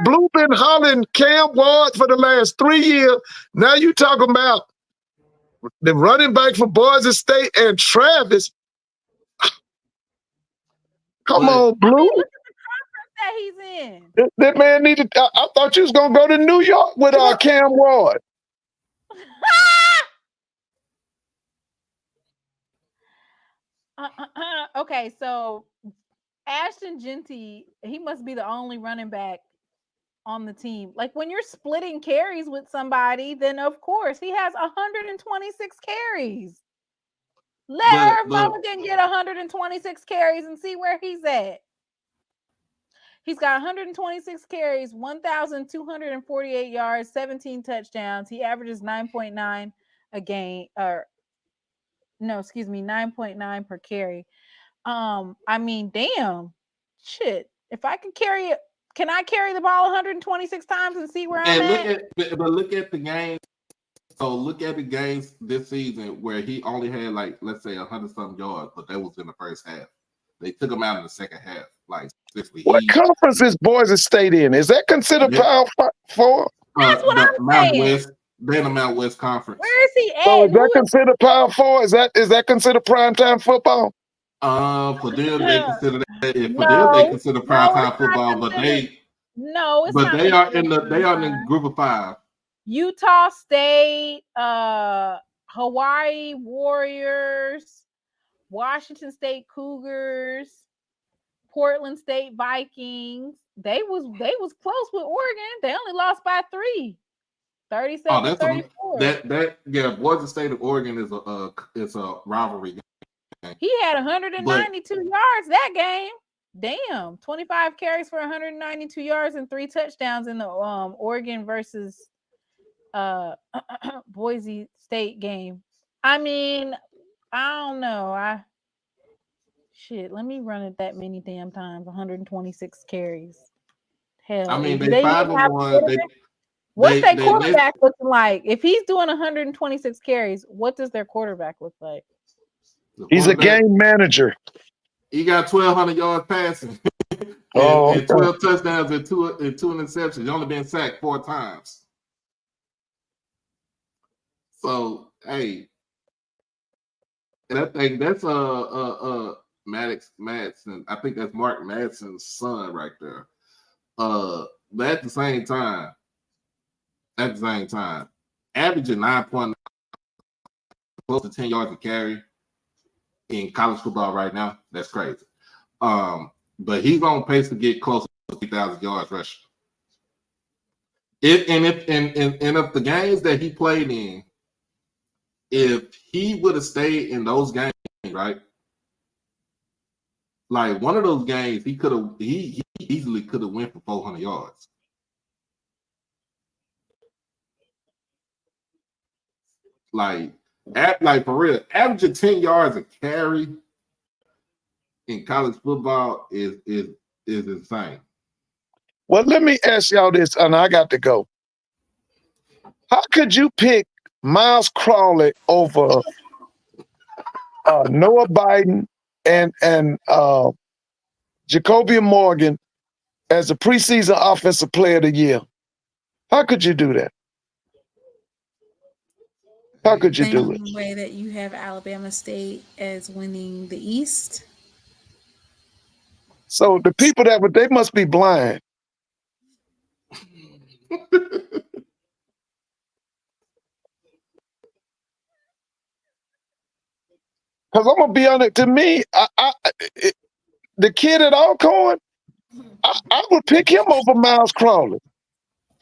Speaker 2: Blue been hollering Cam Ward for the last 3 years. Now you talking about the running back for Boise State and Travis. Come on, Blue.
Speaker 1: Look at the conference that he's in.
Speaker 2: That man needed. I thought you was gonna go to New York with Cam Ward.
Speaker 1: Okay, so Ashton Genty, he must be the only running back on the team. Like when you're splitting carries with somebody, then of course he has 126 carries. Let Irv Mulligan get 126 carries and see where he's at. He's got 126 carries, 1,248 yards, 17 touchdowns. He averages 9.9 a game, 9.9 per carry. I mean, damn, shit. If I can carry it, can I carry the ball 126 times and see where I'm at?
Speaker 5: Look at the games. So look at the games this season where he only had let's say 100-something yards, but that was in the first half. They took him out in the second half.
Speaker 2: What conference is Boise State in? Is that considered Power 4?
Speaker 1: That's what I'm saying.
Speaker 5: They're in the Mount West Conference.
Speaker 1: Where is he at?
Speaker 2: So is that considered Power 4? Is that considered primetime football?
Speaker 5: For them, they consider that for them they consider
Speaker 1: No,
Speaker 5: primetime
Speaker 1: it's not
Speaker 5: football, but
Speaker 1: considered.
Speaker 5: they
Speaker 1: No, it's
Speaker 5: but
Speaker 1: not
Speaker 5: they are
Speaker 1: considered
Speaker 5: they are in
Speaker 1: primetime.
Speaker 5: the group of 5.
Speaker 1: Utah State, Hawaii Warriors, Washington State Cougars, Portland State Vikings. They was close with Oregon. They only lost by 3. 37-34.
Speaker 5: Yeah, Boise State of Oregon is a rivalry game.
Speaker 1: He had 192 yards that game. Damn, 25 carries for 192 yards and 3 touchdowns in the Oregon versus Boise State game. I mean, I don't know. Let me run it that many damn times. 126 carries. Hell,
Speaker 5: I mean,
Speaker 1: do
Speaker 5: they
Speaker 1: even
Speaker 5: 5-1.
Speaker 1: What's their quarterback looking like? If he's doing 126 carries, what does their quarterback look like?
Speaker 2: He's a game manager.
Speaker 5: He got 1,200 yards passing and 12 touchdowns and two interceptions. He's only been sacked 4 times. So, hey, that's Maddox Madsen. I think that's Mark Madsen's son right there. But at the same time, averaging 9.9, close to 10 yards a carry in college football right now, that's crazy. But he's on pace to get close to 3,000 yards rushing. If the games that he played in, if he would have stayed in those games, right? Like one of those games, he easily could have went for 400 yards. Like for real, averaging 10 yards a carry in college football is insane.
Speaker 2: Well, let me ask y'all this, and I got to go. How could you pick Miles Crawley over Noah Biden and Jacobian Morgan as a preseason offensive player of the year? How could you do that? How could you do it?
Speaker 6: Same way that you have Alabama State as winning the East.
Speaker 2: So the people they must be blind. Because I'm gonna be honest, to me, the kid at Alcorn, I would pick him over Miles Crawley.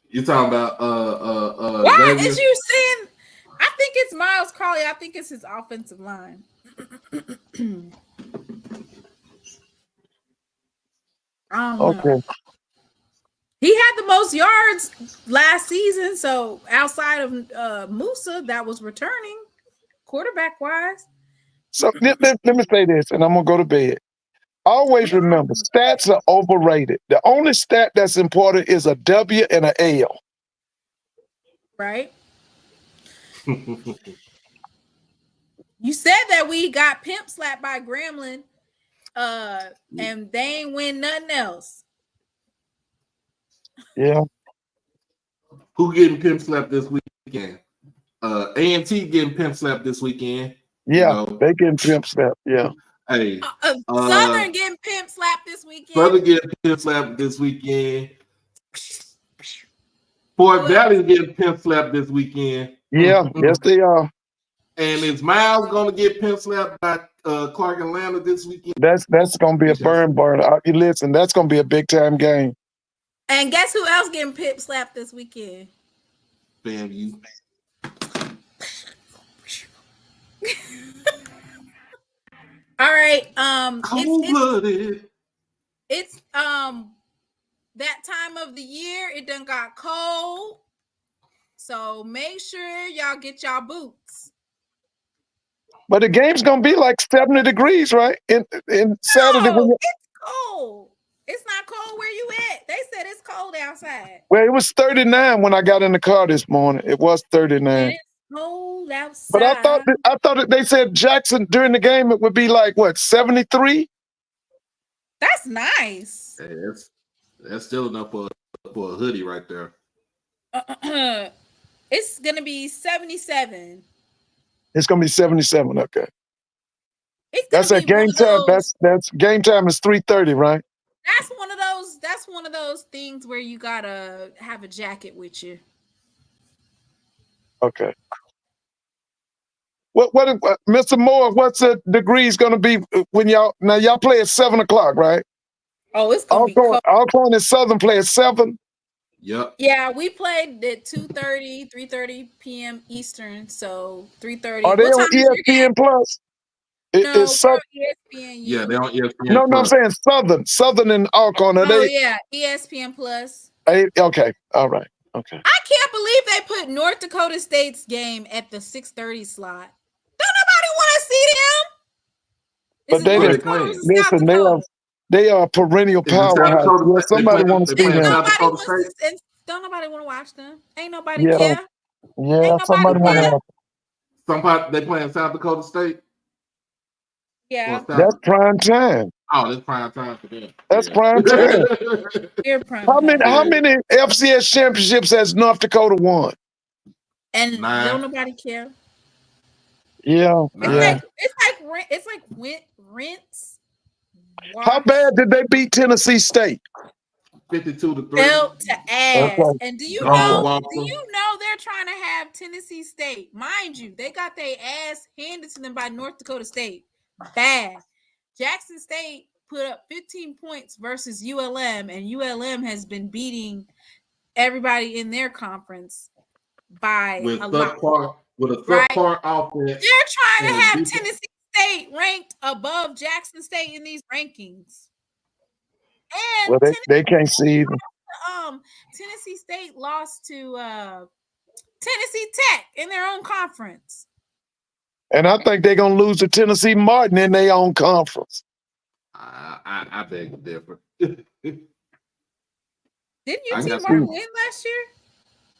Speaker 5: You talking about
Speaker 6: Why
Speaker 5: Xavier?
Speaker 6: is you saying? I think it's Miles Crawley. I think it's his offensive line. I don't know. He had the most yards last season, so outside of Musa that was returning quarterback wise.
Speaker 2: So let me say this, and I'm gonna go to bed. Always remember, stats are overrated. The only stat that's important is a W and an L.
Speaker 6: Right. You said that we got pimp slapped by Gremlin, and they ain't win nothing else.
Speaker 2: Yeah.
Speaker 5: Who getting pimp slapped this weekend? A&T getting pimp slapped this weekend.
Speaker 2: Yeah, they getting pimp slapped. Yeah.
Speaker 5: Hey,
Speaker 6: Southern getting pimp slapped this weekend.
Speaker 5: Southern getting pimp slapped this weekend. Fort Valley getting pimp slapped this weekend.
Speaker 2: Yeah, yes they are.
Speaker 5: And is Miles gonna get pimp slapped by Clark Atlanta this weekend?
Speaker 2: That's gonna be a burn. Listen, that's gonna be a big time game.
Speaker 6: And guess who else getting pimp slapped this weekend?
Speaker 5: FAMU.
Speaker 6: All right. It's that time of the year. It done got cold, so make sure y'all get y'all boots.
Speaker 2: But the game's gonna be like 70 degrees, right? In Saturday.
Speaker 6: No, it's cold. It's not cold where you at. They said it's cold outside.
Speaker 2: Well, it was 39 when I got in the car this morning. It was 39.
Speaker 6: And it's cold outside.
Speaker 2: But I thought that they said Jackson during the game it would be like what 73.
Speaker 6: That's nice.
Speaker 5: Hey, that's still enough for a hoodie right there.
Speaker 6: It's gonna be 77.
Speaker 2: It's gonna be 77. Okay.
Speaker 6: It's
Speaker 2: That's
Speaker 6: gonna
Speaker 2: at
Speaker 6: be one
Speaker 2: game
Speaker 6: of
Speaker 2: time.
Speaker 6: those.
Speaker 2: That's game time is 3:30, right?
Speaker 6: That's one of those. That's one of those things where you gotta have a jacket with you.
Speaker 2: Okay. What Mr. Moore, what's the degrees gonna be when y'all play at 7 o'clock, right?
Speaker 6: Oh, it's gonna be cold.
Speaker 2: Alcorn and Southern play at 7.
Speaker 5: Yep.
Speaker 6: Yeah, we played at 2:30, 3:30 p.m. Eastern. So 3:30.
Speaker 2: Are they
Speaker 6: What
Speaker 2: on
Speaker 6: time is your game?
Speaker 2: ESPN Plus?
Speaker 6: No,
Speaker 2: It's
Speaker 6: we're
Speaker 2: Southern.
Speaker 6: on ESPN.
Speaker 5: Yeah, they're on ESPN.
Speaker 2: No, I'm
Speaker 5: Plus.
Speaker 2: saying Southern and Alcorn. Are
Speaker 6: Oh
Speaker 2: they?
Speaker 6: yeah, ESPN Plus.
Speaker 2: Okay, all right, okay.
Speaker 6: I can't believe they put North Dakota State's game at the 6:30 slot. Don't nobody want to see them.
Speaker 2: But
Speaker 6: Is it
Speaker 2: they
Speaker 6: North
Speaker 2: didn't
Speaker 6: Dakota or is it South
Speaker 2: listen.
Speaker 6: Dakota?
Speaker 2: They are a perennial
Speaker 5: Is it South
Speaker 2: powerhouse.
Speaker 5: Dakota
Speaker 2: Yeah,
Speaker 5: State?
Speaker 2: somebody want to
Speaker 5: They
Speaker 2: see
Speaker 5: playing
Speaker 2: them.
Speaker 5: South
Speaker 6: Nobody
Speaker 5: Dakota
Speaker 6: wants
Speaker 5: State.
Speaker 6: to, and don't nobody want to watch them. Ain't nobody
Speaker 2: Yeah,
Speaker 6: care.
Speaker 2: yeah.
Speaker 6: Ain't nobody
Speaker 2: Somebody want
Speaker 6: care.
Speaker 2: to.
Speaker 5: They playing South Dakota State.
Speaker 6: Yeah,
Speaker 2: That's prime time.
Speaker 5: Oh, that's prime time for them.
Speaker 2: That's
Speaker 5: Yeah.
Speaker 2: prime time.
Speaker 6: we're prime
Speaker 2: How
Speaker 6: time.
Speaker 2: many FCS championships has North Dakota won?
Speaker 6: And
Speaker 5: 9.
Speaker 6: don't nobody care.
Speaker 2: Yeah, yeah.
Speaker 6: It's like rinse.
Speaker 2: How bad did they beat Tennessee State?
Speaker 5: 52-3.
Speaker 6: Belt to ass.
Speaker 2: Okay.
Speaker 6: And do you
Speaker 5: Dog
Speaker 6: know?
Speaker 5: walker.
Speaker 6: Do you know they're trying to have Tennessee State? Mind you, they got their ass handed to them by North Dakota State. Bad. Jackson State put up 15 points versus ULM, and ULM has been beating everybody in their conference by
Speaker 5: with
Speaker 6: a lot.
Speaker 5: With a
Speaker 6: Right?
Speaker 5: subpar offense.
Speaker 6: They're trying to have
Speaker 5: defense.
Speaker 6: Tennessee State ranked above Jackson State in these rankings. And
Speaker 2: Well, they can't see them.
Speaker 6: Tennessee State lost to Tennessee Tech in their own conference.
Speaker 2: And I think they're gonna lose to Tennessee Martin in their own conference.
Speaker 5: I beg to differ.
Speaker 6: Didn't
Speaker 5: I
Speaker 6: UT
Speaker 5: got
Speaker 6: Martin
Speaker 2: you.
Speaker 6: win last year?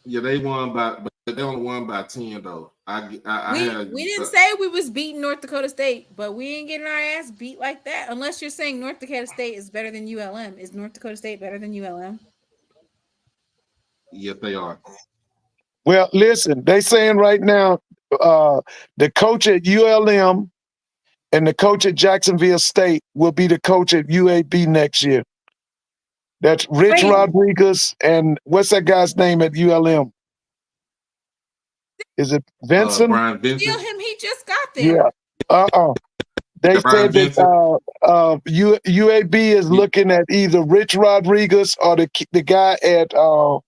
Speaker 5: Yeah, they won but they only won by 10 though.
Speaker 6: We didn't say we was beating North Dakota State, but we ain't getting our ass beat like that. Unless you're saying North Dakota State is better than ULM. Is North Dakota State better than ULM?
Speaker 5: Yes, they are.
Speaker 2: Well, listen, they saying right now, the coach at ULM and the coach at Jacksonville State will be the coach at UAB next year. That's Rich
Speaker 6: Wait.
Speaker 2: Rodriguez and what's that guy's name at ULM? Is it Vincent?
Speaker 5: Brian Vincent.
Speaker 6: Steal him. He just got there.
Speaker 2: Yeah. They
Speaker 5: Brian
Speaker 2: said that UAB is looking at either Rich Rodriguez or the guy at
Speaker 6: What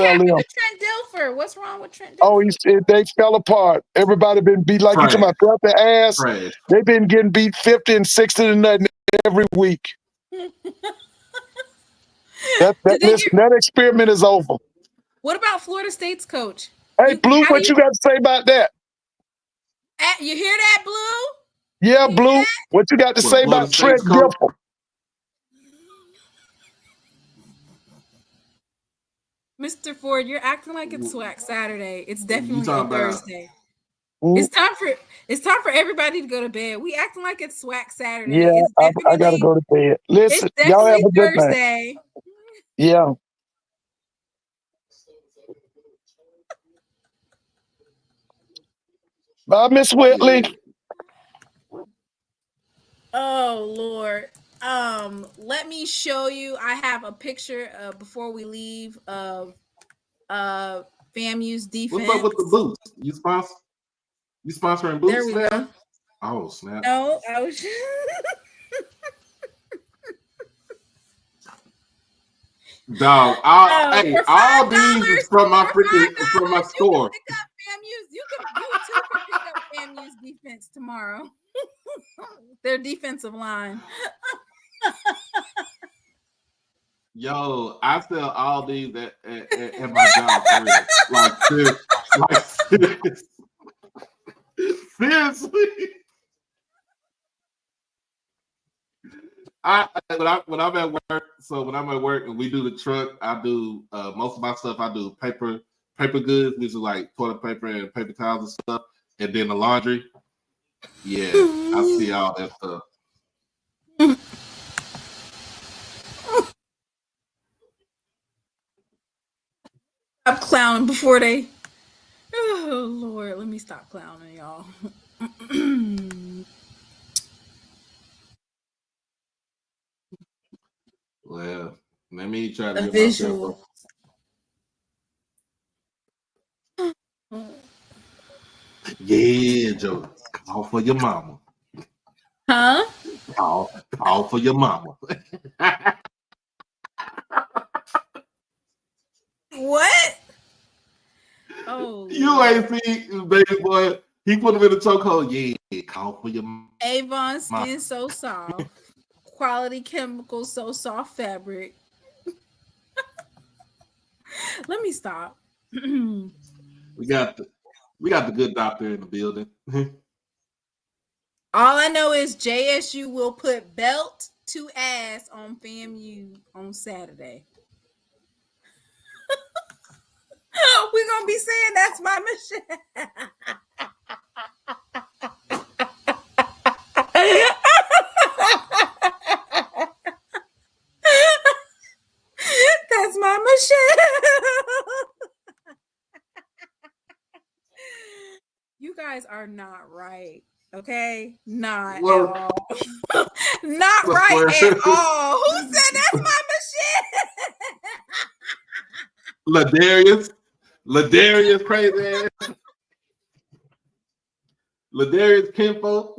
Speaker 6: happened
Speaker 2: ULM.
Speaker 6: to Trent Dilfer? What's wrong with Trent Dilfer?
Speaker 2: Oh, they fell apart. Everybody been beat like you talking about felt the ass.
Speaker 5: Trash.
Speaker 2: They've been getting beat 50 and 60 to nothing every week. That experiment is over.
Speaker 6: What about Florida State's coach?
Speaker 2: Hey, Blue, what you got to say about that?
Speaker 6: You hear that, Blue?
Speaker 2: Yeah, Blue, what you got to say about Trent Dilfer?
Speaker 6: Mr. Ford, you're acting like it's SWAC Saturday. It's definitely
Speaker 5: talking about-
Speaker 6: Thursday. It's time for everybody to go to bed. We acting like it's SWAC Saturday.
Speaker 2: Yeah, I got to go to bed. Listen,
Speaker 6: It's
Speaker 2: y'all have
Speaker 6: definitely
Speaker 2: a good night.
Speaker 6: Thursday.
Speaker 2: Yeah. Bye, Miss Whitley.
Speaker 6: Oh Lord. Let me show you. I have a picture before we leave of FAMU's defense.
Speaker 5: What's up with the boots? You sponsoring boots?
Speaker 6: There we
Speaker 5: now?
Speaker 6: go.
Speaker 5: Oh snap!
Speaker 6: No, I was.
Speaker 5: Dog, all these is from my store.
Speaker 6: Pick up FAMU's. You too can pick up FAMU's defense tomorrow. Their defensive line.
Speaker 5: Yo, I sell all these at my job. Seriously. When I'm at work, so when I'm at work and we do the truck, I do most of my stuff. I do paper goods, which is like toilet paper and paper towels and stuff, and then the laundry. Yeah, I see all that stuff.
Speaker 6: Stop clowning before they. Oh Lord, let me stop clowning, y'all.
Speaker 5: Well, let me try to
Speaker 6: A
Speaker 5: get
Speaker 6: visual.
Speaker 5: myself. Yeah, Joe. Call for your mama.
Speaker 6: Huh?
Speaker 5: Call for your mama.
Speaker 6: What? Oh,
Speaker 5: You
Speaker 6: Lord.
Speaker 5: ain't seen baby boy. He put him in the chokehold. Yeah, call for your mama.
Speaker 6: Avon skin so soft. Quality chemicals so soft fabric. Let me stop.
Speaker 5: We got the good doctor in the building.
Speaker 6: All I know is JSU will put belt to ass on FAMU on Saturday. We're gonna be saying that's my mission. That's my mission. You guys are not right. Okay? Not at all. Not right at all. Who said that's my mission?
Speaker 5: Ladarius crazy ass. Ladarius Kimpo.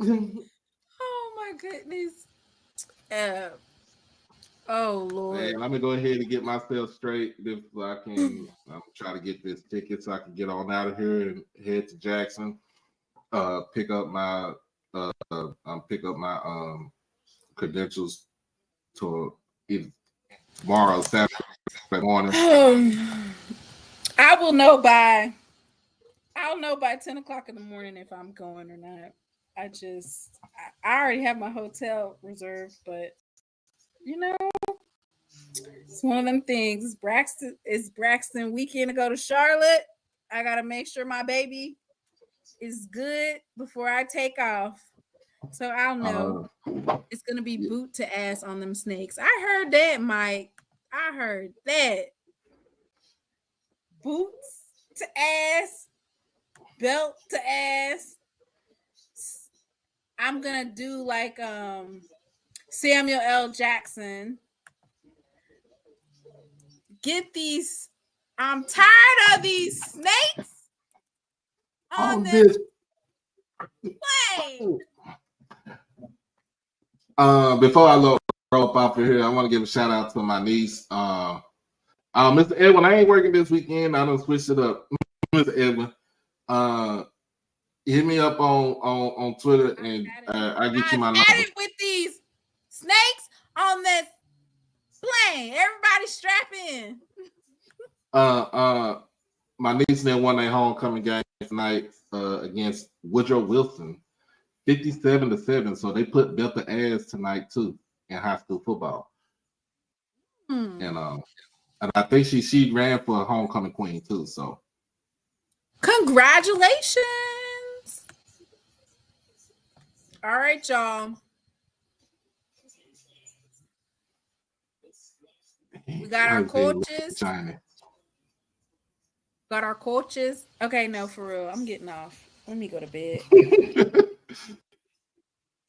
Speaker 6: Oh my goodness. Oh Lord.
Speaker 5: Hey, let me go ahead and get myself straight if I can. I'm trying to get this ticket so I can get on out of here and head to Jackson. Pick up my credentials to either tomorrow or Saturday morning.
Speaker 6: I'll know by 10 o'clock in the morning if I'm going or not. I already have my hotel reserved, but you know, it's one of them things. It's Braxton weekend to go to Charlotte. I gotta make sure my baby is good before I take off. So I'll know. It's gonna be boot to ass on them snakes. I heard that, Mike. I heard that. Boots to ass, belt to ass. I'm gonna do like Samuel L. Jackson. Get these. I'm tired of these snakes on this plane.
Speaker 5: Before I roll up off of here, I want to give a shout out to my niece. Mr. Edwin, I ain't working this weekend. I done switched it up. Mr. Edwin, hit me up on Twitter and I get you my number.
Speaker 6: With these snakes on this plane. Everybody strap in.
Speaker 5: My niece then won their homecoming game tonight against Woodrow Wilson, 57-7. So they put belt the ass tonight too in high school football. And I think she ran for a homecoming queen too. So
Speaker 6: congratulations. All right, y'all. We got our coaches. Got our coaches. Okay, no, for real. I'm getting off. Let me go to bed.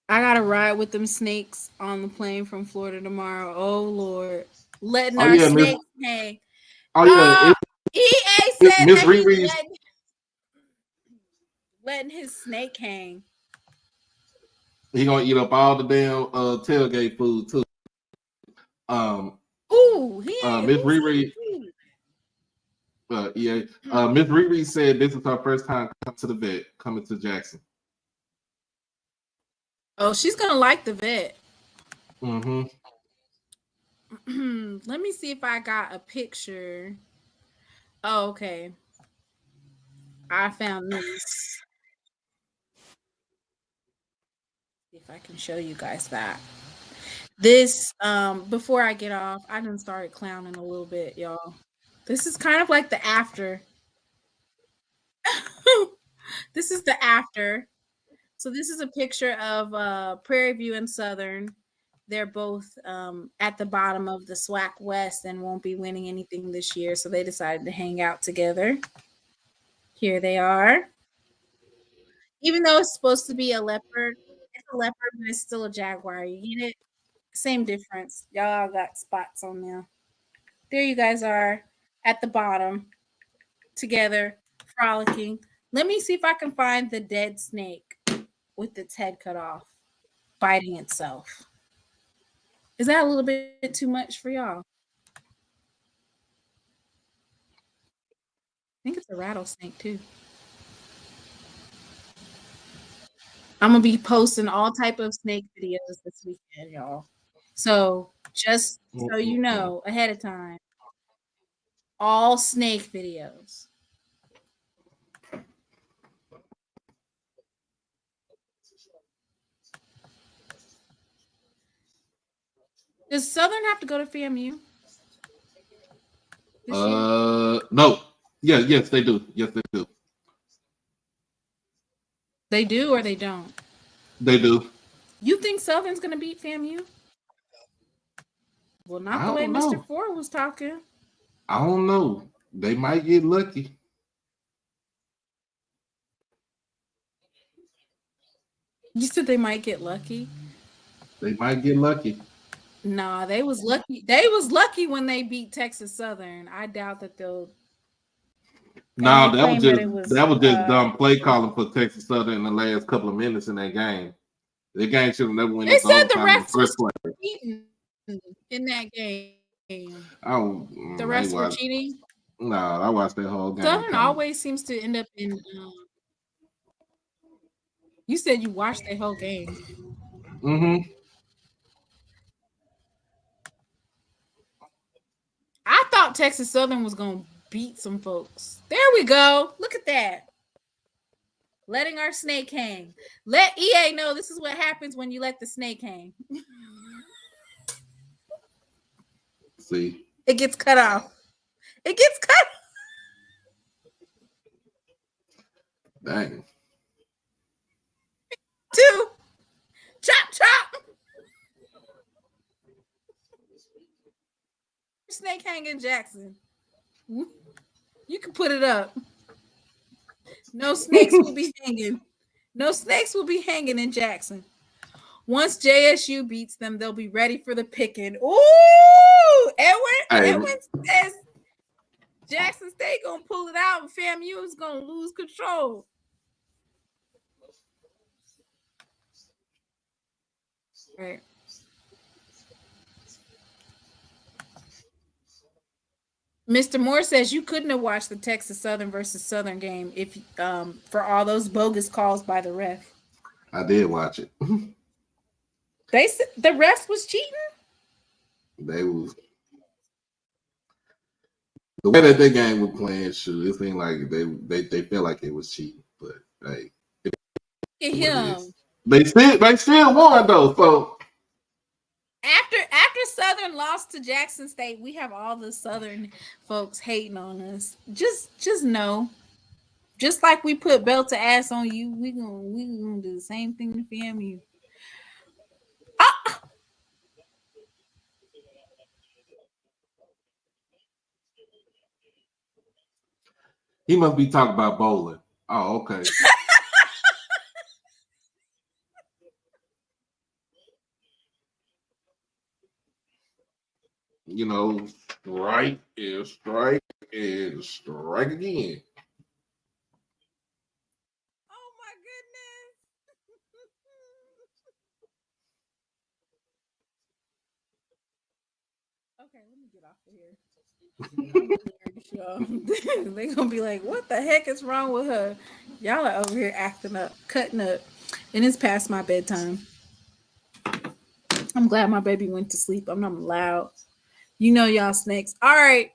Speaker 6: I gotta ride with them snakes on the plane from Florida tomorrow. Oh Lord. Letting our snakes hang. EA said
Speaker 5: Miss Riri
Speaker 6: letting his snake hang.
Speaker 5: He gonna eat up all the damn tailgate food too. Miss Riri. Miss Riri said this is her first time coming to Jackson.
Speaker 6: Oh, she's gonna like the vet.
Speaker 5: Mm-hmm.
Speaker 6: Let me see if I got a picture. Oh, okay. I found this. If I can show you guys that. This, before I get off, I done started clowning a little bit, y'all. This is kind of like the after. This is the after. So this is a picture of Prairie View and Southern. They're both at the bottom of the SWAC West and won't be winning anything this year. So they decided to hang out together. Here they are. Even though it's supposed to be a leopard, it's a leopard, but it's still a jaguar. You get it? Same difference. Y'all got spots on there. There you guys are at the bottom together, frolicking. Let me see if I can find the dead snake with its head cut off, biting itself. Is that a little bit too much for y'all? I think it's a rattlesnake too. I'm gonna be posting all type of snake videos this weekend, y'all. So just so you know ahead of time, all snake videos. Does Southern have to go to FAMU?
Speaker 5: No. Yes, they do. Yes, they do.
Speaker 6: They do or they don't?
Speaker 5: They do.
Speaker 6: You think Southern's gonna beat FAMU? Well, not the way Mr. Ford was talking.
Speaker 5: I don't know. They might get lucky.
Speaker 6: You said they might get lucky?
Speaker 5: They might get lucky.
Speaker 6: Nah, they was lucky. They was lucky when they beat Texas Southern. I doubt that they'll.
Speaker 5: No, that was just dumb play calling for Texas Southern in the last couple of minutes in that game. The game should have never went.
Speaker 6: They said the refs was cheating in that game. The refs were cheating.
Speaker 5: No, I watched that whole game.
Speaker 6: Southern always seems to end up in. You said you watched that whole game.
Speaker 5: Mm-hmm.
Speaker 6: I thought Texas Southern was gonna beat some folks. There we go. Look at that. Letting our snake hang. Let EA know this is what happens when you let the snake hang.
Speaker 5: See.
Speaker 6: It gets cut off. It gets cut.
Speaker 5: Dang.
Speaker 6: Two. Chop, chop. Snake hanging Jackson. You can put it up. No snakes will be hanging. No snakes will be hanging in Jackson. Once JSU beats them, they'll be ready for the picking. Ooh, Edwin says Jackson State gonna pull it out, and FAMU is gonna lose control. Right. Mr. Moore says you couldn't have watched the Texas Southern versus Southern game if for all those bogus calls by the ref.
Speaker 5: I did watch it.
Speaker 6: They said the refs was cheating.
Speaker 5: They was the way that their game was playing. Shoot, it seemed like they felt like it was cheating, but hey,
Speaker 6: Look at him.
Speaker 5: They still won though. So
Speaker 6: After Southern lost to Jackson State, we have all the Southern folks hating on us. Just know, just like we put belt to ass on you, we gonna do the same thing to FAMU. Ah!
Speaker 5: he must be talking about bowling. Oh, okay. You know, strike is strike and strike again.
Speaker 6: Oh my goodness. Okay, let me get off of here. They're gonna be like, what the heck is wrong with her? Y'all are over here acting up, cutting up, and it's past my bedtime. I'm glad my baby went to sleep. I'm not loud. You know y'all snakes. All right.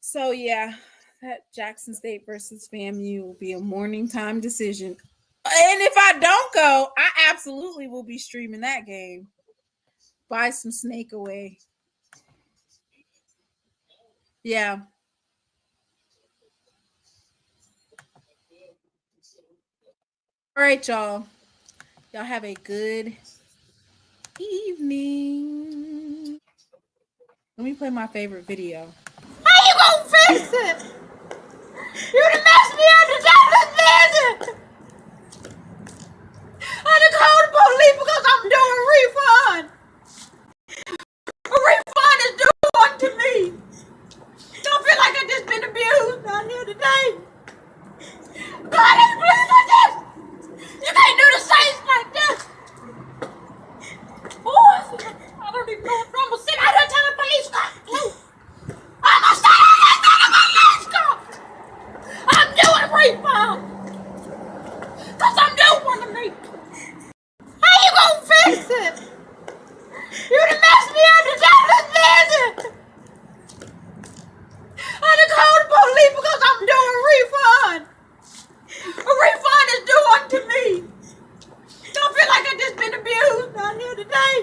Speaker 6: So yeah, that Jackson State versus FAMU will be a morning time decision. And if I don't go, I absolutely will be streaming that game. Buy some snake away. Yeah. All right, y'all. Y'all have a good evening. Let me play my favorite video. How you gonna fix it? You done messed me up the Jackson vision. I done called the police because because I'm doing a refund. A refund is due unto me. Don't feel like I just been abused out here today. God ain't pleased with this. You can't do the saints like this. Boy, I don't even know if I'm gonna sit out here till the police car. I'm gonna sit out here till the police car. I'm doing a refund. Cause I'm doing one to me. How you gonna fix it? You done messed me up. The devil's busy. I done called the police because I'm doing a refund. A refund is due unto me. Don't feel like I just been abused out here today.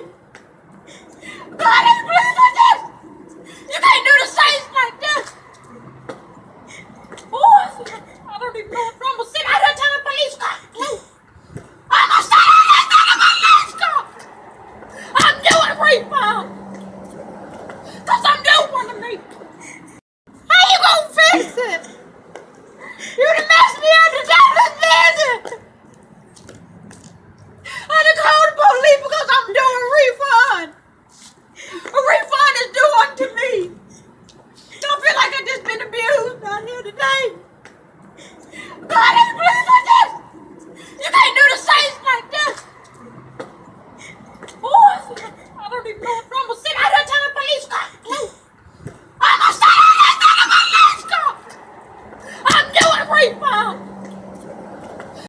Speaker 6: God